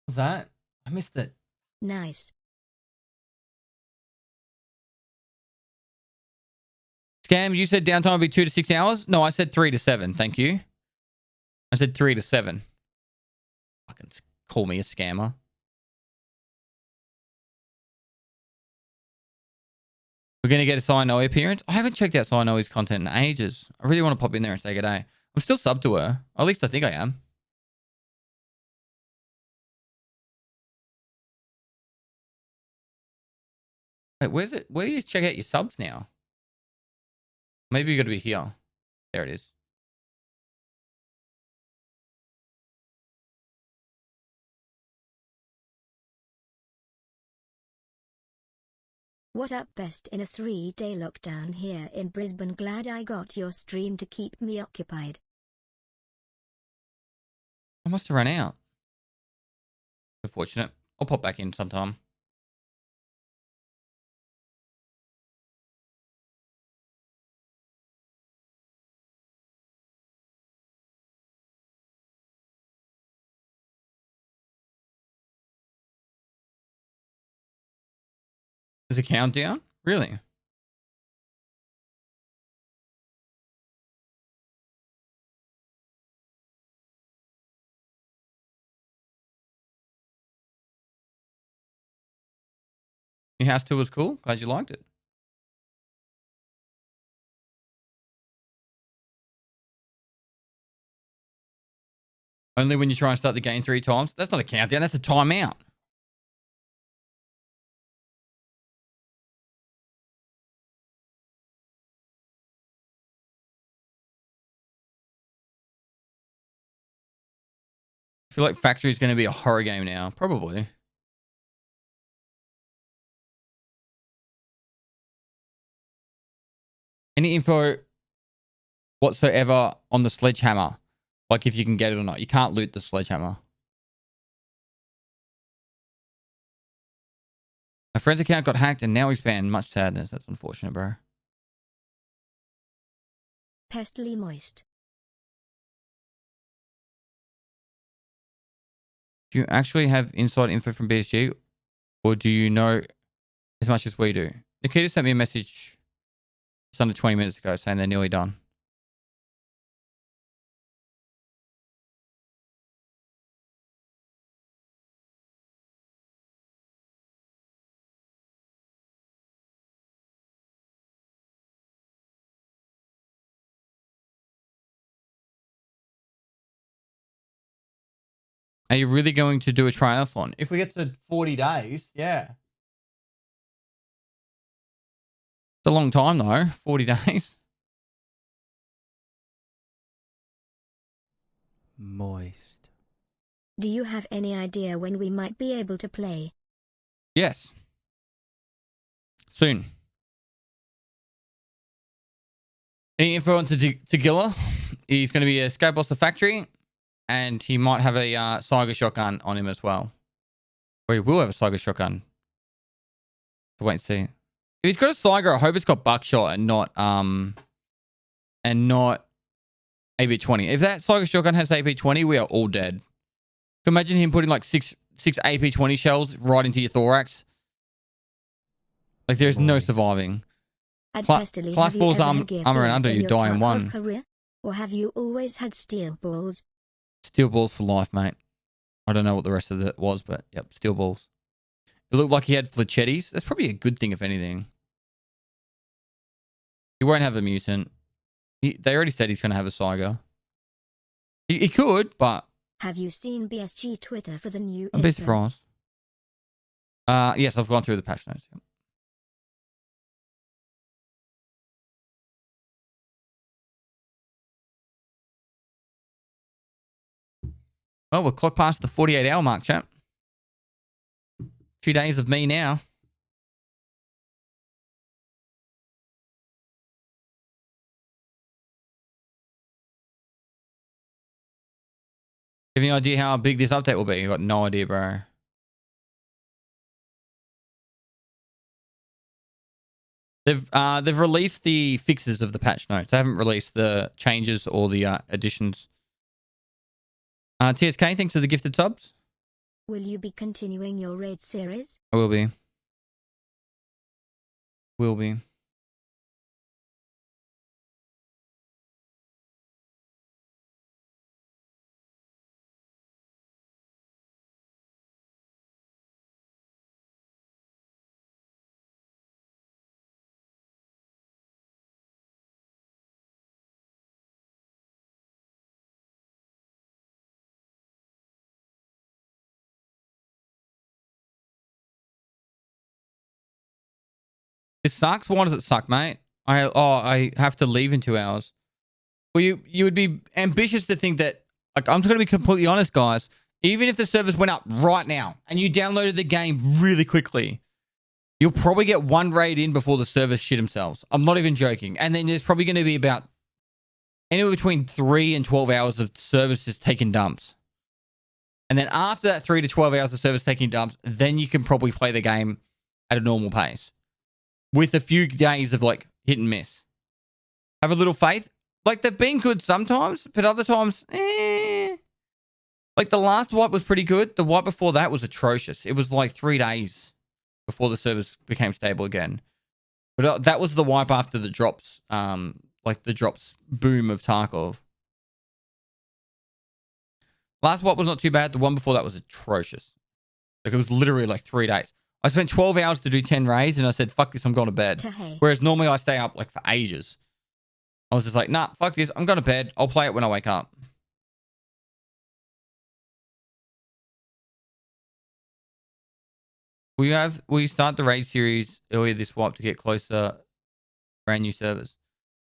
What's that? I missed it.
Nice.
Scam, you said downtime would be 2 to 6 hours? No, I said 3 to 7. Thank you. I said 3 to 7. Fucking call me a scammer. We're going to get a Sinoe appearance. I haven't checked out Sinoe's content in ages. I really want to pop in there and say good day. I'm still subbed to her. Or at least I think I am. Wait, where's it? Where do you check out your subs now? Maybe you got to be here. There it is.
What up, best in a 3-day lockdown here in Brisbane? Glad I got your stream to keep me occupied.
I must have run out. Unfortunate. I'll pop back in sometime. There's a countdown? Really? Your house tour was cool. Glad you liked it. Only when you try and start the game 3 times. That's not a countdown. That's a timeout. feel like Factory is going to be a horror game now. Probably. Any info whatsoever on the sledgehammer? Like if you can get it or not. You can't loot the sledgehammer. My friend's account got hacked and now he's banned. Much sadness. That's unfortunate, bro.
Pestily moist.
Do you actually have inside info from BSG? Or do you know as much as we do? Nikita sent me a message just under 20 minutes ago saying they're nearly done. Are you really going to do a triathlon? If we get to 40 days, yeah. It's a long time though, 40 days.
Moist.
Do you have any idea when we might be able to play?
Yes. Soon. Any info on Tagilla? He's going to be a scope boss the factory. And he might have a Saiga shotgun on him as well. Or he will have a Saiga shotgun. So wait and see. If he's got a Saiga, I hope it's got buckshot and not AP-20. If that Saiga shotgun has AP-20, we are all dead. So imagine him putting like six AP-20 shells right into your thorax. Like there's no surviving. Class 4's armor and under, you die in one.
Career? Or have you always had steel balls?
Steel balls for life, mate. I don't know what the rest of it was, but yep, steel balls. It looked like he had fletchettis. That's probably a good thing, if anything. He won't have a mutant. They already said he's going to have a Saiga. He could, but...
Have you seen BSG Twitter for the new
I'd be surprised. Yes, I've gone through the patch notes. Yep. Well, we're clock past the 48-hour mark, chap. 2 days of me now. Have you any idea how big this update will be? I've got no idea, bro. They've released the fixes of the patch notes. They haven't released the changes or the additions. TSK, thanks for the gifted subs.
Will you be continuing your raid series?
I will be. Will be. It sucks. Why does it suck, mate? I have to leave in 2 hours. Well, you would be ambitious to think that, like, I'm just going to be completely honest, guys. Even if the servers went up right now and you downloaded the game really quickly, you'll probably get one raid in before the servers shit themselves. I'm not even joking. And then there's probably going to be about anywhere between 3 and 12 hours of servers just taking dumps. And then after that 3 to 12 hours of servers taking dumps, then you can probably play the game at a normal pace. With a few days of, like, hit and miss. Have a little faith. Like, they've been good sometimes, but other times, Like, the last wipe was pretty good. The wipe before that was atrocious. It was, like, 3 days before the servers became stable again. But that was the wipe after the drops, like, the drops boom of Tarkov. Last wipe was not too bad. The one before that was atrocious. Like, it was literally, like, 3 days. I spent 12 hours to do 10 raids and I said, fuck this, I'm going to bed. Whereas normally I stay up like for ages. I was just like, nah, fuck this, I'm going to bed. I'll play it when I wake up. Will you start the raid series earlier this wipe to get closer brand new servers?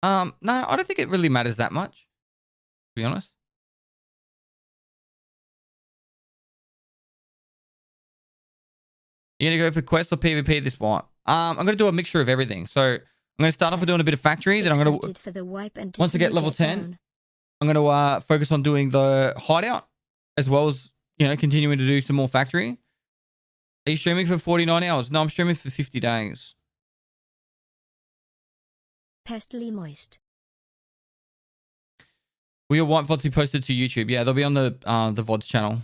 No, I don't think it really matters that much, to be honest. You gonna go for quests or PvP this wipe? I'm gonna do a mixture of everything. So I'm gonna start off with doing a bit of factory. Then I'm gonna
Excited for the wipe and to
once I
see
get
you
level 10,
down.
I'm gonna focus on doing the hideout as well as continuing to do some more factory. Are you streaming for 49 hours? No, I'm streaming for 50 days.
Pestily moist.
Will your white VODs be posted to YouTube? Yeah, they'll be on the VODs channel.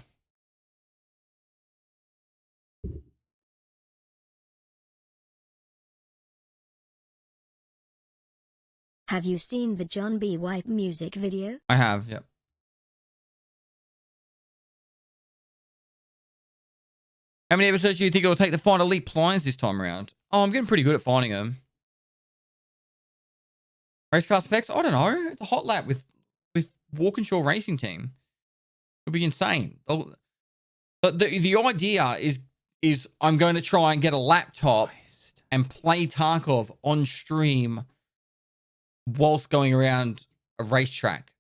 Have you seen the John B. Wipe music video?
I have, yep. How many episodes do you think it'll take to find elite pliers this time around? Oh, I'm getting pretty good at finding them. Racecar specs? I don't know. It's a hot lap with Walkinshaw Racing Team. It'll be insane. But the idea is I'm going to try and get a laptop and play Tarkov on stream whilst going around a racetrack.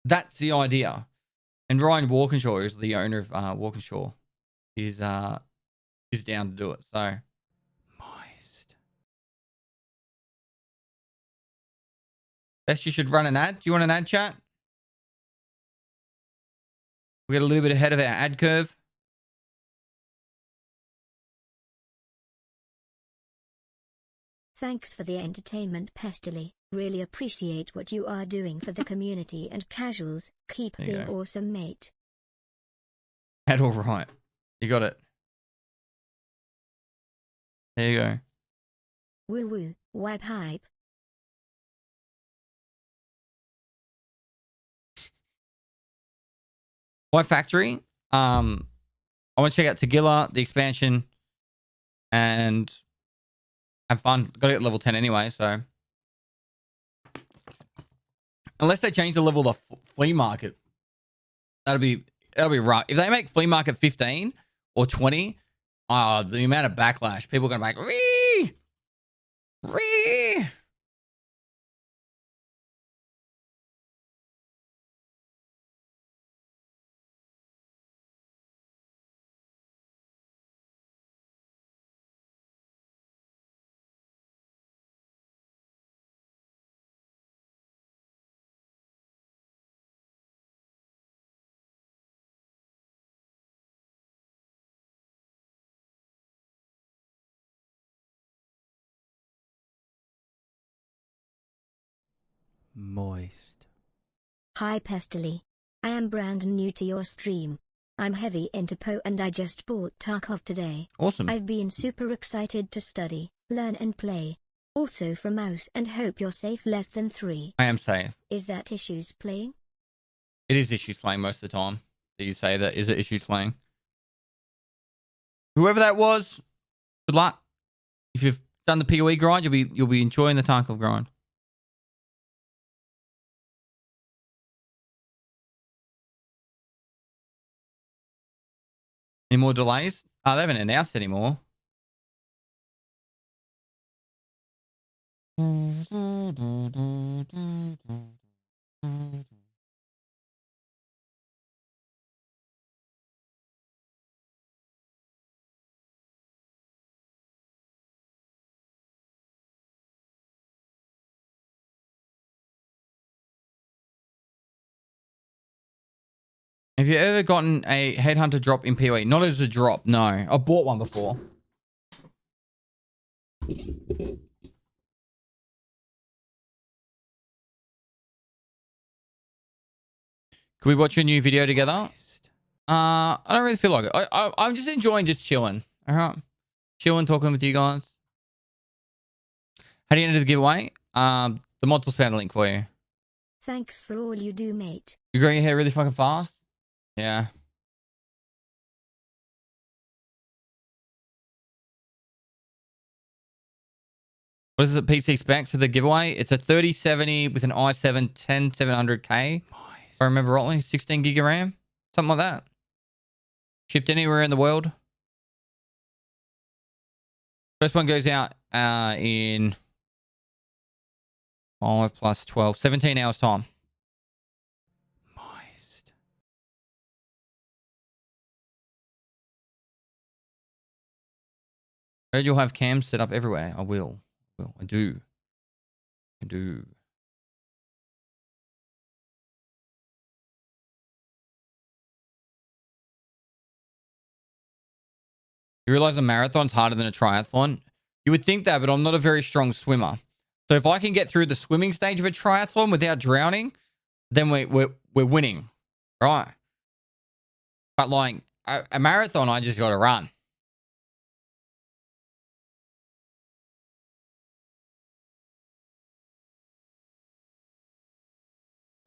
That's the idea. And Ryan Walkinshaw is the owner of Walkinshaw. Is down to do it. So moist. Best you should run an ad. Do you want an ad, chat? We get a little bit ahead of our ad curve.
Thanks for the entertainment, Pestily. Really appreciate what you are doing for the community and casuals. Keep
There you
being
go.
awesome, mate.
Ad all right. You got it. There you go.
Woo woo, wipe hype.
White Factory. I want to check out Tagilla, the expansion, and have fun. Got to get level 10 anyway, so. Unless they change the level of the flea market. That'll be right. If they make flea market 15 or 20, the amount of backlash, people are going to be like, Ree!
Moist.
Hi Pestily. I am brand new to your stream. I'm heavy into PoE and I just bought Tarkov today.
Awesome.
I've been super excited to study, learn and play. Also from mouse and hope you're safe less than 3.
I am safe.
Is that issues playing?
It is issues playing most of the time. Do you say that? Is it issues playing? Whoever that was, good luck. If you've done the PoE grind, you'll be enjoying the Tarkov grind. Any more delays? They haven't announced anymore. Have you ever gotten a headhunter drop in PoE? Not as a drop, no. I bought one before. Could we watch a new video together? I don't really feel like it. I'm just enjoying just chilling. All right. Chilling, talking with you guys. How do you enter the giveaway? The mods will spam the link for you.
Thanks for all you do, mate.
You growing your hair really fucking fast? Yeah. What is the PC specs for the giveaway? It's a 3070 with an i7 10700K. Nice. If I remember rightly, 16 gig of RAM, something like that. Shipped anywhere in the world. First one goes out in 5 plus 12, 17 hours time. Heard you'll have cams set up everywhere. I will. I do. You realize a marathon's harder than a triathlon? You would think that, but I'm not a very strong swimmer. So if I can get through the swimming stage of a triathlon without drowning, then we're winning, right? But like a marathon, I just got to run.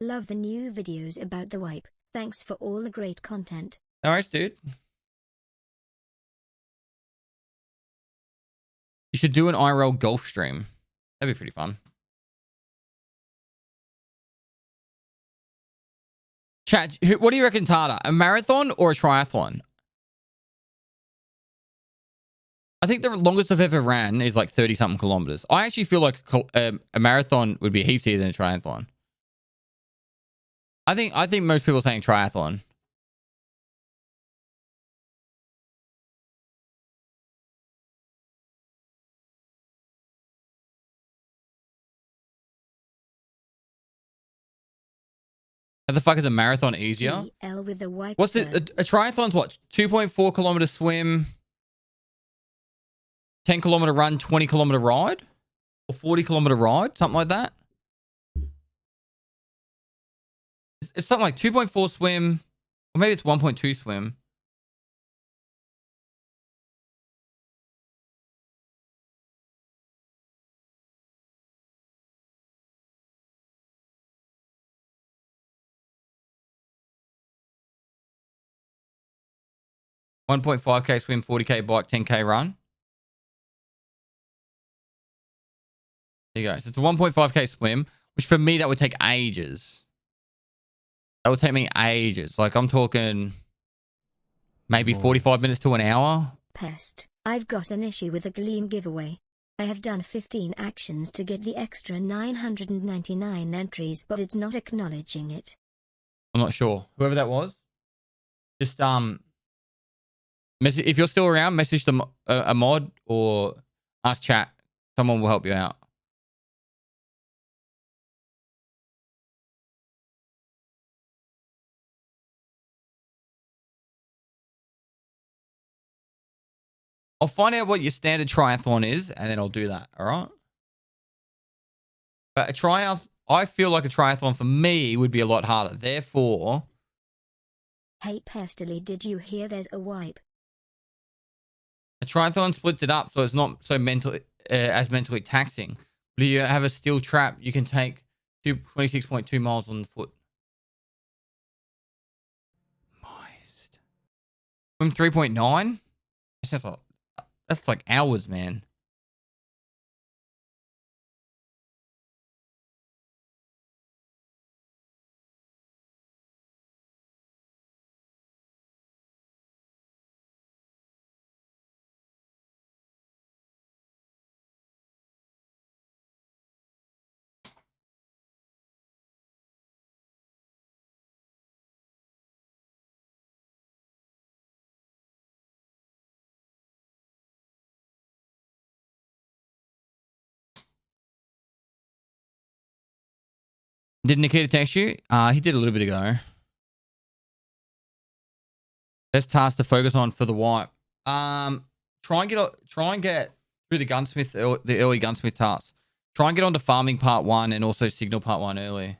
Love the new videos about the wipe. Thanks for all the great content.
No worries, dude. You should do an IRL golf stream. That'd be pretty fun. Chat, what do you reckon, Tata? A marathon or a triathlon? I think the longest I've ever ran is like 30-something kilometers. I actually feel like a marathon would be heaps easier than a triathlon. I think most people are saying triathlon. How the fuck is a marathon easier?
GL with the wipe,
What's it? A triathlon's what? 2.4 kilometer swim, 10 kilometer run, 20 kilometer ride, or 40 kilometer ride, something like that. It's something like 2.4 swim, or maybe it's 1.2 swim. $1.5K swim, 40K bike, 10K run. There you go. So it's a 1.5K swim, which for me, that would take ages. That would take me ages. Like I'm talking maybe 45 minutes to an hour.
Pest. I've got an issue with the Gleam giveaway. I have done 15 actions to get the extra 999 entries, but it's not acknowledging it.
I'm not sure. Whoever that was, just message if you're still around. Message them a mod or ask chat. Someone will help you out. I'll find out what your standard triathlon is, and then I'll do that. All right. But a triathlon, I feel like a triathlon for me would be a lot harder. Therefore,
Hey Pestily, did you hear there's a wipe?
a triathlon splits it up so it's not so mentally mentally taxing. But if you have a steel trap, you can take 26.2 miles on foot. Moist. Swim 3.9. That's like hours, man. Did Nikita text you? He did a little bit ago. Best task to focus on for the wipe. Try and get through the gunsmith, the early gunsmith tasks. Try and get onto farming part 1 and also signal part 1 early.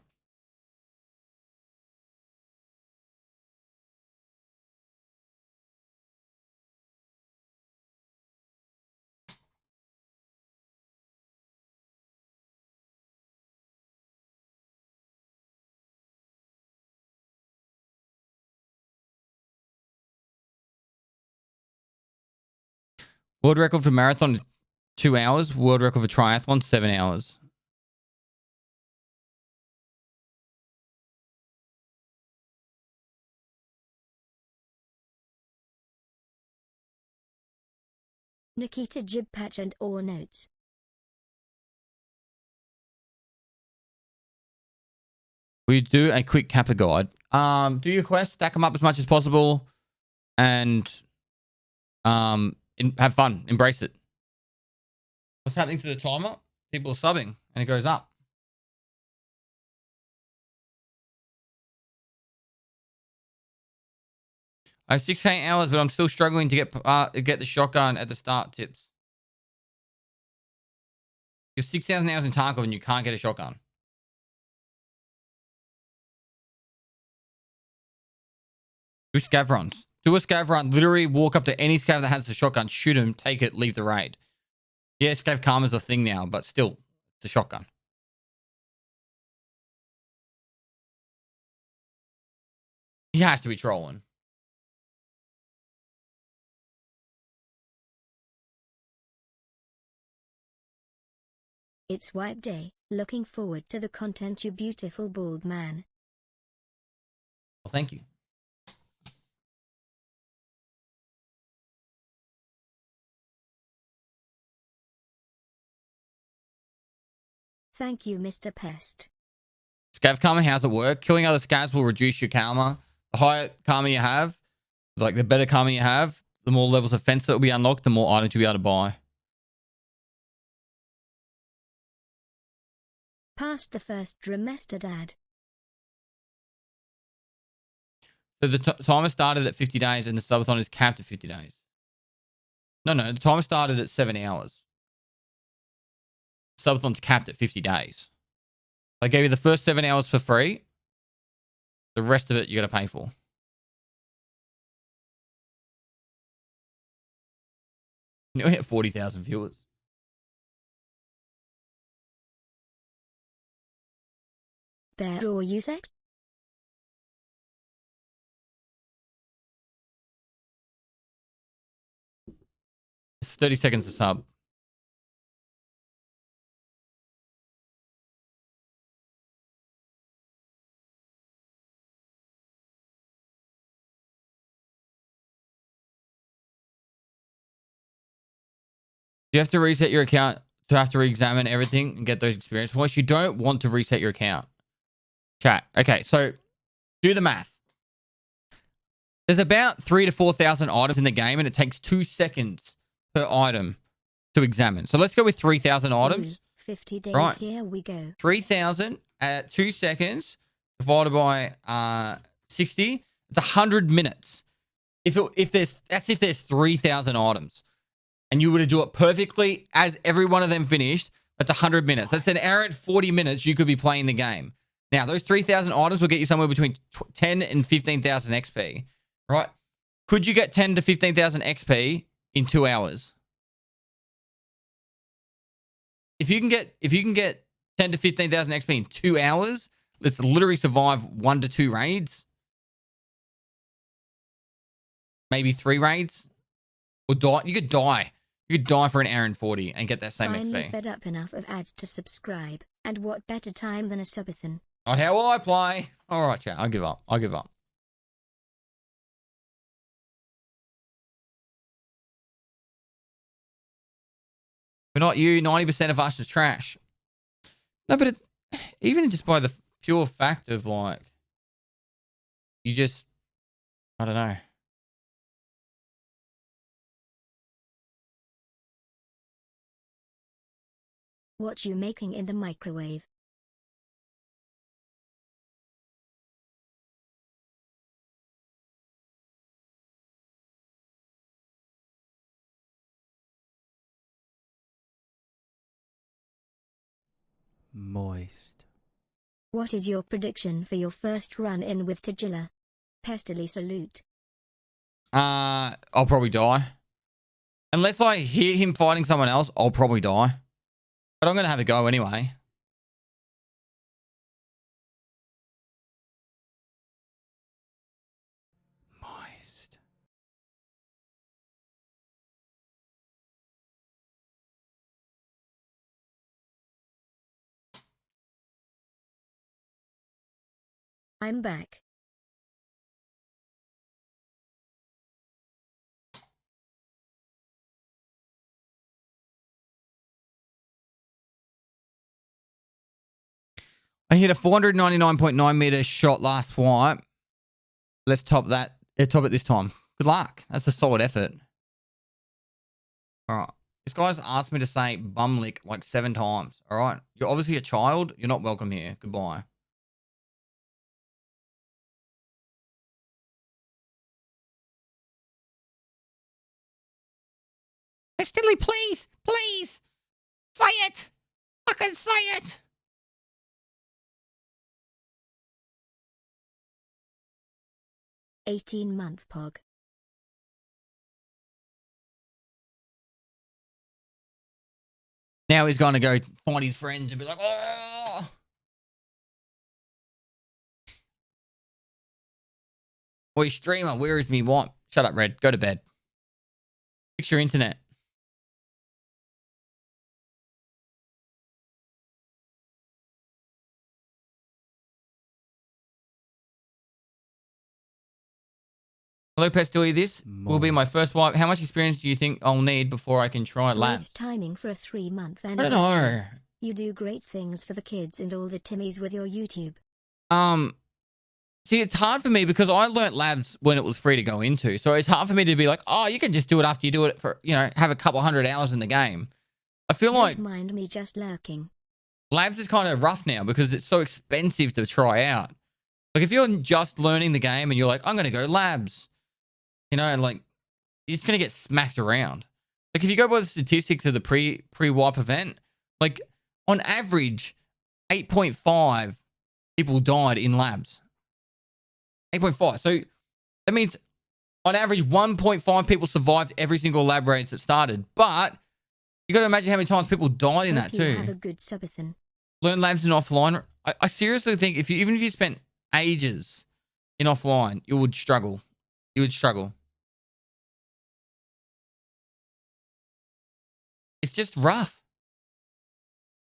World record for marathon is 2 hours. World record for triathlon 7 hours.
Nikita Jib Patch and or notes.
We do a quick kappa guide. Do your quests, stack them up as much as possible, and have fun. Embrace it. What's happening to the timer? People are subbing and it goes up. I have 16 hours, but I'm still struggling to get the shotgun at the start tips. You have 6,000 hours in Tarkov and you can't get a shotgun. Do scav runs. Do a scav run. Literally walk up to any scav that has the shotgun, shoot him, take it, leave the raid. Yeah, scav karma's a thing now, but still, it's a shotgun. He has to be trolling.
It's wipe day. Looking forward to the content, you beautiful bald man.
Well, thank you.
Thank you, Mr. Pest.
Scav karma, how's it work? Killing other scavs will reduce your karma. The higher karma you have, like the better karma you have, the more levels of fence that will be unlocked, the more items you'll be able to buy.
Past the first trimester, Dad.
So the timer started at 50 days and the subathon is capped at 50 days. No, the timer started at 7 hours. Subathon's capped at 50 days. I gave you the first 7 hours for free. The rest of it you got to pay for. You know, we hit 40,000 viewers.
Bear or use it?
It's 30 seconds to sub. You have to reset your account to have to re-examine everything and get those experience points. You don't want to reset your account. Chat. Okay, so do the math. There's about 3,000 to 4,000 items in the game, and it takes 2 seconds per item to examine. So let's go with 3,000 items.
Ooh, 50 days,
right.
Here we go.
3,000 at 2 seconds divided by 60. It's 100 minutes. If there's 3,000 items. And you were to do it perfectly as every one of them finished, that's 100 minutes. That's an hour and 40 minutes you could be playing the game. Now, those 3,000 items will get you somewhere between 10 and 15,000 XP, right? Could you get 10 to 15,000 XP in 2 hours? If you can get 10 to 15,000 XP in 2 hours, let's literally survive 1 to 2 raids. Maybe 3 raids. Or die. You could die. You could die for an hour and 40 and get that same
Finally
XP.
fed up enough of ads to subscribe. And what better time than a subathon?
Oh, how will I play? All right, chat. I'll give up. But not you. 90% of us is trash. No, but even just by the pure fact of like, you just, I don't know.
What you making in the microwave?
Moist.
What is your prediction for your first run-in with Tagilla? Pestily salute.
I'll probably die. Unless I hear him fighting someone else, I'll probably die. But I'm going to have a go anyway.
Moist.
I'm back.
I hit a 499.9 meter shot last swipe. Let's top that. Top it this time. Good luck. That's a solid effort. All right. This guy's asked me to say bum lick like 7 times. All right. You're obviously a child. You're not welcome here. Goodbye. Stilly, please. Please. Say it. Fucking say it.
$18-month pog.
Now he's going to go find his friends and be like, oh. Oi, streamer, where is me what? Shut up, Red. Go to bed. Fix your internet. Hello, Pestilly. This will be my first wipe. How much experience do you think I'll need before I can try labs?
Great timing for a 3-month
I don't
anniversary.
know.
You do great things for the kids and all the Timmies with your YouTube.
See, it's hard for me because I learnt labs when it was free to go into. So it's hard for me to be like, oh, you can just do it after you do it for, have a couple 100 hours in the game. I feel
Don't
like
mind me just lurking.
labs is kind of rough now because it's so expensive to try out. Like if you're just learning the game and you're like, I'm going to go labs, and like, it's going to get smacked around. Like if you go by the statistics of the pre-wipe event, like on average, 8.5 people died in labs. 8.5. So that means on average, 1.5 people survived every single lab race that started. But you got to imagine how many times people died in
Hope
that
you
too.
have a good subathon.
Learn labs in offline. I seriously think even if you spent ages in offline, you would struggle. You would struggle. It's just rough.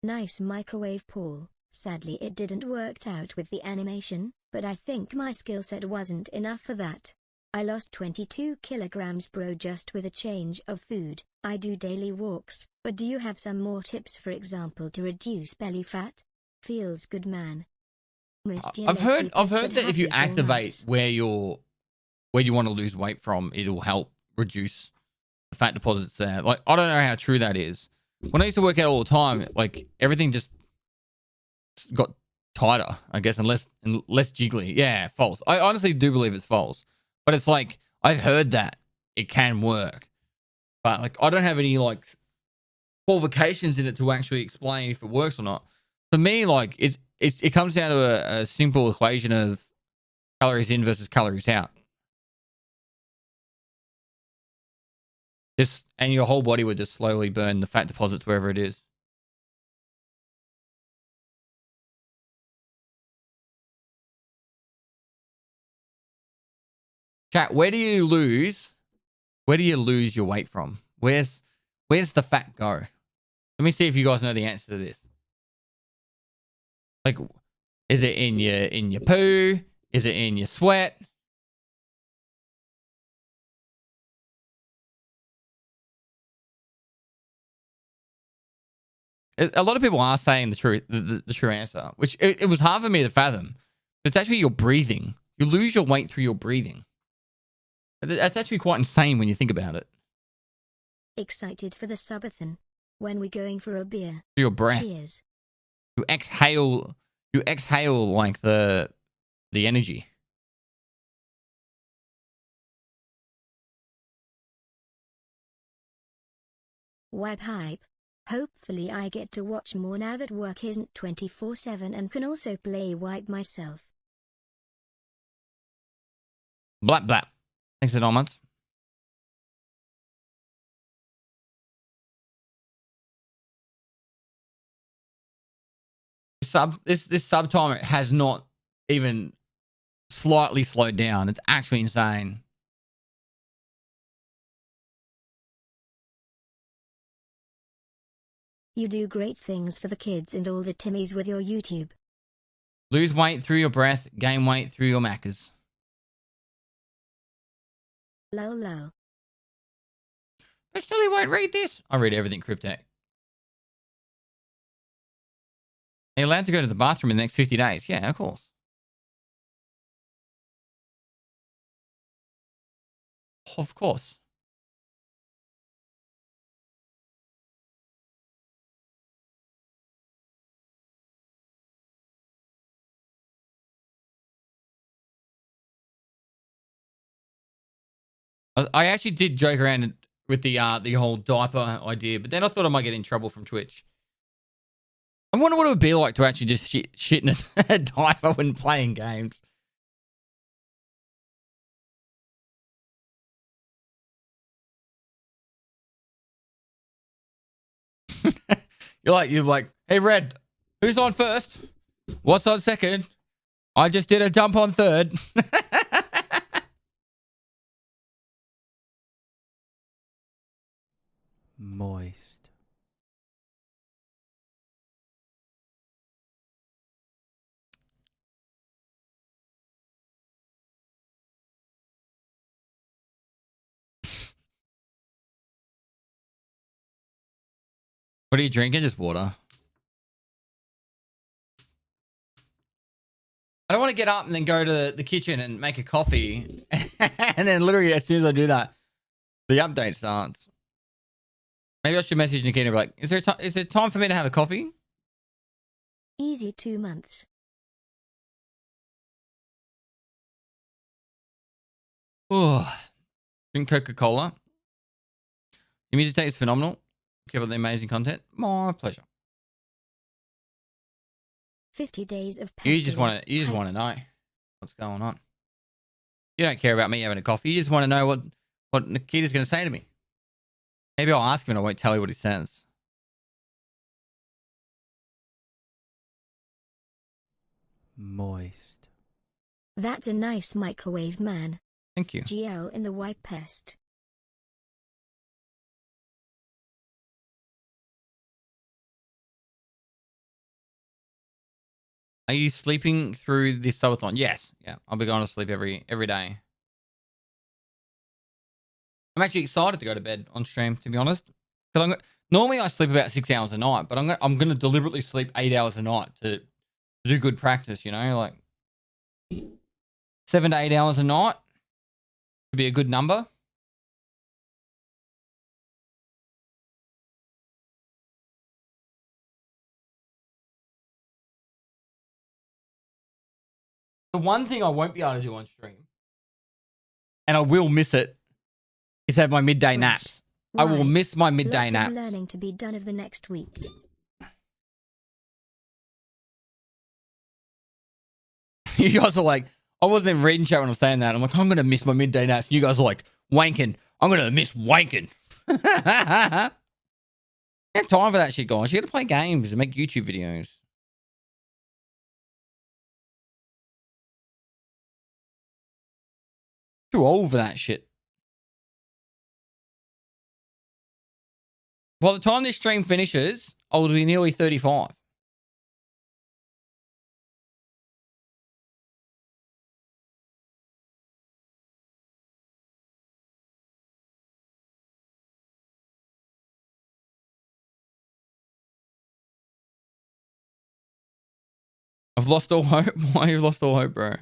Nice microwave, Paul. Sadly it didn't work out with the animation, but I think my skill set wasn't enough for that. I lost 22 kilograms bro just with a change of food. I do daily walks, but do you have some more tips, for example, to reduce belly fat? Feels good, man.
I've heard that if you activate where you want to lose weight from, it'll help reduce the fat deposits there. Like, I don't know how true that is. When I used to work out all the time, like everything just got tighter, I guess, and less jiggly. Yeah, false. I honestly do believe it's false. But it's like, I've heard that it can work. But like, I don't have any like qualifications in it to actually explain if it works or not. For me, like it comes down to a simple equation of calories in versus calories out. And your whole body would just slowly burn the fat deposits wherever it is. Chat, where do you lose your weight from? Where's the fat go? Let me see if you guys know the answer to this. Like, is it in your poo? Is it in your sweat? A lot of people are saying the true answer, which it was hard for me to fathom. But it's actually your breathing. You lose your weight through your breathing. That's actually quite insane when you think about it.
Excited for the subathon. When we going for a beer?
Your breath.
Cheers.
You exhale like the energy.
Wipe hype. Hopefully I get to watch more now that work isn't 24/7 and can also play wipe myself.
Blap blap. Thanks for the 9 months. This sub timer has not even slightly slowed down. It's actually insane.
You do great things for the kids and all the Timmies with your YouTube.
Lose weight through your breath, gain weight through your macas.
Lol lol.
I still won't read this. I read everything cryptic. Are you allowed to go to the bathroom in the next 50 days? Yeah, of course. Of course. I actually did joke around with the whole diaper idea, but then I thought I might get in trouble from Twitch. I wonder what it would be like to actually just shit in a diaper when playing games. You're like, hey Red, who's on first? What's on second? I just did a dump on third.
Moist.
What are you drinking? Just water. I don't want to get up and then go to the kitchen and make a coffee. And then literally as soon as I do that, the update starts. Maybe I should message Nikita and be like, is there time for me to have a coffee?
Easy 2 months.
Oh, drink Coca-Cola. Your music taste is phenomenal. Keep up the amazing content. My pleasure.
50 days of
You just want to know what's going on. You don't care about me having a coffee. You just want to know what Nikita's going to say to me. Maybe I'll ask him and I won't tell you what he says.
Moist.
That's a nice microwave, man.
Thank you.
GL in the white pest.
Are you sleeping through this subathon? Yes. Yeah. I'll be going to sleep every day. I'm actually excited to go to bed on stream, to be honest. Because normally I sleep about 6 hours a night, but I'm gonna deliberately sleep 8 hours a night to do good practice, you know, like 7 to 8 hours a night would be a good number. The one thing I won't be able to do on stream, and I will miss it, is have my midday naps. I will miss my midday
Lots
naps.
of learning to be done of the next week.
You guys are like, I wasn't even reading chat when I was saying that. I'm like, I'm going to miss my midday naps. And you guys are like, wanking. I'm going to miss wanking. I have time for that shit, guys. You got to play games and make YouTube videos. Too old for that shit. By the time this stream finishes, I will be nearly 35. I've lost all hope. Why you lost all hope, bro?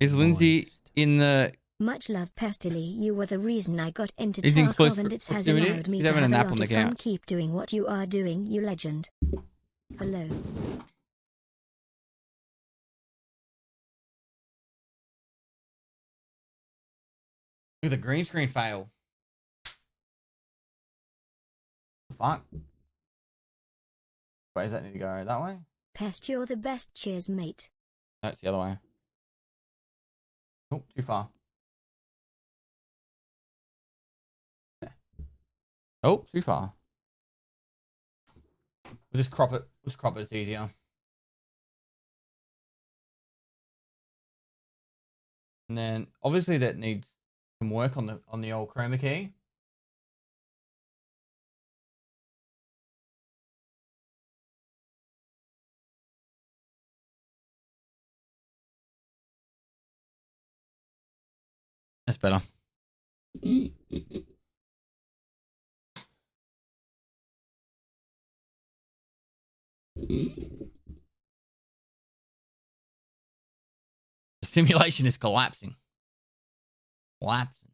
Is Lindsay in the...
Much love, Pestily. You were the reason I got into
He's in close
Tarkov, and it has
proximity?
allowed me
He's
to
having
have
a
a
nap
lot
on the
of fun.
couch.
Keep doing what you are doing, you legend. Hello.
Look at the green screen fail. Fuck. Wait, does that need to go that way?
Pest, you're the best. Cheers, mate.
No, it's the other way. Oh, too far. Oh, too far. We'll just crop it. Let's crop it. It's easier. And then obviously that needs some work on the old chroma key. That's better. The simulation is collapsing. Collapsing.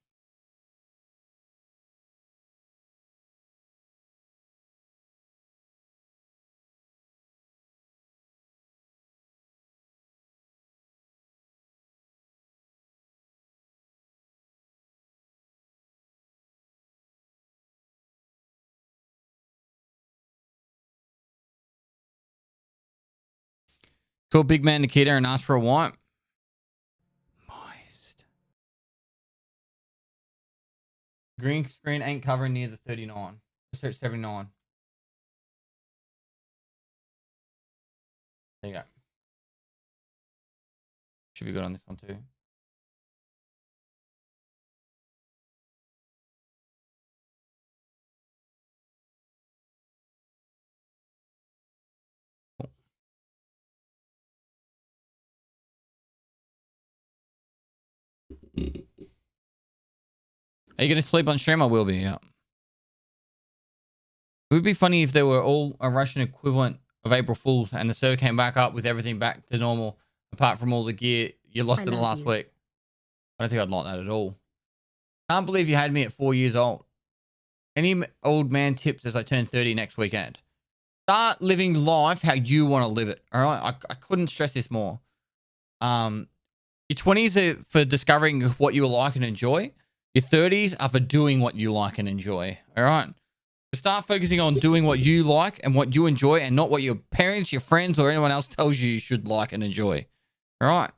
Call Big Man Nikita and ask for a wipe. Moist. Green screen ain't covering near the 39. So it's 79. There you go. Should be good on this one too. Are you going to sleep on stream? I will be, yeah. It would be funny if they were all a Russian equivalent of April Fools and the server came back up with everything back to normal, apart from all the gear you lost in the last week. I don't think I'd like that at all. Can't believe you had me at 4 years old. Any old man tips as I turn 30 next weekend? Start living life how you want to live it, all right? I couldn't stress this more. Your 20s are for discovering what you like and enjoy. Your 30s are for doing what you like and enjoy, all right? So start focusing on doing what you like and what you enjoy and not what your parents, your friends, or anyone else tells you should like and enjoy, all right?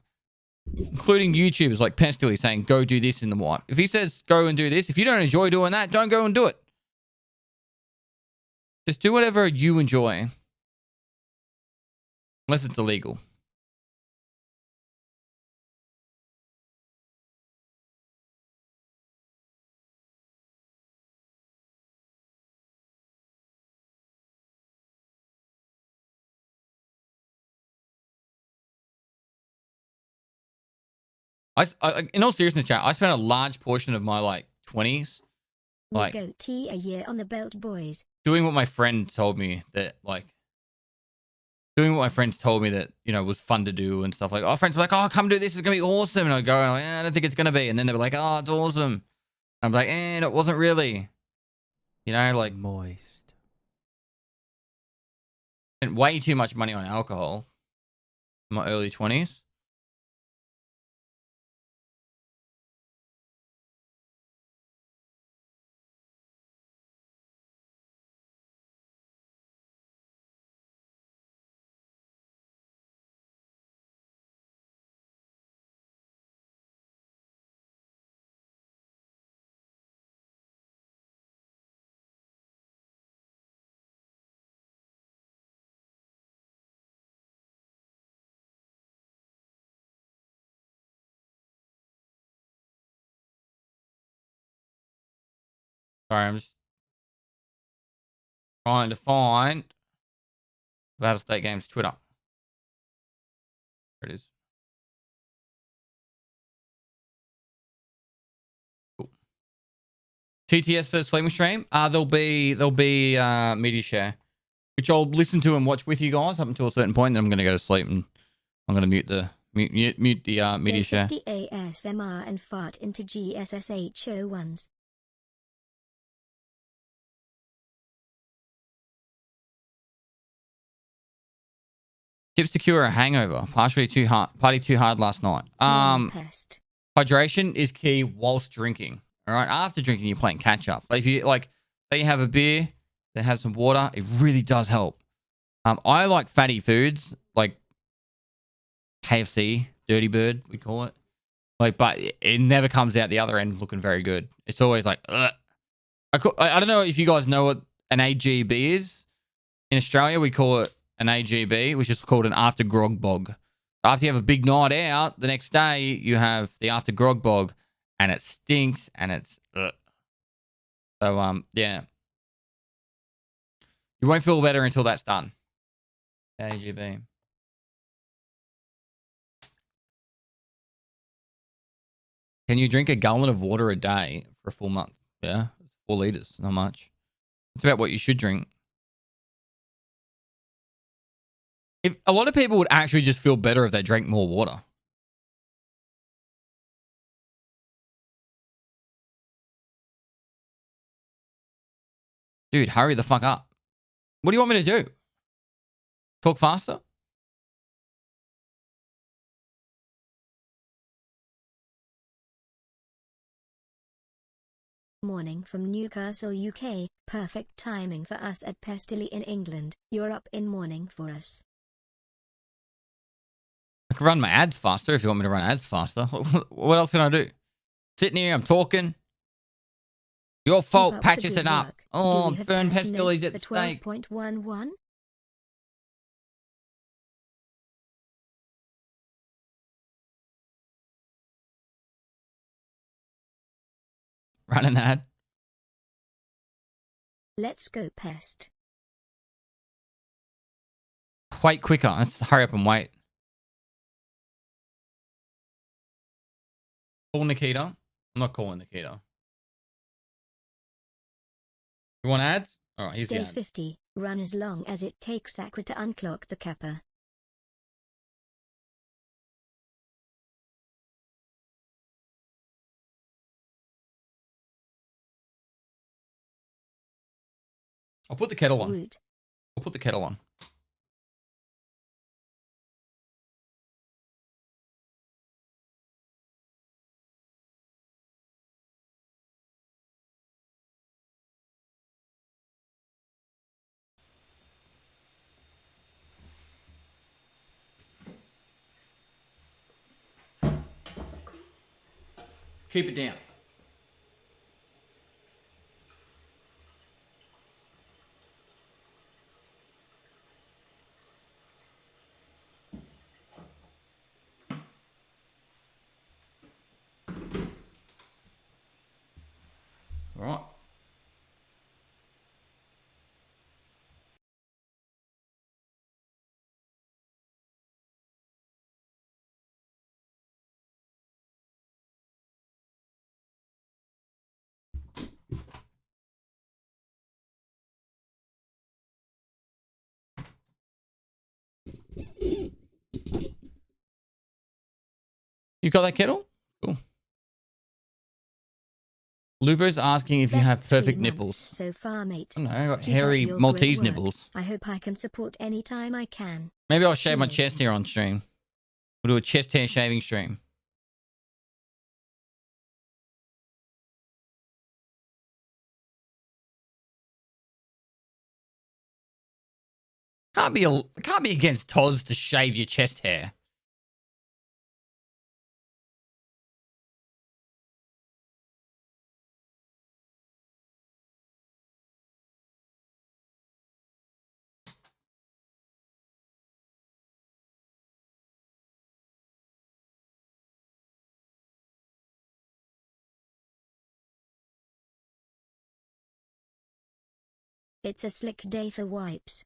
Including YouTubers like Pestilly saying, go do this in the wipe. If he says, go and do this, if you don't enjoy doing that, don't go and do it. Just do whatever you enjoy. Unless it's illegal. In all seriousness, chat, I spent a large portion of my 20s
like goatee a year on the belt, boys.
Doing what my friend told me that was fun to do and stuff. Like, our friends were like, oh, come do this, it's gonna be awesome. And I go, and I don't think it's gonna be. And then they were like, oh, it's awesome. I'm like, it wasn't really. Moist. Spent way too much money on alcohol in my early 20s. Sorry, I'm just trying to find Battlestate Games Twitter. There it is. Cool. TTS for the sleeping stream. There'll be media share, which I'll listen to and watch with you guys up until a certain point. Then I'm going to go to sleep and I'm going to mute the media share.
50 ASMR and fart into GSSH01s.
Tips to cure a hangover. Party too hard last night. Hydration is key whilst drinking. All right. After drinking, you're playing catch up. But if you say you have a beer, then have some water. It really does help. I like fatty foods like KFC, Dirty Bird, we call it. But it never comes out the other end looking very good. It's always like, ugh. I don't know if you guys know what an AGB is. In Australia, we call it an AGB, which is called an after grog bog. After you have a big night out, the next day you have the after grog bog, and it stinks and it's ugh. So yeah, you won't feel better until that's done. AGB. Can you drink a gallon of water a day for a full month? Yeah, 4 liters, not much. It's about what you should drink. If a lot of people would actually just feel better if they drank more water. Dude, hurry the fuck up. What do you want me to do? Talk faster?
Morning from Newcastle, UK. Perfect timing for us at Pestilly in England. You're up in morning for us.
can run my ads faster if you want me to run ads faster. What else can I do? Sitting here, I'm talking. Your fault, patches it up. Oh, burn pestilence at stake.
12.11?
Run an ad.
Let's go, pest.
Wait quicker. Let's hurry up and wait. Call Nikita. I'm not calling Nikita. You want ads? All right, here's the
Day
ad.
50. Run as long as it takes Aqua to unclock the kappa.
I'll put the kettle on.
Woot.
I'll put the kettle on. Keep it down. All right. You got that kettle? Cool. Lupo's asking if you
Best
have
3
perfect
months
nipples.
so far, mate.
I don't know, I got
Keep
hairy
up your
Maltese
great work.
nipples.
I hope I can support anytime I can.
Maybe I'll shave my
Cheers.
chest hair on stream. We'll do a chest hair shaving stream. Can't be against Toz to shave your chest hair.
It's a slick day for wipes.